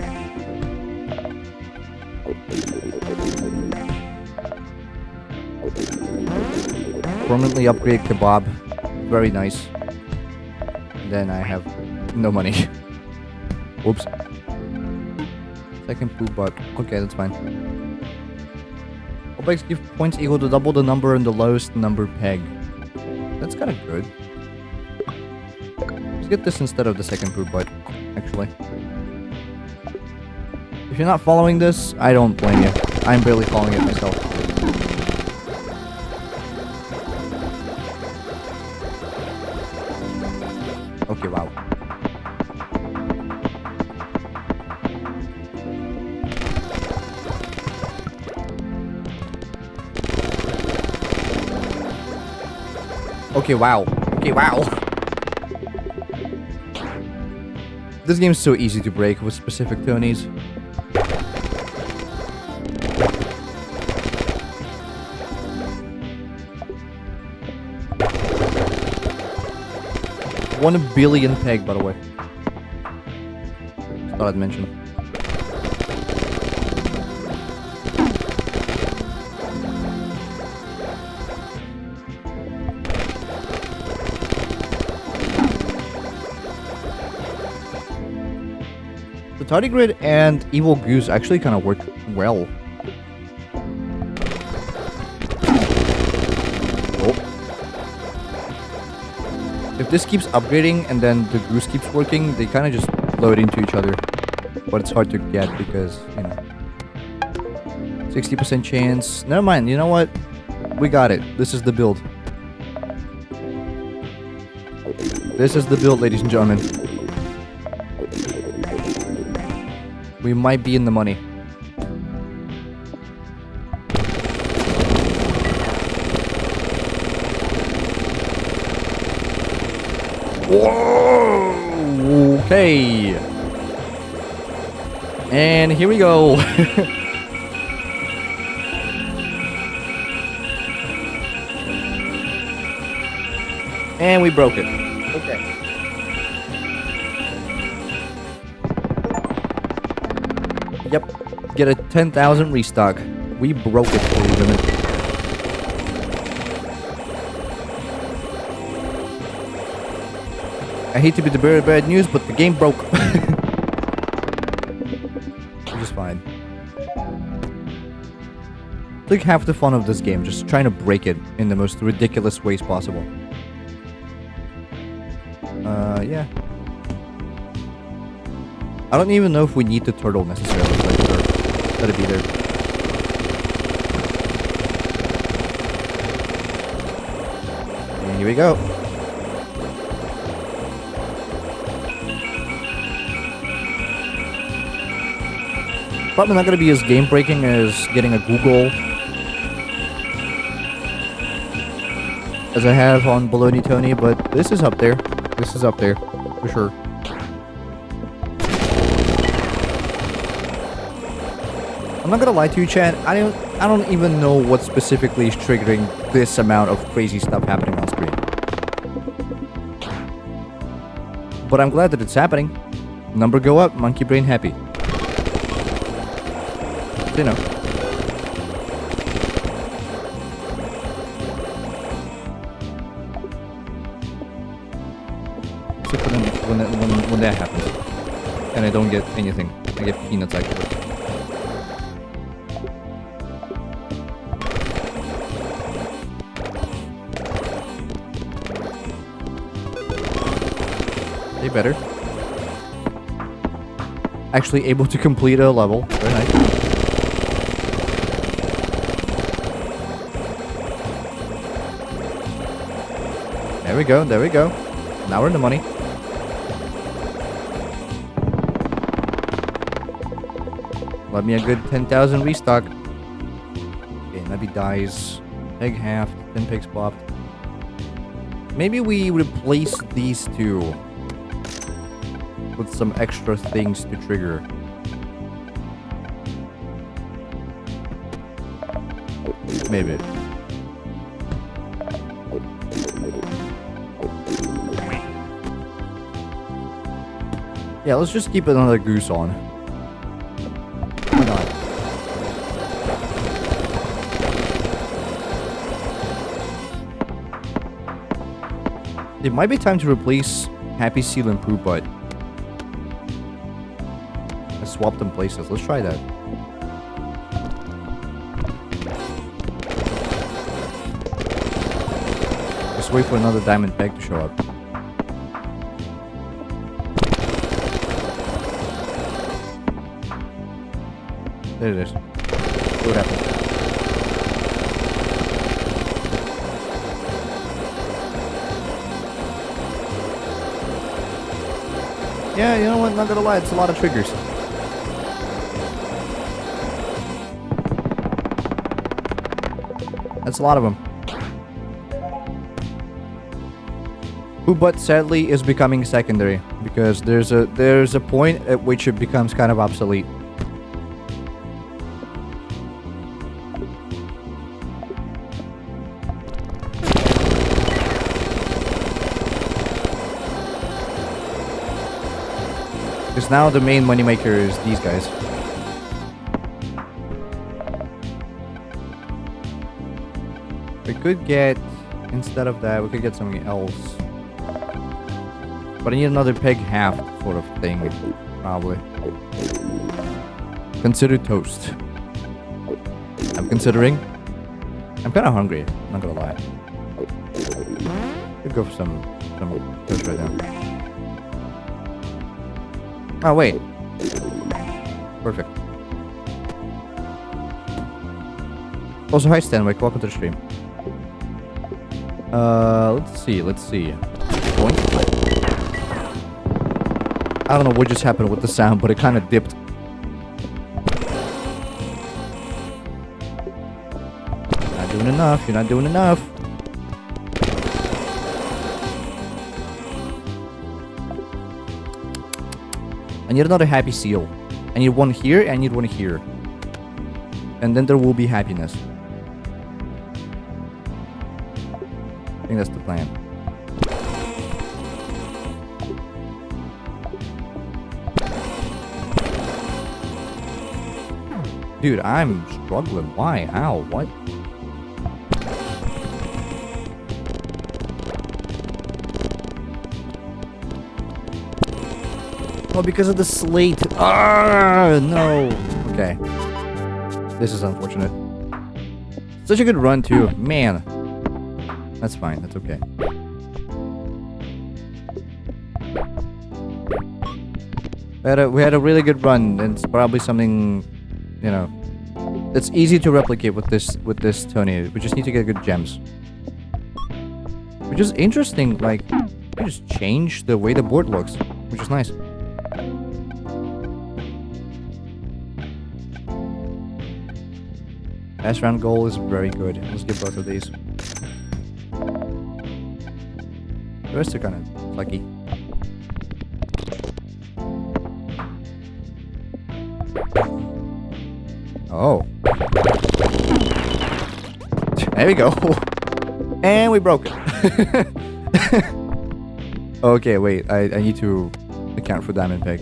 Permanently upgrade kebab. Very nice. And then I have no money. Whoops. Second poop butt. Okay, that's fine. All pegs give points equal to double the number in the lowest number peg. That's kind of good. Let's get this instead of the second poop butt, actually. If you're not following this, I don't blame you. I'm barely following it myself. Okay, wow. Okay, wow. Okay, wow. This game is so easy to break with specific Tonys. $1 billion peg, by the way. Just thought I'd mention. The tardigrade and evil goose actually kind of work well. If this keeps upgrading and then the goose keeps working, they kind of just load into each other. But it's hard to get because, you know. 60% chance. Never mind, you know what? We got it. This is the build. This is the build, ladies and gentlemen. We might be in the money. Whoa! Okay. And here we go. And we broke it. Okay. Yep. Get a 10,000 restock. We broke it for you, women. I hate to be the bearer of bad news, but the game broke. Which is fine. It's like half the fun of this game, just trying to break it in the most ridiculous ways possible. Yeah. I don't even know if we need the turtle necessarily. Let it be there. Here we go. Probably not gonna be as game breaking as getting a Google as I have on Baloney Tony, but this is up there. This is up there for sure. I'm not gonna lie to you, Chad. I don't even know what specifically is triggering this amount of crazy stuff happening on screen. But I'm glad that it's happening. Number go up, monkey brain happy. You know. Except for when that happens. And I don't get anything. I get peanuts actually. They better. Actually able to complete a level. Very nice. There we go, there we go. Now we're in the money. Let me a good 10,000 restock. Okay, Nubby dies. Peg half, 10 pigs popped. Maybe we replace these two with some extra things to trigger. Maybe. Yeah, let's just keep another goose on. Why not? It might be time to replace Happy Seal and Poop Butt. Let's swap them places. Let's try that. Just wait for another diamond peg to show up. There it is. See what happens. Yeah, you know what? Not gonna lie, it's a lot of triggers. That's a lot of them. But sadly is becoming secondary because there's a point at which it becomes kind of obsolete. Because now the main moneymaker is these guys. We could get, instead of that, we could get something else. But I need another peg half sort of thing, probably. Consider toast. I'm considering. I'm kind of hungry, I'm not gonna lie. Could go for some toast right now. Oh, wait. Perfect. Also, hi Stanwick, welcome to the stream. Let's see. Boink. I don't know what just happened with the sound, but it kind of dipped. Not doing enough, you're not doing enough. I need another happy seal. I need one here, and I need one here. And then there will be happiness. I think that's the plan. Dude, I'm struggling. Why? Ow, what? Oh, because of the slate. Ah, no. Okay. This is unfortunate. Such a good run, too. Man. That's fine. That's okay. We had a really good run. And it's probably something, you know, that's easy to replicate with this Tony. We just need to get good gems. We Which is interesting, like, you just change the way the board looks, which is nice. Last round goal is very good. Let's get both of these. The rest are kind of sucky. Oh. There we go. And we broke it. Okay, wait. I need to account for diamond peg.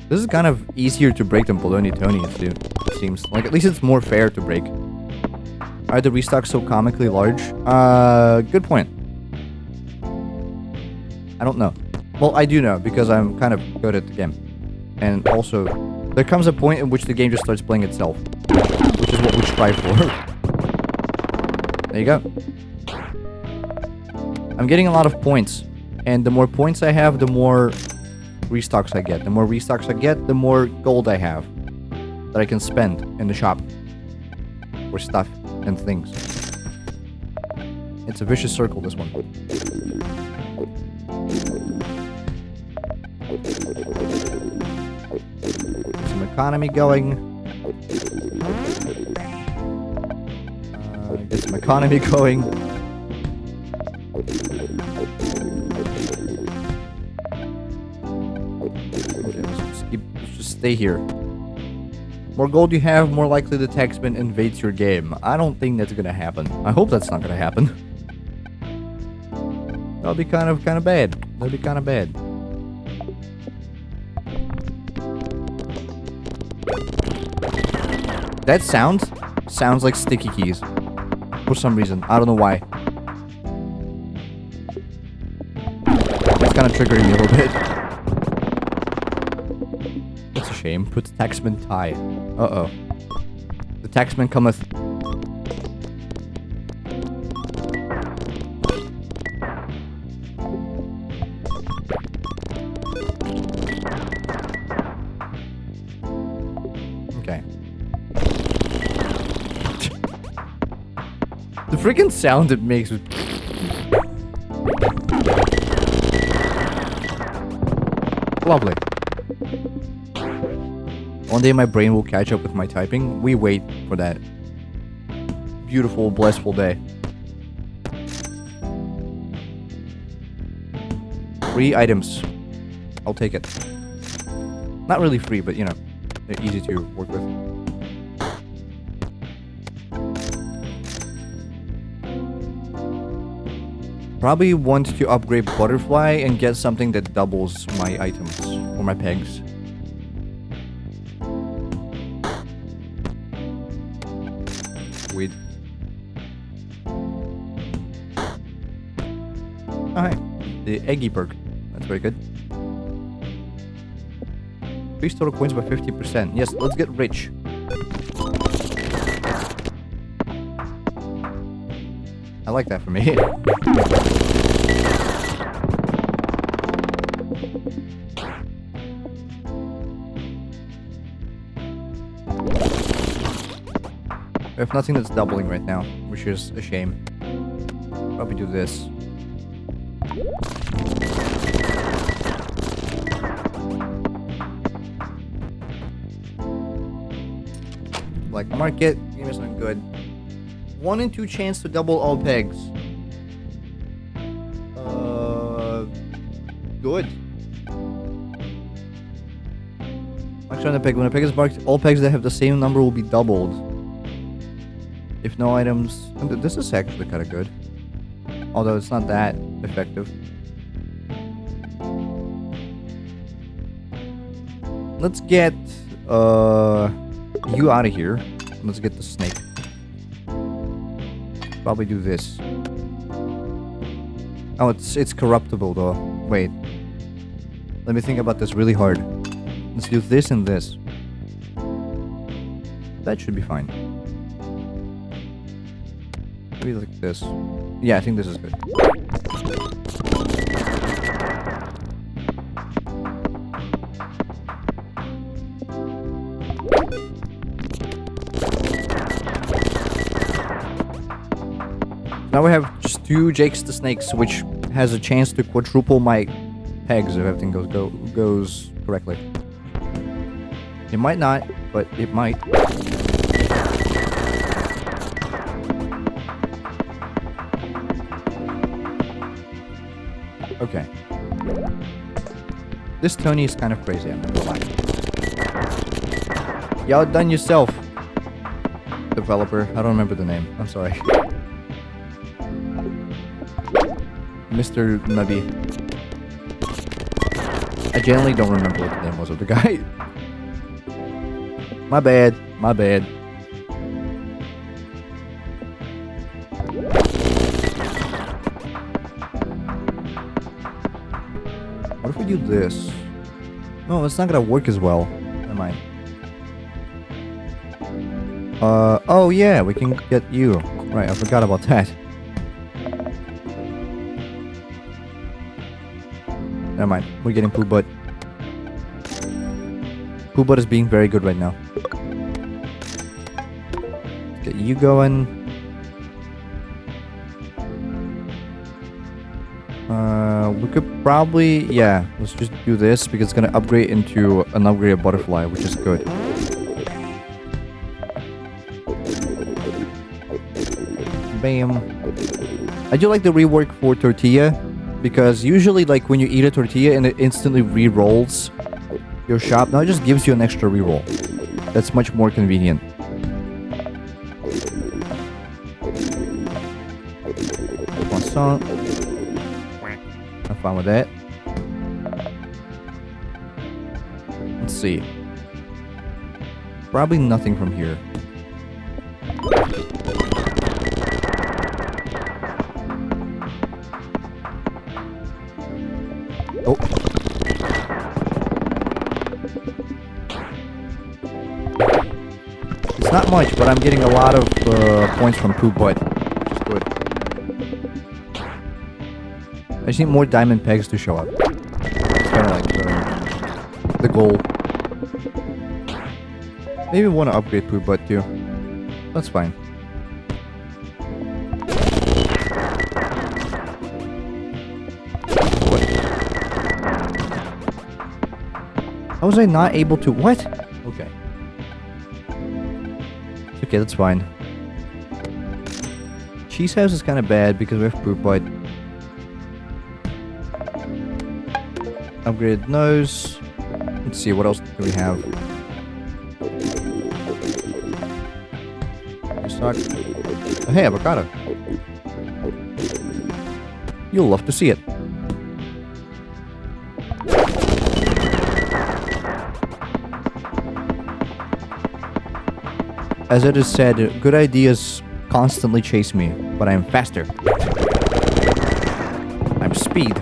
This is kind of easier to break than Bologna Tony, it seems. Like, at least it's more fair to break. Are the restocks so comically large? Good point. I don't know. Well, I do know, because I'm kind of good at the game. And also, there comes a point in which the game just starts playing itself. Which is what we strive for. There you go. I'm getting a lot of points. And the more points I have, the more restocks I get. The more restocks I get, the more gold I have that I can spend in the shop for stuff and things. It's a vicious circle, this one. Some economy going. Get some economy going. Let's just stay here. More gold you have, more likely the taxman invades your game. I don't think that's gonna happen. I hope that's not gonna happen. That'll be kind of bad. That'll be kind of bad. That sounds like sticky keys. For some reason. I don't know why. It's kind of triggering me a little bit. That's a shame. Puts taxman tie. Uh-oh. The taxman cometh. Okay. The freaking sound it makes with... Lovely. One day my brain will catch up with my typing. We wait for that. Beautiful, blissful day. Free items. I'll take it. Not really free, but you know, they're easy to work with. Probably want to upgrade Butterfly and get something that doubles my items or my pegs. Weed. Alright, the Eggy perk. That's very good. Increase total coins by 50%. Yes, let's get rich. I like that for me. We have nothing that's doubling right now, which is a shame. Probably do this. Black market, give me something good. 1 in 2 chance to double all pegs. Good. Actually, on the peg, when a peg is marked, all pegs that have the same number will be doubled. If no items... This is actually kind of good. Although it's not that effective. Let's get you out of here. Let's get the snake. Probably do this. Oh, it's corruptible though. Wait. Let me think about this really hard. Let's do this and this. That should be fine. Maybe like this. Yeah, I think this is good. Now we have just 2 Jakes the Snakes, which has a chance to quadruple my pegs if everything goes correctly. It might not, but it might. Okay. This Tony is kind of crazy, I'm not gonna lie. You outdone yourself, developer. I don't remember the name. I'm sorry. Mr. Nubby. I generally don't remember what the name was of the guy. My bad. My bad. What if we do this? No, it's not gonna work as well. Never mind. Oh yeah, we can get you. Right, I forgot about that. Never mind, we're getting Poo Butt. Poo Butt is being very good right now. Get you going. We could probably, yeah, let's just do this because it's gonna upgrade into an upgraded butterfly, which is good. Bam. I do like the rework for tortilla because usually like when you eat a tortilla and it instantly re-rolls your shop, now it just gives you an extra re-roll. That's much more convenient. Croissant. I'm fine with that. Let's see. Probably nothing from here. Oh. It's not much, but I'm getting a lot of points from Poo Butt, which is good. I just need more diamond pegs to show up. It's kind of like the goal. Maybe want to upgrade Poo Butt too. That's fine. What? How was I not able to? What? Okay. Okay, that's fine. Cheese House is kind of bad because we have Poo Butt. Upgraded nose. Let's see, what else do we have? Stock. Oh, hey, avocado. You'll love to see it. As it is said, good ideas constantly chase me, but I am faster. I'm speed.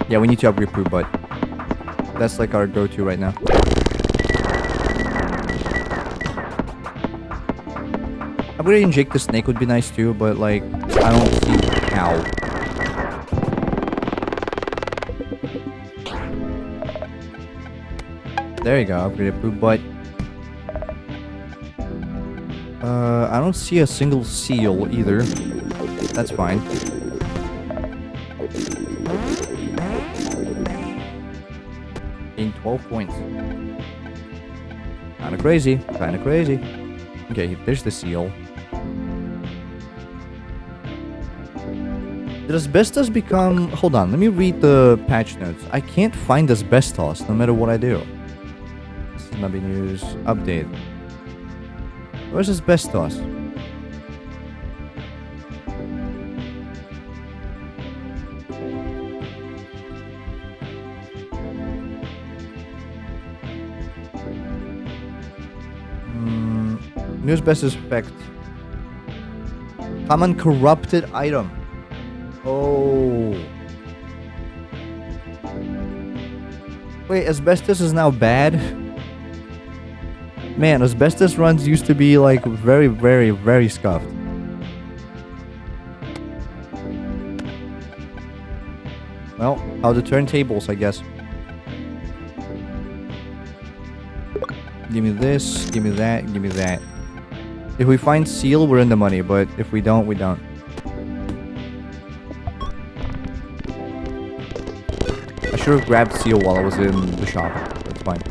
Yeah, we need to upgrade Poo Butt. That's like our go-to right now. Upgrading Jake the Snake would be nice too, but like, I don't see how. There you go, upgraded Poo Butt. I don't see a single seal either. That's fine. In 12 points. Kinda crazy. Kinda crazy. Okay, there's the seal. Did asbestos become... Hold on, let me read the patch notes. I can't find asbestos no matter what I do. This is Nubby News. Update. Where's asbestos? New asbestos effect. Common corrupted item. Oh. Wait, asbestos is now bad? Man, asbestos runs used to be like very, very, very scuffed. Well, how the turntables, I guess. Give me this, give me that, give me that. If we find seal, we're in the money, but if we don't, we don't. I should have grabbed seal while I was in the shop. That's fine.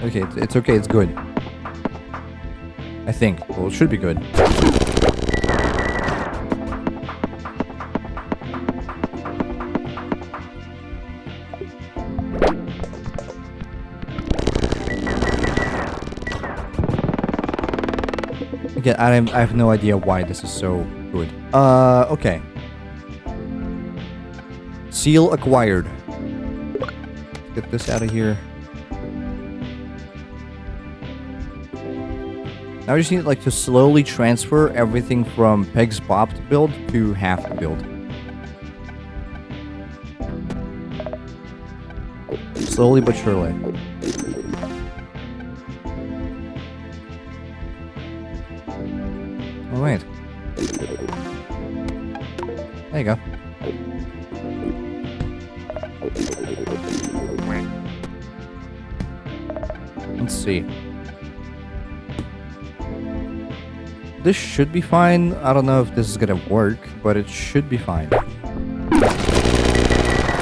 Okay, it's okay, it's good. I think. Well, it should be good. Again, I have no idea why this is so good. Okay. Seal acquired. Let's get this out of here. Now I just need like to slowly transfer everything from Peg's Bob to build to half to build. Slowly but surely. Alright. There you go. Let's see. This should be fine. I don't know if this is gonna work, but it should be fine.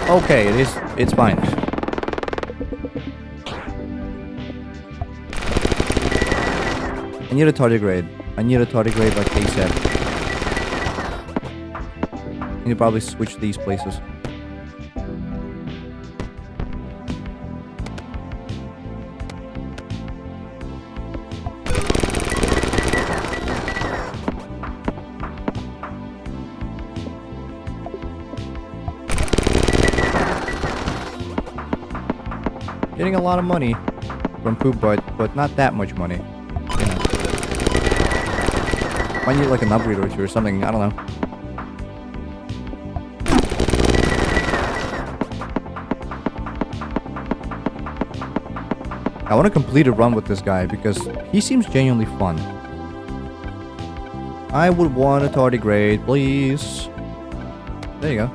Okay, it is. It's fine. I need a tardigrade. I need a tardigrade like they said. I need to probably switch these places. Getting a lot of money from poop, but not that much money. You know. Might need like an upgrade or two or something. I don't know. I want to complete a run with this guy because he seems genuinely fun. I would want a tardigrade, please. There you go.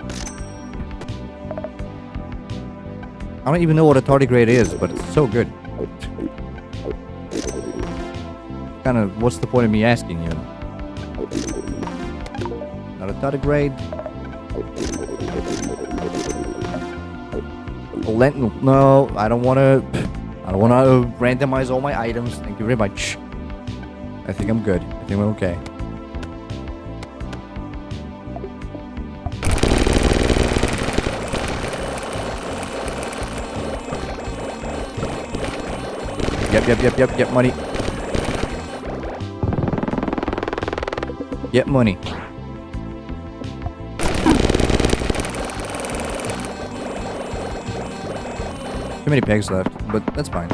I don't even know what a tardigrade is, but it's so good. Kind of, what's the point of me asking you? Not a tardigrade. No, I don't want to. I don't want to randomize all my items. Thank you very much. I think I'm good. I think we're okay. Yep, money. Get money. Too many pegs left, but that's fine.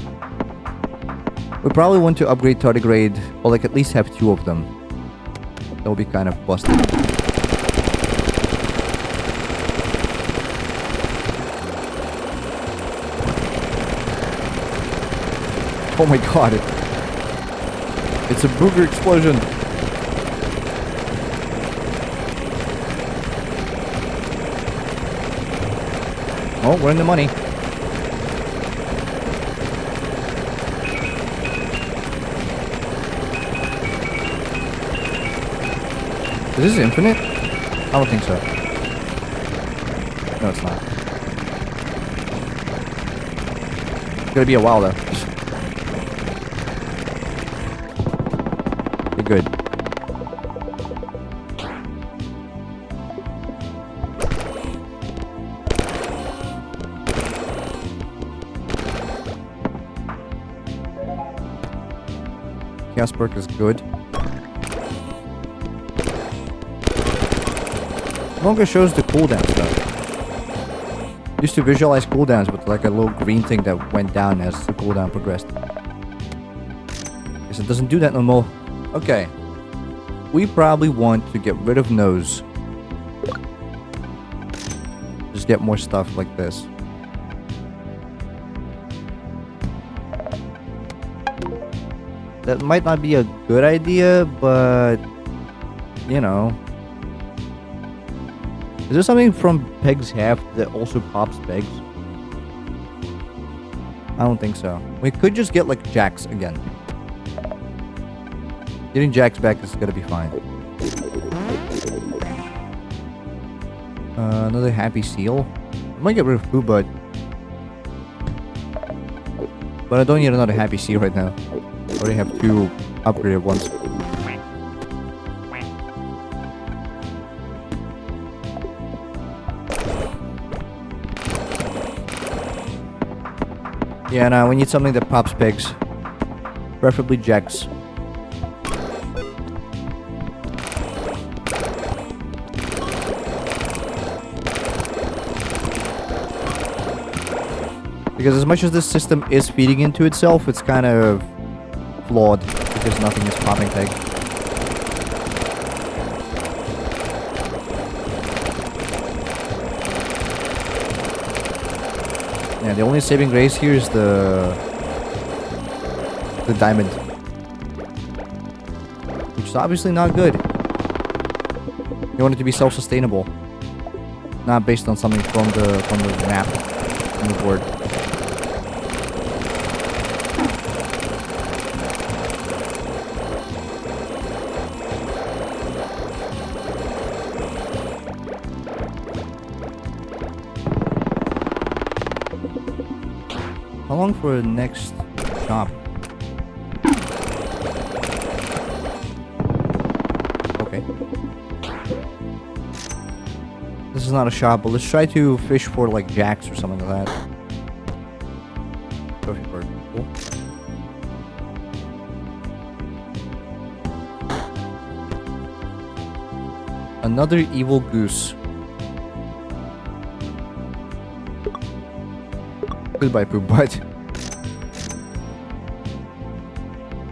We probably want to upgrade tardigrade, or like at least have 2 of them. That will be kind of busted. Oh my god. It's a booger explosion. Oh, we're in the money. Is this infinite? I don't think so. No, it's not. It's gonna be a while though. You're good. Chaos perk is good. Longer shows the cooldown stuff. Used to visualize cooldowns with like a little green thing that went down as the cooldown progressed. Guess it doesn't do that no more. Okay. We probably want to get rid of nose. Just get more stuff like this. That might not be a good idea, but you know. Is there something from Peg's half that also pops Pegs? I don't think so. We could just get like Jacks again. Getting Jacks back is gonna be fine. Another happy seal. I might get rid of food, but I don't need another happy seal right now. I already have 2 upgraded ones. Yeah, no, we need something that pops Pegs. Preferably Jacks. Because as much as this system is feeding into itself, it's kind of flawed because nothing is popping Peg. Yeah, the only saving grace here is the diamond, which is obviously not good. You want it to be self-sustainable, not based on something from the map, from the board. How long for the next shop? Okay. This is not a shop, but let's try to fish for like jacks or something like that. Trophy bird. Cool. Another evil goose. Goodbye, poop butt.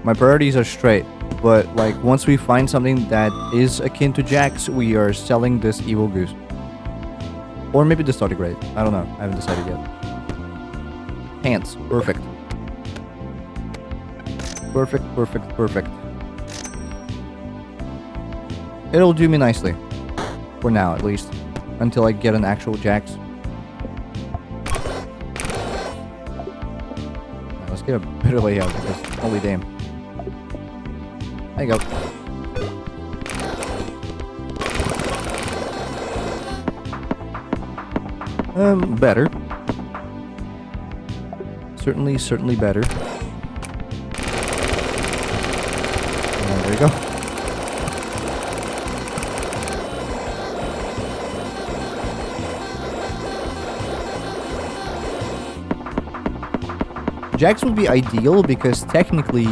My priorities are straight, but like once we find something that is akin to jacks, we are selling this evil goose. Or maybe the tardigrade. I don't know. I haven't decided yet. Pants. Perfect. Perfect, perfect, perfect. It'll do me nicely. For now, at least. Until I get an actual jacks. Let's get a better layout because holy damn. There you go. Better. Certainly better. There you go. Jacks would be ideal because technically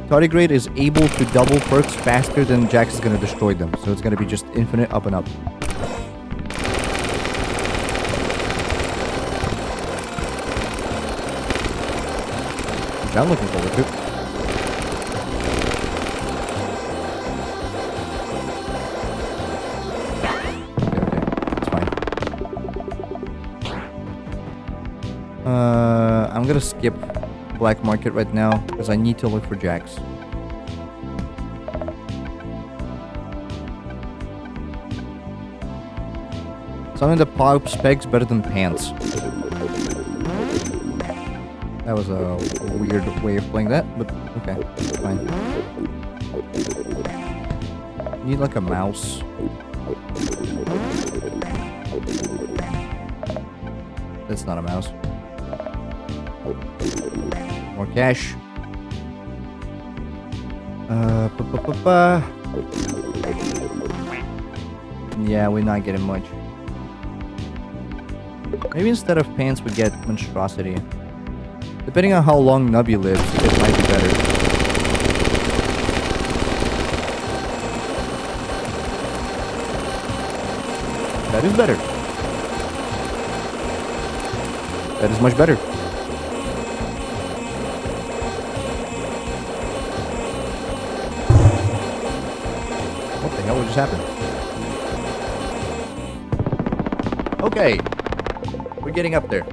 tardigrade is able to double perks faster than Jax is going to destroy them. So it's going to be just infinite up and up. Which I'm looking forward to. Okay, it's fine. I'm gonna skip black market right now because I need to look for jacks. Something that pops pegs better than pants. That was a weird way of playing that, but okay, fine. Need like a mouse. That's not a mouse. More cash. Yeah, we're not getting much. Maybe instead of pants we get monstrosity. Depending on how long Nubby lives, it might be better. That is better. That is much better. What the hell just happened? Okay. We're getting up there.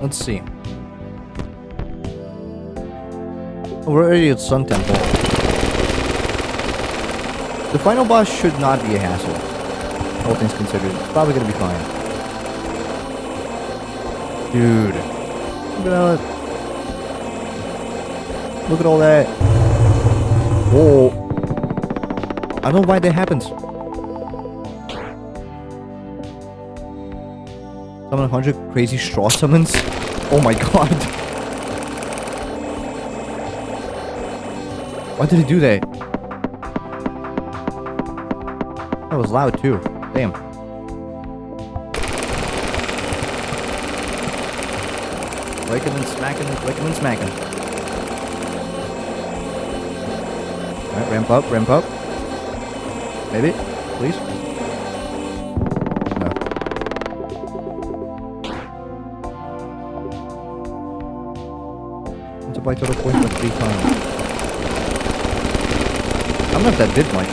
Let's see. Oh, we're already at Sun Temple. The final boss should not be a hassle. All things considered. It's probably gonna be fine. Dude. Look at that. Look at all that. Whoa. I don't know why that happens. Summon 100 crazy straw summons? Oh my god. Why did he do that? That was loud too. Damn. Clicking and smacking and clicking and smacking. Alright, ramp up, ramp up. Maybe, please. No. Multiply total points by 3 times. I don't know if that did much.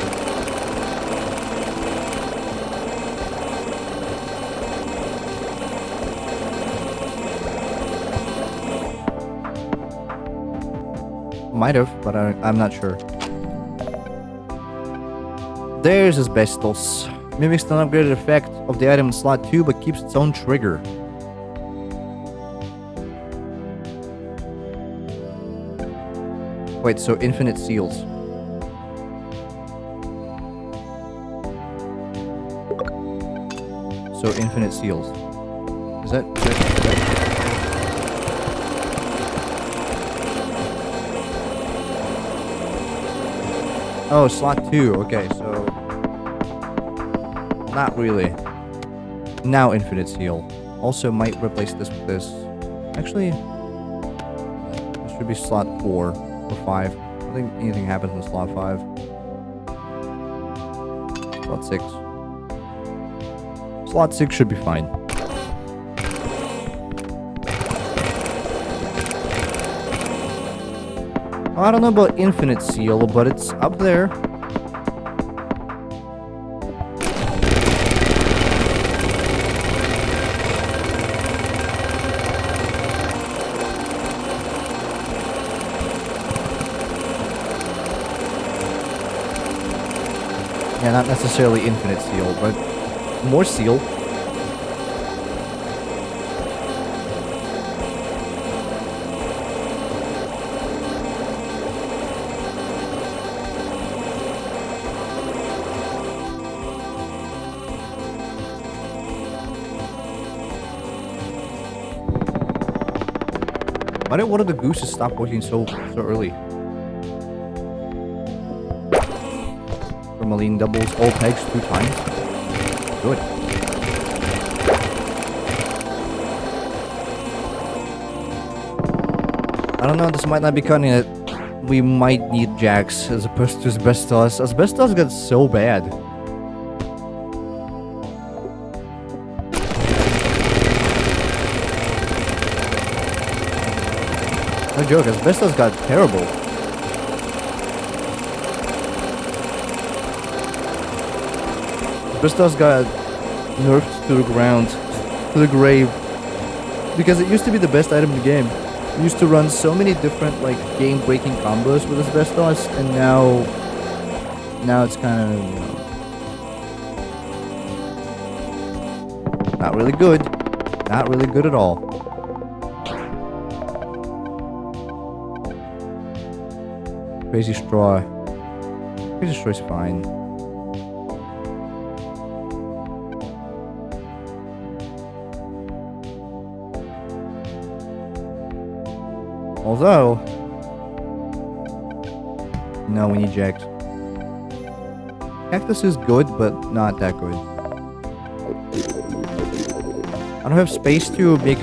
Might have, but I'm not sure. There's asbestos. Mimics the upgraded effect of the item in slot 2, but keeps its own trigger. Wait, so infinite seals. So infinite seals. Is that... Oh, slot 2. Okay, so... Not really. Now infinite seal. Also might replace this with this. Actually... This should be slot 4 or 5. I don't think anything happens in slot 5. Slot 6. Slot 6 should be fine. I don't know about infinite seal, but it's up there. Yeah, not necessarily infinite seal, but more seal. Why did one of the gooses stop working so early? Tourmaline doubles all pegs 2 times. Good. I don't know, this might not be cutting it. We might need jacks as opposed to asbestos. Asbestos got so bad. No joke, asbestos got terrible. Asbestos got nerfed to the ground, to the grave, because it used to be the best item in the game. We used to run so many different like game-breaking combos with asbestos, and now it's kind of, you know, not really good. Not really good at all. Crazy straw. Crazy straw is fine. Although, no, we need jacks. Cactus is good, but not that good. I don't have space to make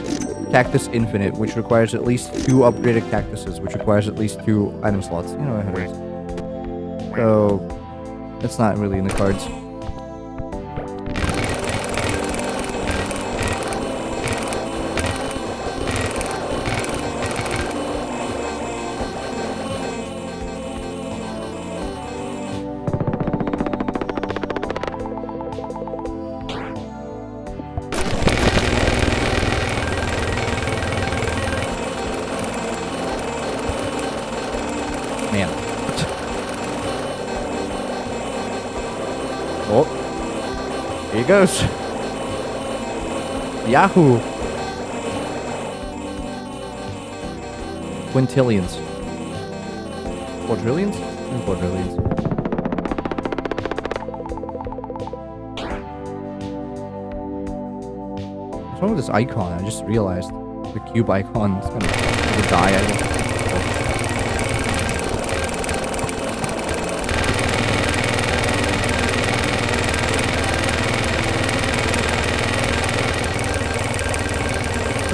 Cactus Infinite, which requires at least 2 upgraded cactuses, which requires at least 2 item slots. You know how it is. So, it's not really in the cards. Oh. Here he goes. Yahoo! Quintillions. Quadrillions? Quadrillions. What's wrong with this icon? I just realized. The cube icon. It's gonna die, I guess.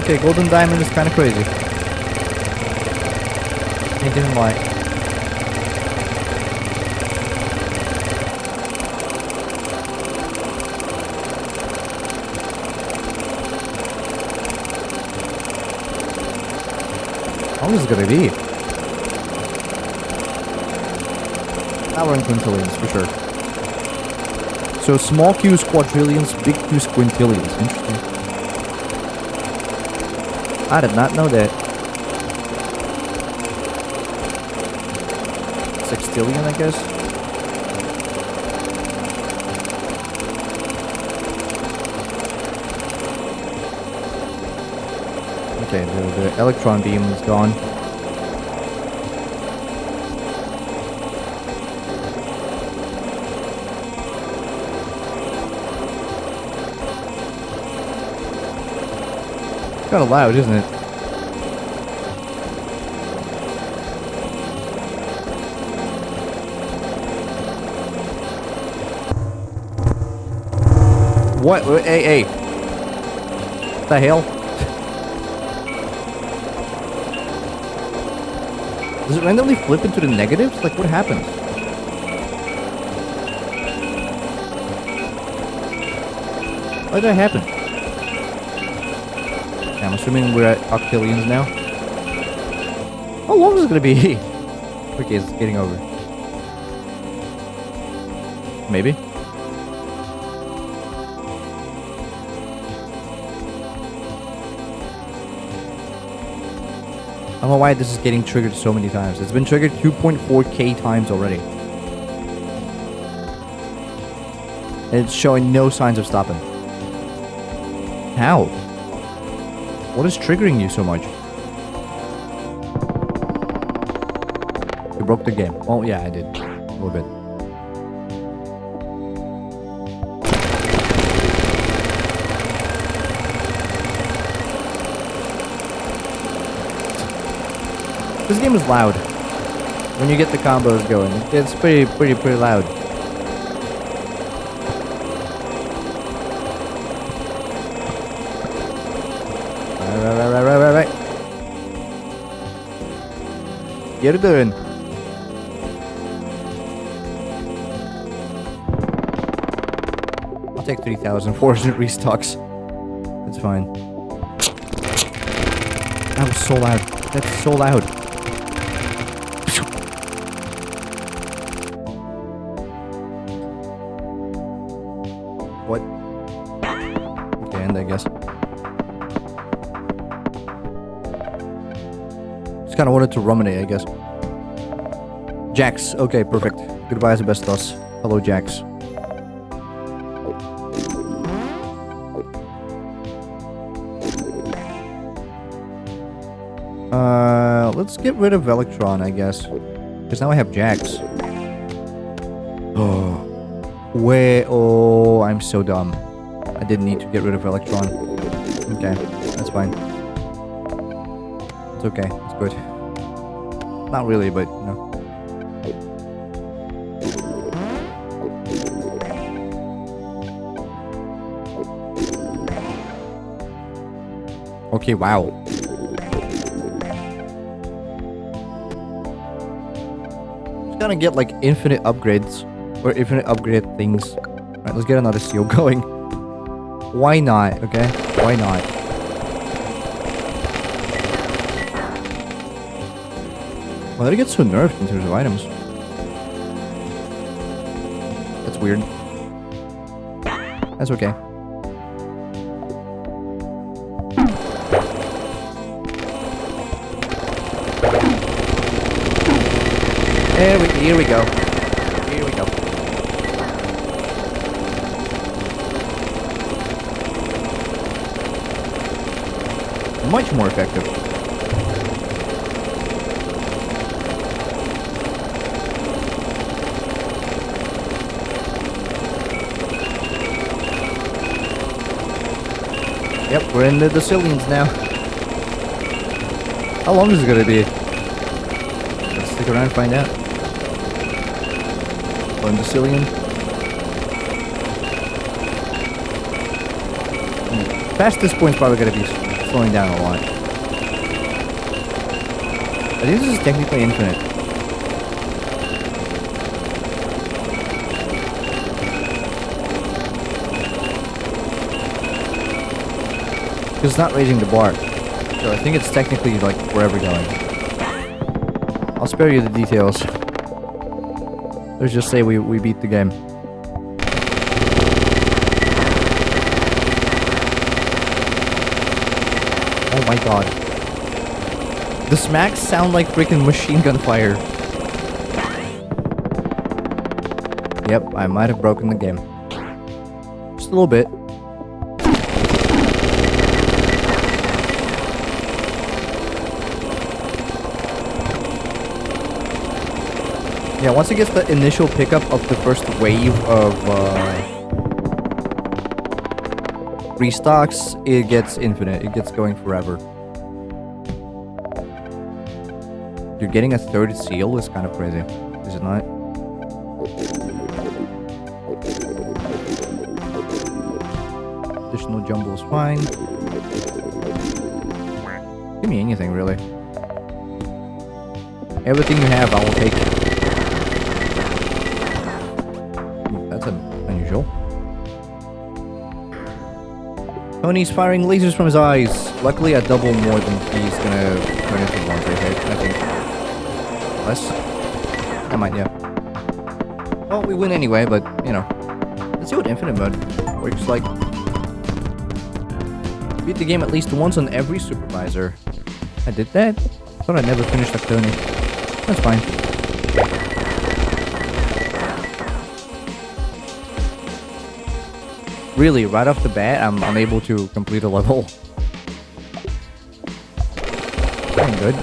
Okay, golden diamond is kind of crazy. Can't even lie. How long is it gonna be? Now we're in quintillions for sure. So small q is quadrillions, big q is quintillions. Interesting. I did not know that. Sextillion, I guess. Okay, the electron beam is gone. It's kind of loud, isn't it? What? Hey, hey. What the hell? Does it randomly flip into the negatives? Like, what happens? Why did that happen? Okay, I'm assuming we're at octillions now. How long is it gonna be? Okay, it's getting over. Maybe. I don't know why this is getting triggered so many times. It's been triggered 2.4k times already. And it's showing no signs of stopping. How? What is triggering you so much? You broke the game. Oh yeah, I did. A little bit. This game is loud. When you get the combos going, it's pretty loud. Right. Get it done. I'll take 3,400 restocks. That's fine. That was so loud. That's so loud. What? Okay, end I guess. Just kind of wanted to ruminate, I guess. Jax. Okay, perfect. Goodbye, asbestos. Hello, Jax. Let's get rid of Electron, I guess. Because now I have Jax. Oh. Wait. Oh, I'm so dumb. I didn't need to get rid of Electron. Okay, that's fine. It's okay. It's good. Not really, but, you know. Okay, wow. Just gonna get like infinite upgrades or infinite upgrade things. Alright, let's get another seal going. Why not? Okay, why not? Why did it get so nerfed in terms of items? That's weird. That's okay. Here we go. Here we go. much more effective. Yep, we're in the Sicilians now. How long is it gonna be? Let's stick around and find out. On the Sicilian. Past this point, probably gonna be slowing down a lot. I think this is technically infinite. It's not raising the bar, so I think it's technically like forever going. I'll spare you the details. Let's just say we beat the game. Oh my god. The smacks sound like freaking machine gun fire. Yep, I might have broken the game. Just a little bit. Yeah, once it gets the initial pickup of the first wave of restocks, it gets infinite. It gets going forever. You're getting a third seal is kind of crazy, is it not? Additional jumble is fine. Give me anything, really. Everything you have, I will take. That's unusual. Tony's firing lasers from his eyes. Luckily, I double more than he's gonna turn into laundry hit, I think. Less? I might, yeah. Well, we win anyway, but, you know. Let's see what infinite mode works like. Beat the game at least once on every supervisor. I did that? Thought I never finished Tony. That's fine. Really, right off the bat, I'm unable to complete a level. Going good.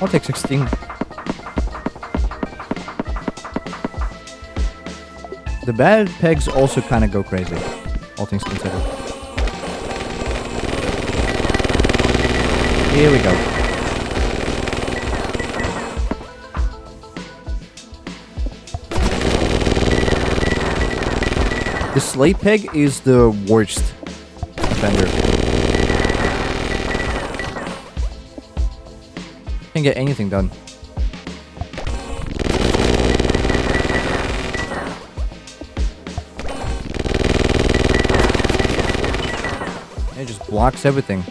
I'll take 16. The bad pegs also kind of go crazy, all things considered. Here we go. The slate peg is the worst offender. Can't get anything done. It just blocks everything.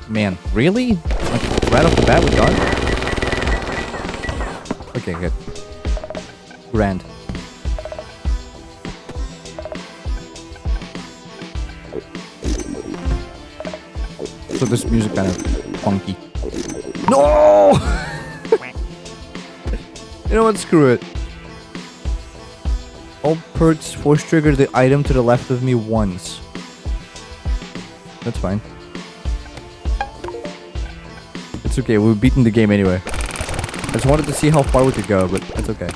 Man, really? Like, right off the bat, we're done? Okay, good. Grand. So this music kind of funky. No! You know what? Screw it. All perks force trigger the item to the left of me once. That's fine. It's okay, we've beaten the game anyway. I just wanted to see how far we could go, but it's okay.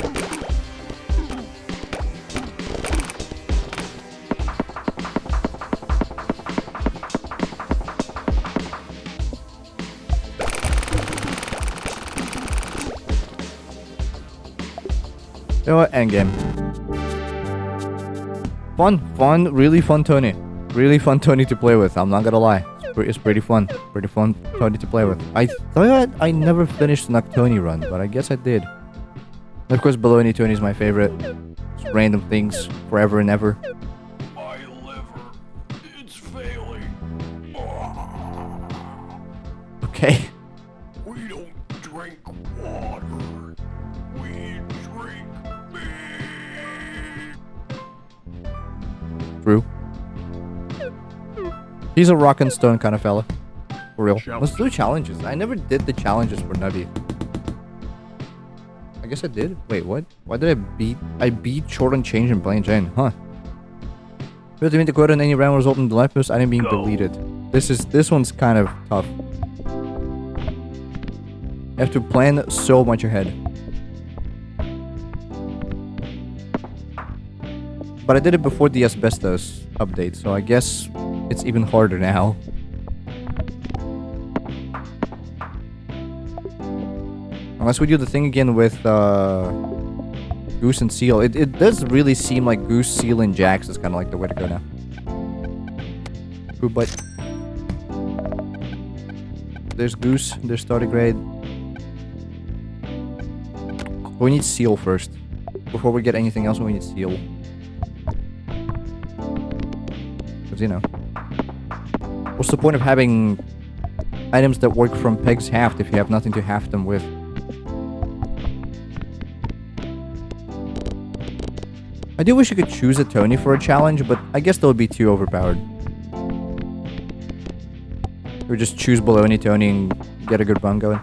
You know what? Endgame. Fun, really fun Tony. Really fun Tony to play with, I'm not gonna lie. It's pretty fun. Pretty fun Tony to play with. I thought I never finished an Octoni run, but I guess I did. And of course, Baloney Tony is my favorite. Just random things, forever and ever. My liver, it's failing. Okay. We don't drink water. We drink meat. True. He's a rock and stone kind of fella. For real. Let's do challenges. I never did the challenges for Nubby. I guess I did. Wait, what? Why did I beat? I beat short on change and plain Jane, huh? Failed to meet the quota in any round resulting in the life boost item being deleted. This one's kind of tough. You have to plan so much ahead. But I did it before the asbestos update, so I guess it's even harder now. Unless we do the thing again with Goose and Seal. It does really seem like Goose, Seal, and Jax is kind of like the way to go now. Poop butt. There's Goose, there's tardigrade. We need Seal first. Before we get anything else, we need Seal. Because, you know. What's the point of having items that work from pegs halved if you have nothing to halve them with? I do wish you could choose a Tony for a challenge, but I guess that would be too overpowered. Or just choose Baloney Tony and get a good run going.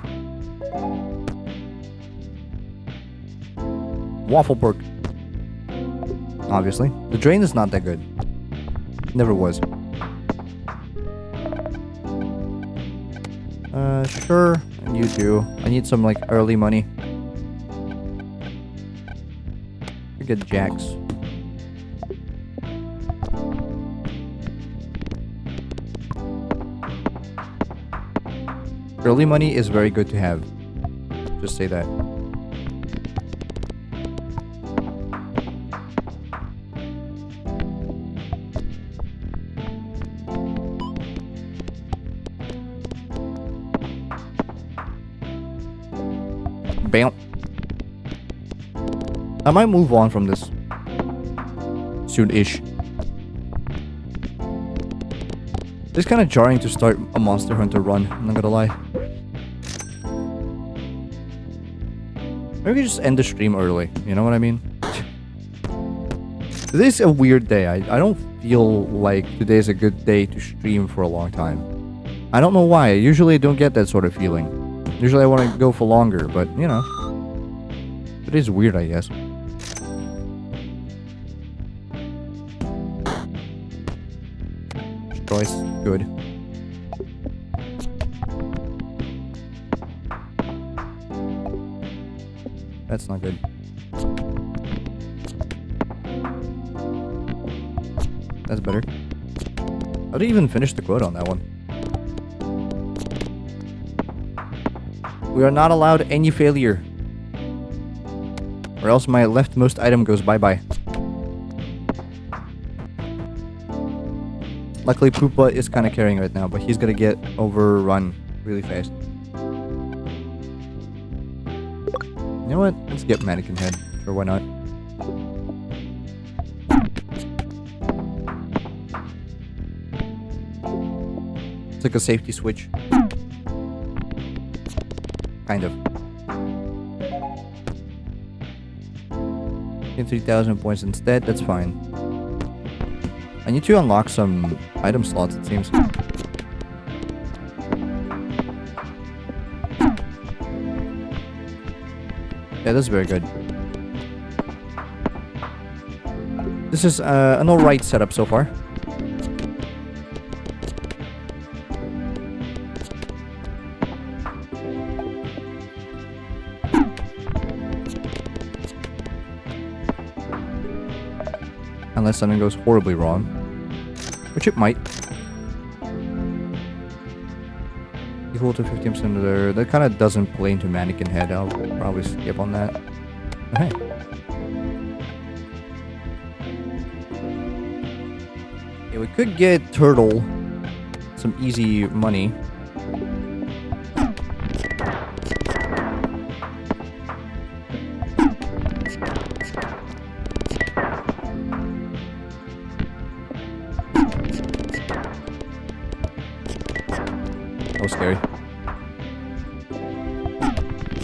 Waffle Perk. Obviously. The drain is not that good. Never was. Sure. And you too. I need some, like, early money. Get Jax. Early money is very good to have. Just say that. Bam. I might move on from this soon-ish. It's kind of jarring to start a Monster Hunter run, I'm not gonna lie. Maybe we just end the stream early, you know what I mean? This is a weird day. I don't feel like today's a good day to stream for a long time. I don't know why. Usually I don't get that sort of feeling. Usually I want to go for longer, but, you know. It is weird, I guess. Choice. Good. That's not good. That's better. How did I even finish the quote on that one? We are not allowed any failure. Or else my leftmost item goes bye-bye. Luckily, Poopa is kind of carrying right now, but he's gonna get overrun really fast. You know what? Let's get Mannequin Head. Sure, why not? It's like a safety switch. Kind of. Get 3,000 points instead, that's fine. I need to unlock some item slots, it seems. Yeah, that's very good. This is an alright setup so far. Unless something goes horribly wrong. Which it might. Equal to 15% there. That kind of doesn't play into Mannequin Head. I'll probably skip on that. Okay. Yeah, we could get Turtle some easy money. Scary.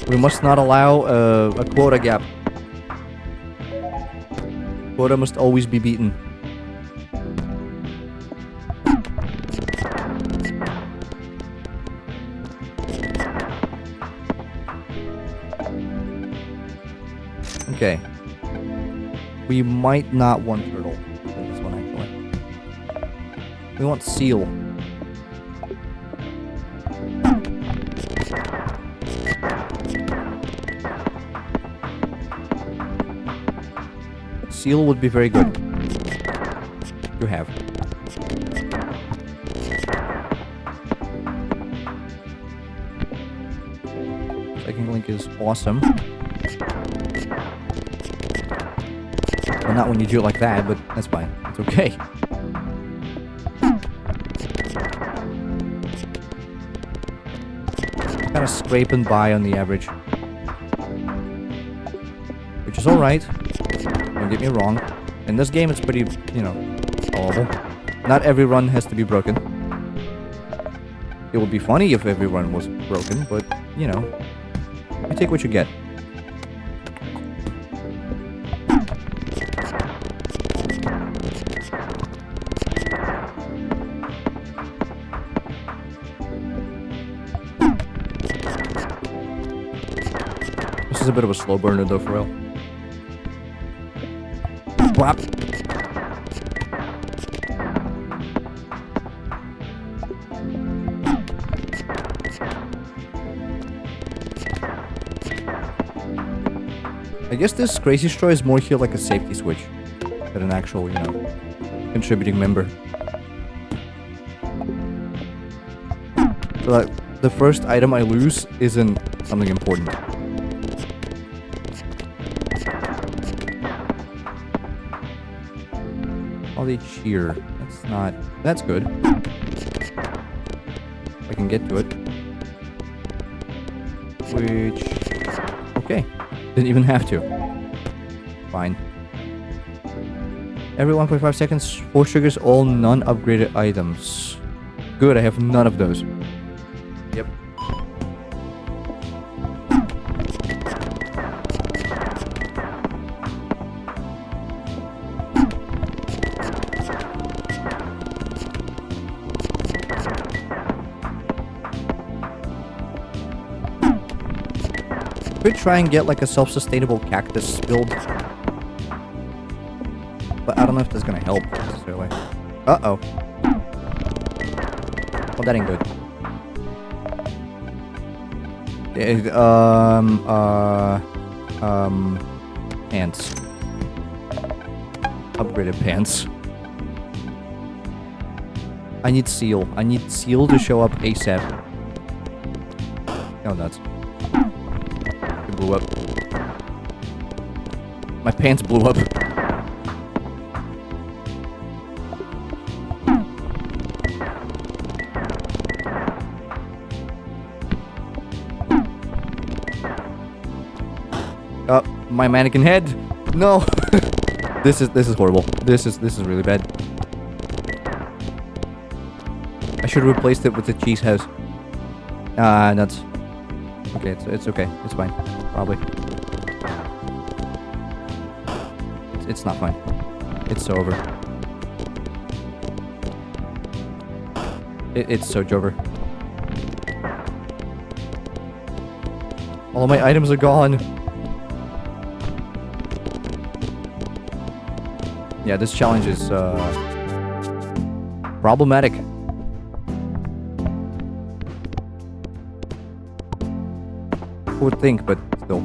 We must not allow a quota gap. Quota must always be beaten. Okay. We might not want turtle in this one, actually. We want seal. Seal would be very good to have. Second link is awesome. Well, not when you do it like that, but that's fine. It's okay. Kind of scraping by on the average. Which is alright. Don't get me wrong. In this game, it's pretty, you know, solvable. Not every run has to be broken. It would be funny if every run was broken, but, you know, you take what you get. This is a bit of a slow burner, though, for real. Whap. I guess this Crazy Straw is more here like a safety switch than an actual, you know, contributing member. So that the first item I lose isn't something important. Holiday cheer. That's not... That's good. I can get to it. Which... Okay. Didn't even have to. Fine. Every 1.5 seconds, 4 triggers all non-upgraded items. Good, I have none of those. Yep. Could try and get like a self-sustainable cactus build. But I don't know if that's gonna help necessarily. Uh-oh. Well, that ain't good. Pants. Upgraded pants. I need seal. I need seal to show up ASAP. Oh, nuts. It blew up. My pants blew up. My mannequin head. No. This is horrible. This is really bad. I should have replaced it with the cheese house. Nuts. Okay, it's okay. It's fine. Probably. It's not fine. It's so over. It's so over. All my items are gone. Yeah, this challenge is problematic. Who would think, but still.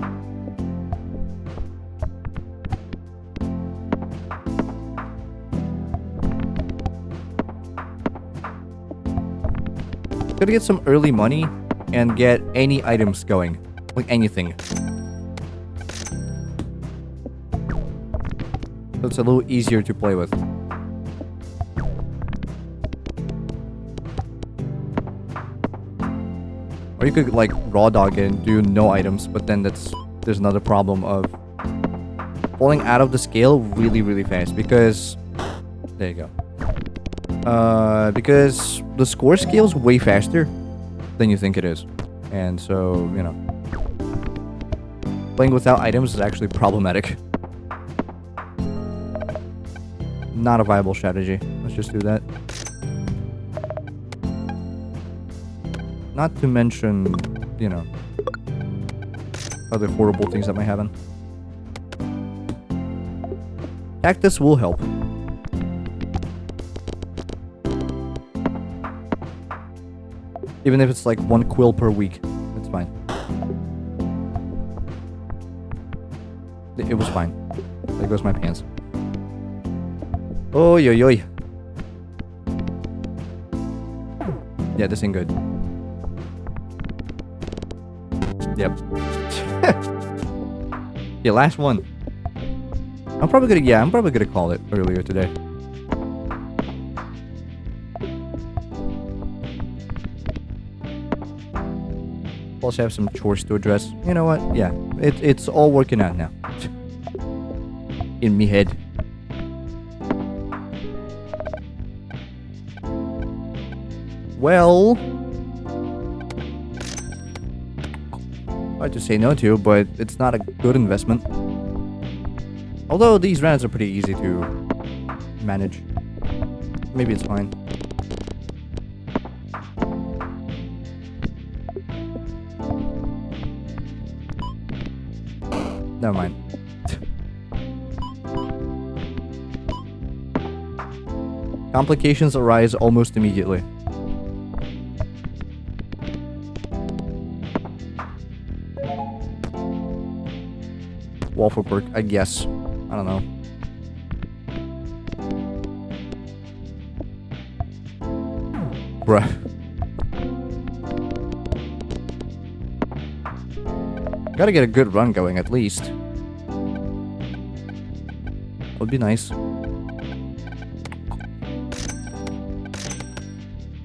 Gotta get some early money and get any items going. Like anything. So it's a little easier to play with. Or you could like raw dog it and do no items, but then there's another problem of falling out of the scale really fast because there you go. Because the score scales way faster than you think it is. And so, you know, playing without items is actually problematic. Not a viable strategy. Let's just do that. Not to mention, you know, other horrible things that might happen. Cactus will help. Even if it's like 1 quill per week. It's fine. It was fine. There goes my pants. Oi, oi, oi. Yeah, this ain't good. Yep. Yeah, last one. I'm probably gonna call it earlier today. Also have some chores to address. You know what? Yeah, it's all working out now. In me head. Well, hard to say no to, but it's not a good investment. Although these rounds are pretty easy to manage. Maybe it's fine. Never mind. Complications arise almost immediately. Waffle perk, I guess. I don't know. Bruh. Gotta get a good run going at least. Would be nice.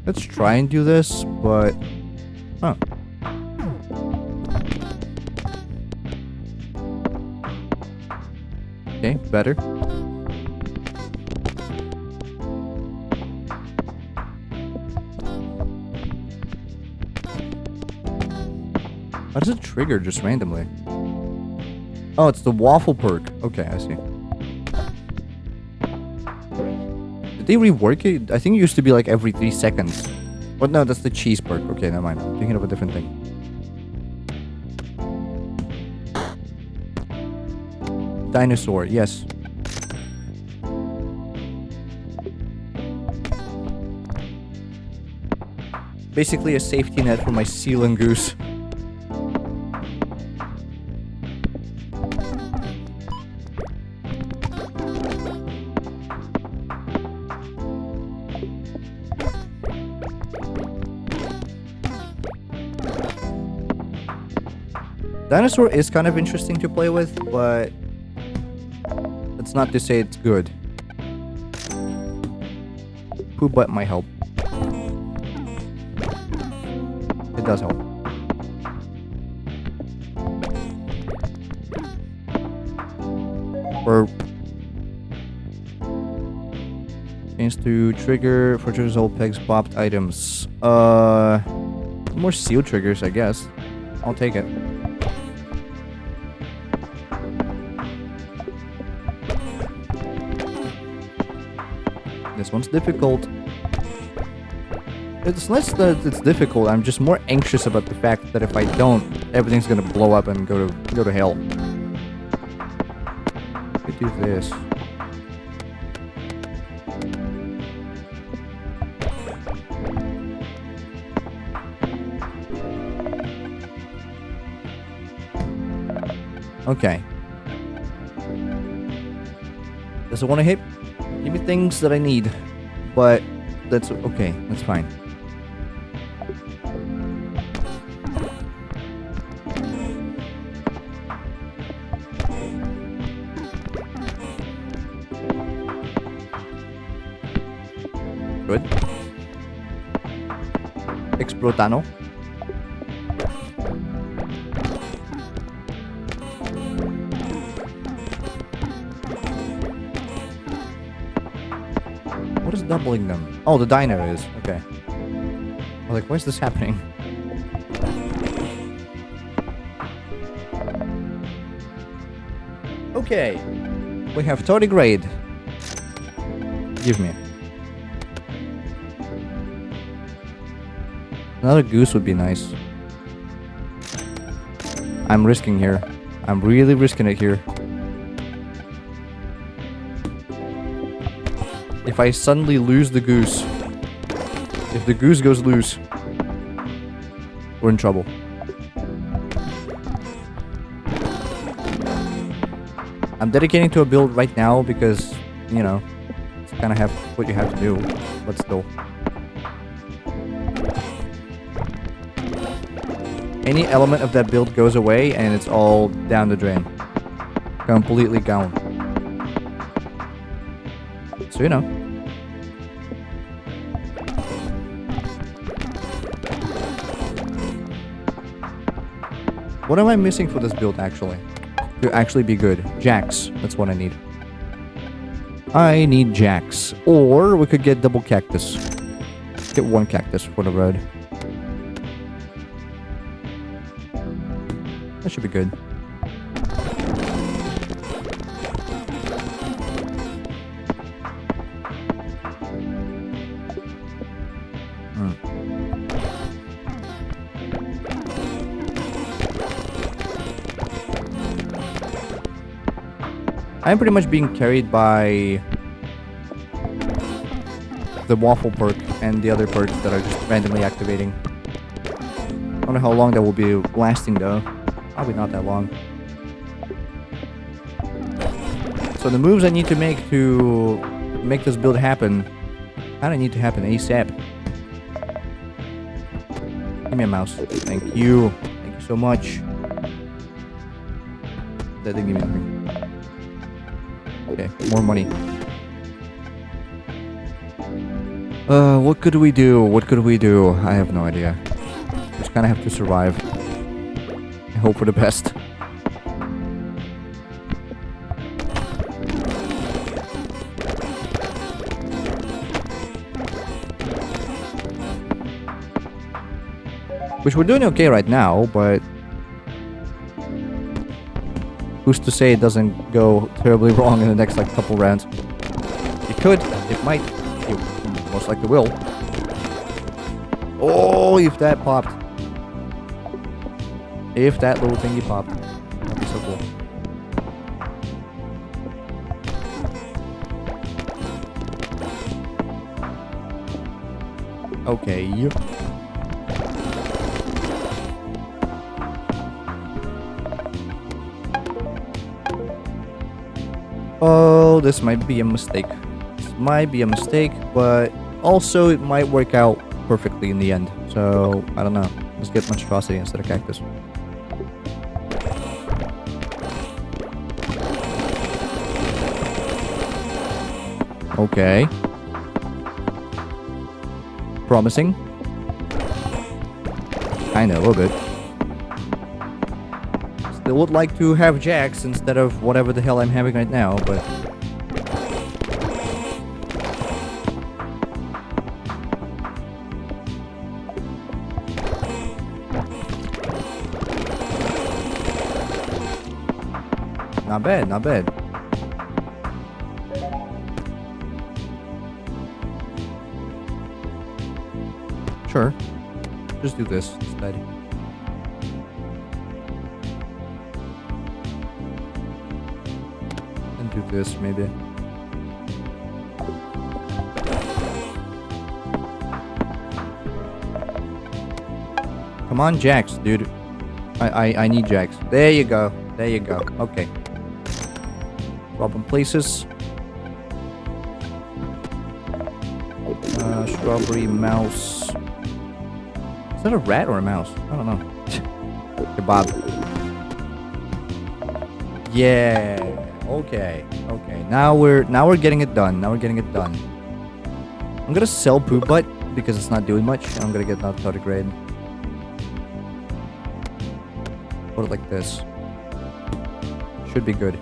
Let's try and do this, but... Huh. Okay, better. How does it trigger just randomly? Oh, it's the waffle perk. Okay, I see. Did they rework it? I think it used to be like every 3 seconds. But no, that's the cheese perk. Okay, never mind. I'm thinking of a different thing. Dinosaur, yes. Basically a safety net for my seal and goose. Dinosaur is kind of interesting to play with, but that's not to say it's good. Poop butt might help. It does help. Or chance to trigger for all pegs popped items. More seal triggers, I guess. I'll take it. This one's difficult. It's less that it's difficult, I'm just more anxious about the fact that if I don't, everything's gonna blow up and go to hell. I could do this. Okay. Does it want to hit? Give me things that I need. But that's okay. That's fine. Good. Explotano. What is doubling them? Oh, the dino is. Okay. I was like, why is this happening? Okay. We have tardigrade. Give me. Another goose would be nice. I'm risking here. I'm really risking it here. if I suddenly lose the goose, if the goose goes loose, we're in trouble. I'm dedicating to a build right now because, you know, it's kind of what you have to do, but still. Any element of that build goes away and it's all down the drain. Completely gone. So, you know. What am I missing for this build, actually? To actually be good. Jacks. That's what I need. I need jacks. Or we could get double cactus. Get one cactus for the road. That should be good. I'm pretty much being carried by the waffle perk and the other perks that are just randomly activating. I don't know how long that will be lasting though. Probably not that long. So the moves I need to make this build happen kind of need to happen ASAP. Give me a mouse. Thank you. Thank you so much. That didn't give me anything. Okay, more money. What could we do? What could we do? I have no idea. Just kind of have to survive. I hope for the best. Which we're doing okay right now, but who's to say it doesn't go terribly wrong in the next like couple rounds? It could, it might, it most likely will. Oh, if that popped. If that little thingy popped. That'd be so cool. Okay. Oh, this might be a mistake. This might be a mistake, but also it might work out perfectly in the end. So, I don't know. Let's get monstrosity instead of cactus. Okay. Promising. Kinda, a little bit. Still would like to have jacks instead of whatever the hell I'm having right now, but... Not bad, not bad. Sure. Just do this instead. And do this, maybe. Come on, jacks, dude. I need jacks. There you go. There you go. Okay. Swap in places. Strawberry mouse. Is that a rat or a mouse? I don't know. Kebab. Yeah. Okay. Okay. Now we're getting it done. Now we're getting it done. I'm gonna sell Poop Butt because it's not doing much. I'm gonna get another tardigrade. Put it like this. Should be good.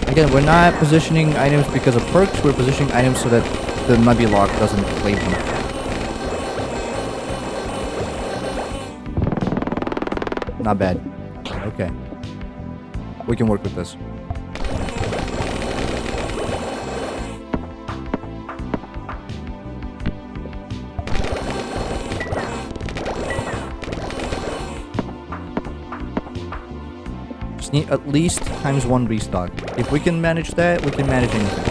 Again, we're not positioning items because of perks. We're positioning items so that the Nubby lock doesn't claim them. Not bad. Okay. We can work with this. Just need at least ×1 restock. If we can manage that, we can manage anything.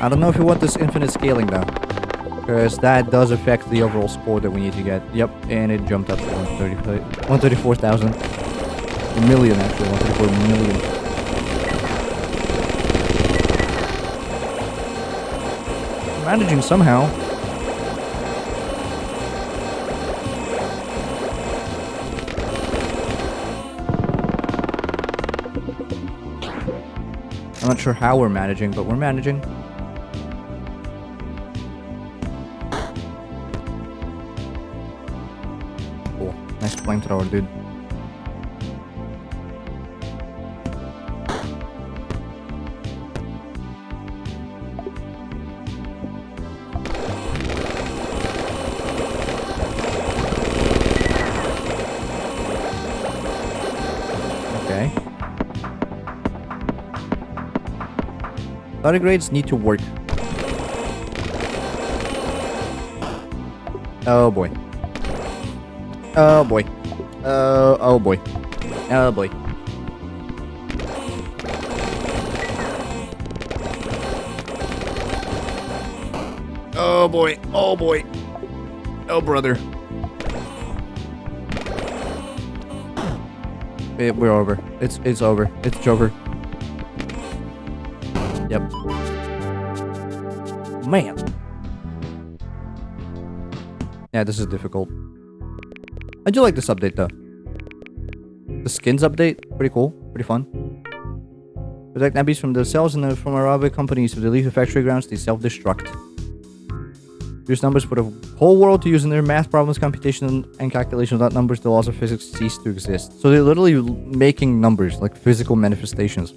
I don't know if you want this infinite scaling though, because that does affect the overall score that we need to get. Yep, and it jumped up to 134,000. Million actually, 134 million. Managing somehow. I'm not sure how we're managing, but we're managing. Cool. Nice flamethrower, dude. Okay. Tardigrades need to work. Oh boy. Oh boy. Oh boy. Oh boy. Oh boy. Oh boy. Oh brother. We're over. It's over. It's over. Yep. Man. Yeah, this is difficult. I do like this update though. The skins update, pretty cool, pretty fun. Protect nabbies from themselves and from aerobic companies. If they leave the factory grounds, they self-destruct. Use numbers for the whole world to use in their math problems, computation, and calculation. Without numbers, the laws of physics cease to exist. So they're literally making numbers, like physical manifestations.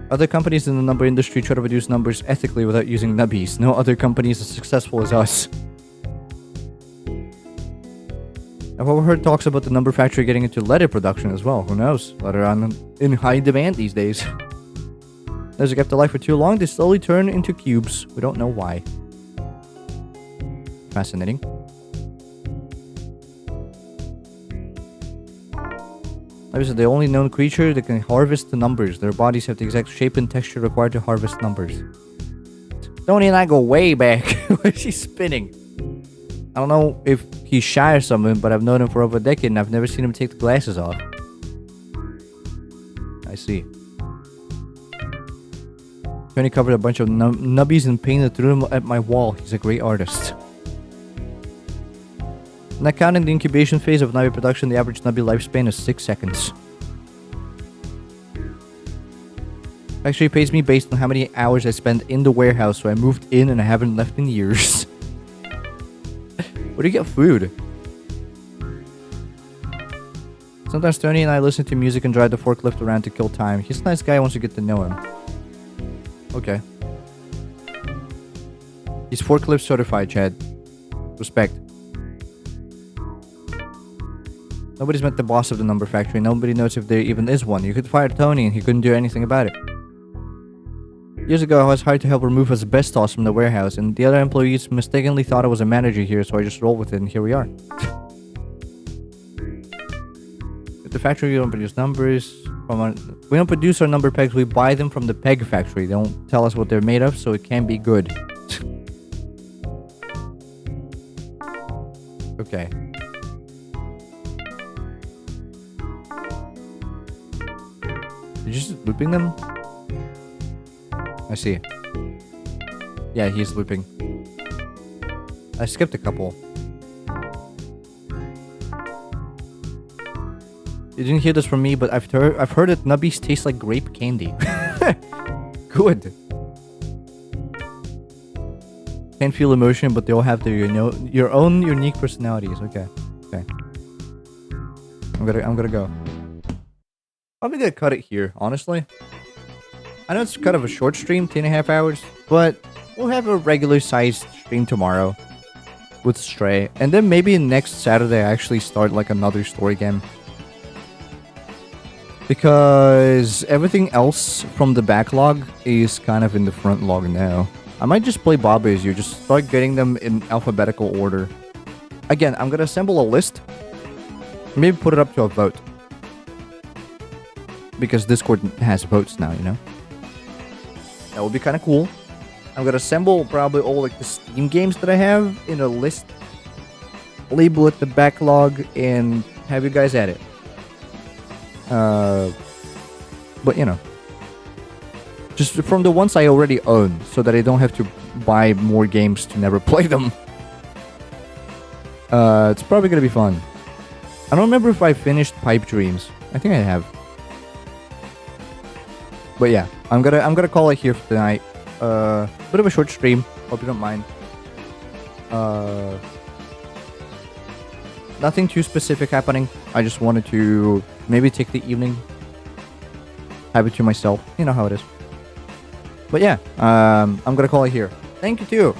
Other companies in the number industry try to reduce numbers ethically without using nubbies. No other company is as successful as us. I've overheard talks about the number factory getting into letter production as well. Who knows? Letter on in high demand these days. Those who kept alive for too long, they slowly turn into cubes. We don't know why. Fascinating. Nubbies are the only known creature that can harvest the numbers. Their bodies have the exact shape and texture required to harvest numbers. Tony and I go way back. Why is she spinning? I don't know if he's shy or something, but I've known him for over a decade and I've never seen him take the glasses off. I see. Tony covered a bunch of nubbies and painted through them at my wall. He's a great artist. Not counting the incubation phase of nubby production, the average nubby lifespan is 6 seconds. Factory pays me based on how many hours I spend in the warehouse, so I moved in and I haven't left in years. Where do you get food? Sometimes Tony and I listen to music and drive the forklift around to kill time. He's a nice guy once you get to know him. Okay. He's forklift certified, Chad. Respect. Nobody's met the boss of the number factory. Nobody knows if there even is one. You could fire Tony and he couldn't do anything about it. Years ago, I was hired to help remove asbestos from the warehouse, and the other employees mistakenly thought I was a manager here, so I just rolled with it, and here we are. At the factory, we don't produce numbers. We don't produce our number pegs, we buy them from the peg factory. They don't tell us what they're made of, so it can be good. Okay. You're just looping them? I see. Yeah, he's looping. I skipped a couple. You didn't hear this from me, but I've heard that nubbies taste like grape candy. Good. Can't feel emotion, but they all have their your own unique personalities. Okay. Okay. I'm gonna go. Probably gonna cut it here, honestly. I know it's kind of a short stream, 10.5 hours, but we'll have a regular sized stream tomorrow with Stray. And then maybe next Saturday I actually start like another story game. Because everything else from the backlog is kind of in the front log now. I might just play Bobby as you, just start getting them in alphabetical order. Again, I'm gonna assemble a list. Maybe put it up to a vote. Because Discord has votes now, you know? That would be kind of cool. I'm gonna assemble probably all like the Steam games that I have in a list, label it the backlog, and have you guys at it. But you know, just from the ones I already own, so that I don't have to buy more games to never play them. It's probably gonna be fun. I don't remember if I finished Pipe Dreams. I think I have. But yeah, I'm gonna call it here for tonight. Bit of a short stream. Hope you don't mind. Nothing too specific happening. I just wanted to maybe take the evening, have it to myself. You know how it is. But yeah, I'm gonna call it here. Thank you too.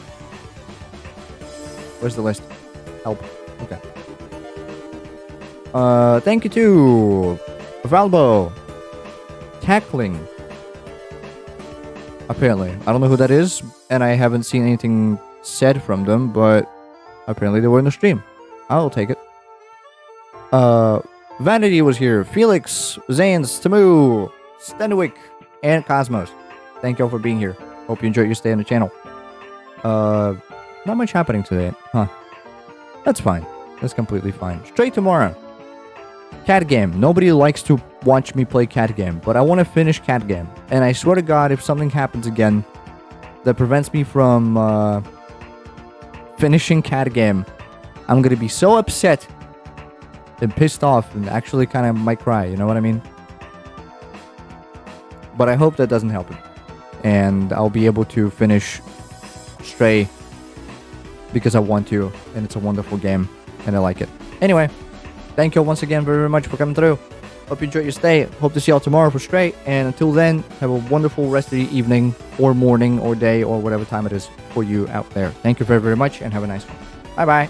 Where's the list? Help. Okay. Thank you to Valbo. Tackling. Apparently. I don't know who that is, and I haven't seen anything said from them, but apparently they were in the stream. I'll take it. Vanity was here. Felix, Zans, Tamu, Stenwick, and Cosmos. Thank you all for being here. Hope you enjoyed your stay on the channel. Not much happening today. Huh. That's fine. That's completely fine. Straight tomorrow. Cat game. Nobody likes to watch me play cat game, but I want to finish cat game. And I swear to God, if something happens again that prevents me from finishing cat game, I'm gonna be so upset and pissed off and actually kind of might cry. You know what I mean? But I hope that doesn't happen, and I'll be able to finish Stray because I want to, and it's a wonderful game, and I like it. Anyway. Thank you all once again very much for coming through. Hope you enjoyed your stay. Hope to see y'all tomorrow for Stray. And until then, have a wonderful rest of the evening or morning or day or whatever time it is for you out there. Thank you very, very much and have a nice one. Bye-bye.